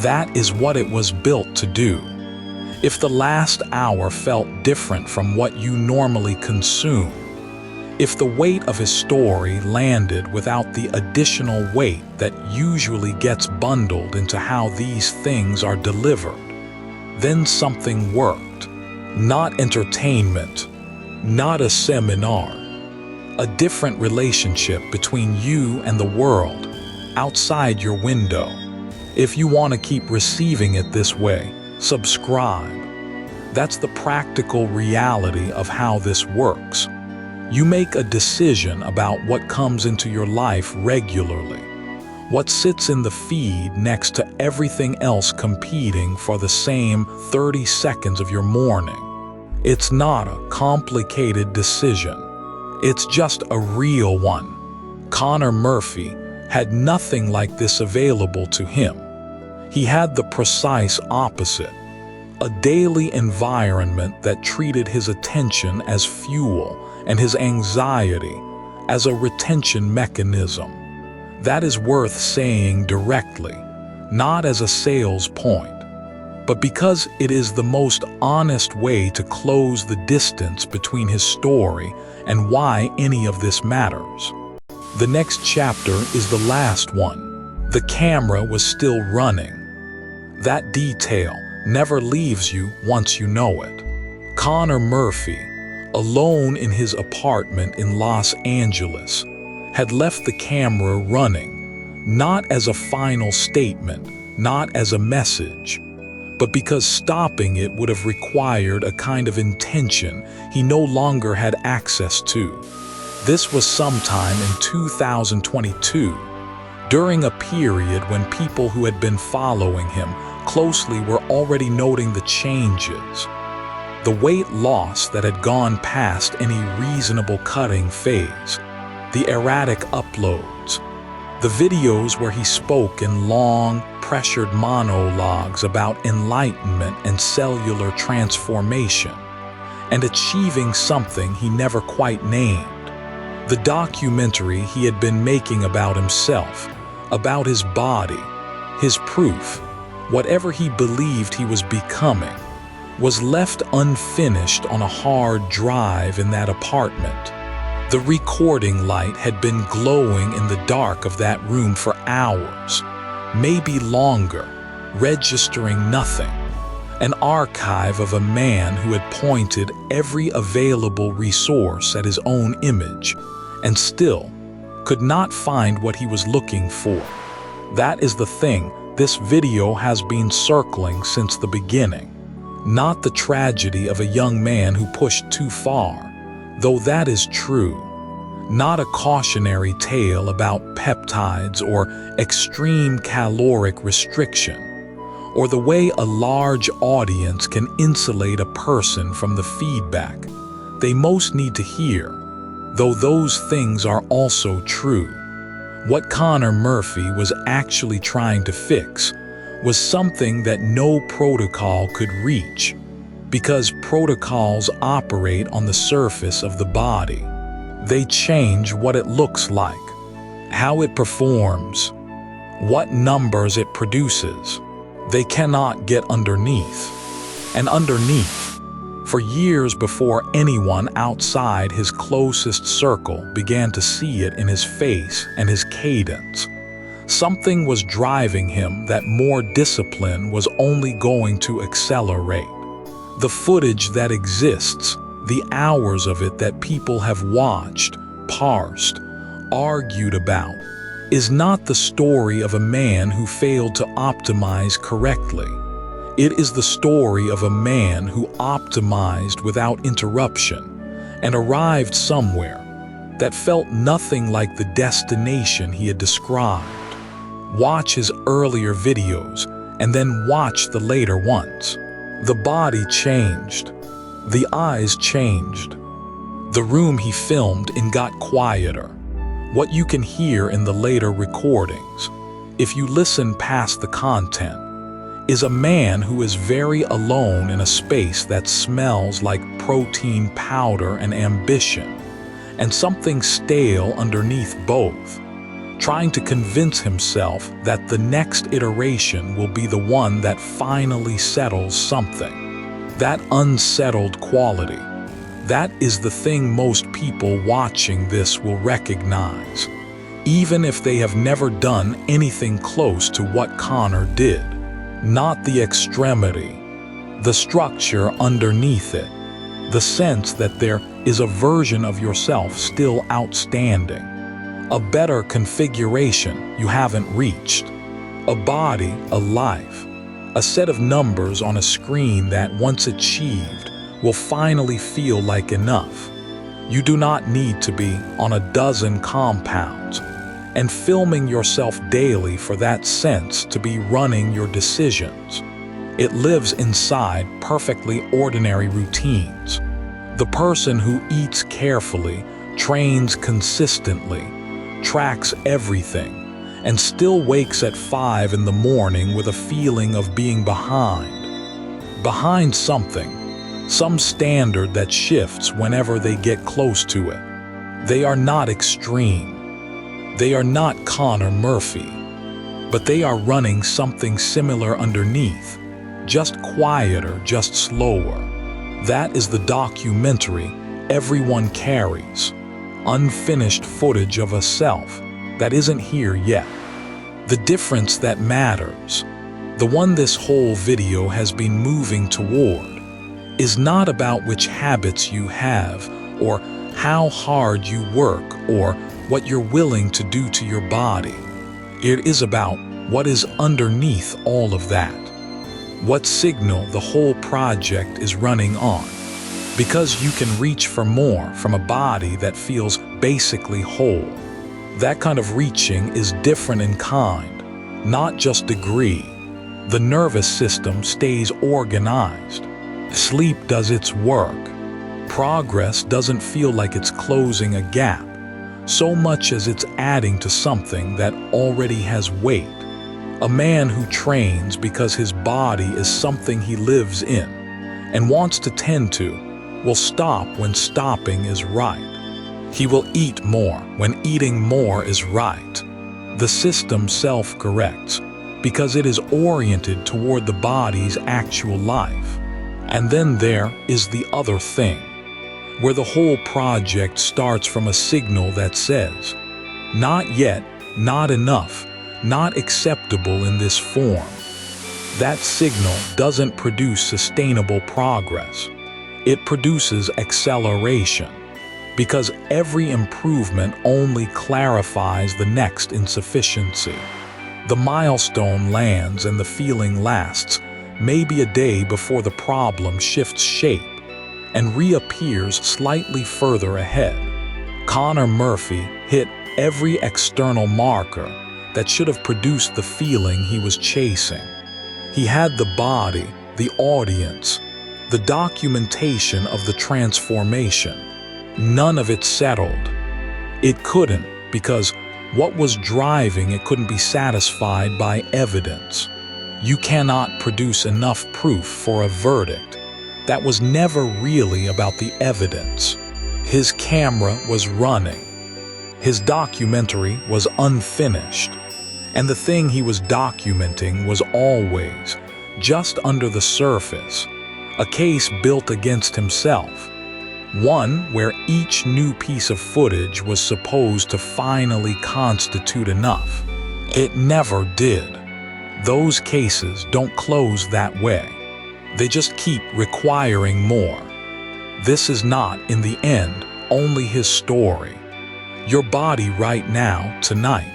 That is what it was built to do. If the last hour felt different from what you normally consume, if the weight of his story landed without the additional weight that usually gets bundled into how these things are delivered, then something worked. Not entertainment, not a seminar, a different relationship between you and the world outside your window. If you want to keep receiving it this way, subscribe. That's the practical reality of how this works. You make a decision about what comes into your life regularly, what sits in the feed next to everything else competing for the same 30 seconds of your morning. It's not a complicated decision. It's just a real one. Connor Murphy had nothing like this available to him. He had the precise opposite, a daily environment that treated his attention as fuel and his anxiety as a retention mechanism. That is worth saying directly, not as a sales point, but because it is the most honest way to close the distance between his story and why any of this matters. The next chapter is the last one. The camera was still running. That detail never leaves you once you know it. Connor Murphy, alone in his apartment in Los Angeles, had left the camera running, not as a final statement, not as a message, but because stopping it would have required a kind of intention he no longer had access to. This was sometime in 2022, during a period when people who had been following him closely were already noting the changes. The weight loss that had gone past any reasonable cutting phase, the erratic uploads, the videos where he spoke in long, pressured monologues about enlightenment and cellular transformation, and achieving something he never quite named. The documentary he had been making about himself, about his body, his proof, whatever he believed he was becoming, was left unfinished on a hard drive in that apartment. The recording light had been glowing in the dark of that room for hours, maybe longer, registering nothing. An archive of a man who had pointed every available resource at his own image and still could not find what he was looking for. That is the thing This video has been circling since the beginning. Not the tragedy of a young man who pushed too far, though that is true. Not a cautionary tale about peptides or extreme caloric restriction, or the way a large audience can insulate a person from the feedback they most need to hear, though those things are also true. What Connor Murphy was actually trying to fix was something that no protocol could reach, because protocols operate on the surface of the body. They change what it looks like, how it performs, what numbers it produces. They cannot get underneath. And underneath, for years before anyone outside his closest circle began to see it in his face and his cadence, something was driving him that more discipline was only going to accelerate. The footage that exists, the hours of it that people have watched, parsed, argued about, is not the story of a man who failed to optimize correctly. It is the story of a man who optimized without interruption and arrived somewhere that felt nothing like the destination he had described. Watch his earlier videos and then watch the later ones. The body changed. The eyes changed. The room he filmed in got quieter. What you can hear in the later recordings, if you listen past the content, is a man who is very alone in a space that smells like protein powder and ambition, and something stale underneath both, trying to convince himself that the next iteration will be the one that finally settles something. That unsettled quality, that is the thing most people watching this will recognize, even if they have never done anything close to what Connor did. Not the extremity, the structure underneath it, the sense that there is a version of yourself still outstanding, a better configuration you haven't reached, a body, a life, a set of numbers on a screen that, once achieved, will finally feel like enough. You do not need to be on a dozen compounds and filming yourself daily for that sense to be running your decisions. It lives inside perfectly ordinary routines. The person who eats carefully, trains consistently, tracks everything, and still wakes at 5 in the morning with a feeling of being behind something, some standard that shifts whenever they get close to it. They are not extreme. They are not Connor Murphy, but they are running something similar underneath, just quieter, just slower. That is the documentary everyone carries, unfinished footage of a self that isn't here yet. The difference that matters, the one this whole video has been moving toward, is not about which habits you have, or how hard you work, or what you're willing to do to your body. It is about what is underneath all of that. What signal the whole project is running on. Because you can reach for more from a body that feels basically whole. That kind of reaching is different in kind, not just degree. The nervous system stays organized. Sleep does its work. Progress doesn't feel like it's closing a gap, so much as it's adding to something that already has weight. A man who trains because his body is something he lives in and wants to tend to will stop when stopping is right. He will eat more when eating more is right. The system self-corrects because it is oriented toward the body's actual life. And then there is the other thing, where the whole project starts from a signal that says, not yet, not enough, not acceptable in this form. That signal doesn't produce sustainable progress. It produces acceleration, because every improvement only clarifies the next insufficiency. The milestone lands and the feeling lasts maybe a day before the problem shifts shape and reappears slightly further ahead. Connor Murphy hit every external marker that should have produced the feeling he was chasing. He had the body, the audience, the documentation of the transformation. None of it settled. It couldn't, because what was driving it couldn't be satisfied by evidence. You cannot produce enough proof for a verdict. That was never really about the evidence. His camera was running. His documentary was unfinished. And the thing he was documenting was always, just under the surface, a case built against himself. One where each new piece of footage was supposed to finally constitute enough. It never did. Those cases don't close that way. They just keep requiring more. This is not, in the end, only his story. Your body right now, tonight,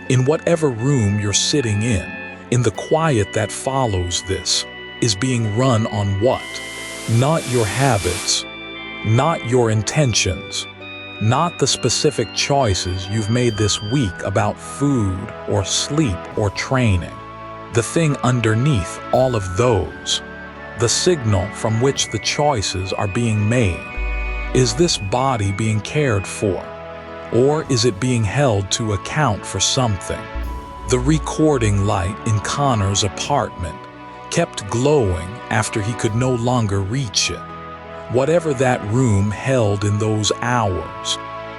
in whatever room you're sitting in the quiet that follows this, is being run on what? Not your habits, not your intentions, not the specific choices you've made this week about food or sleep or training. The thing underneath all of those, the signal from which the choices are being made. Is this body being cared for? Or is it being held to account for something? The recording light in Connor's apartment kept glowing after he could no longer reach it. Whatever that room held in those hours,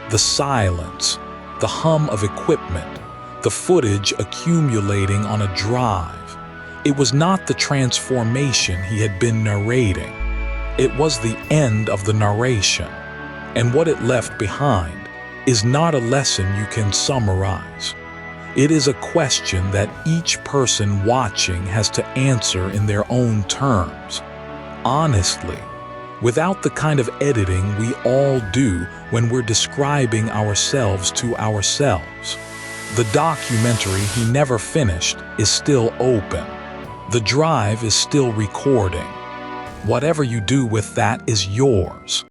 the silence, the hum of equipment, the footage accumulating on a drive, it was not the transformation he had been narrating. It was the end of the narration, and what it left behind is not a lesson you can summarize. It is a question that each person watching has to answer in their own terms. Honestly, without the kind of editing we all do when we're describing ourselves to ourselves. The documentary he never finished is still open. The drive is still recording. Whatever you do with that is yours.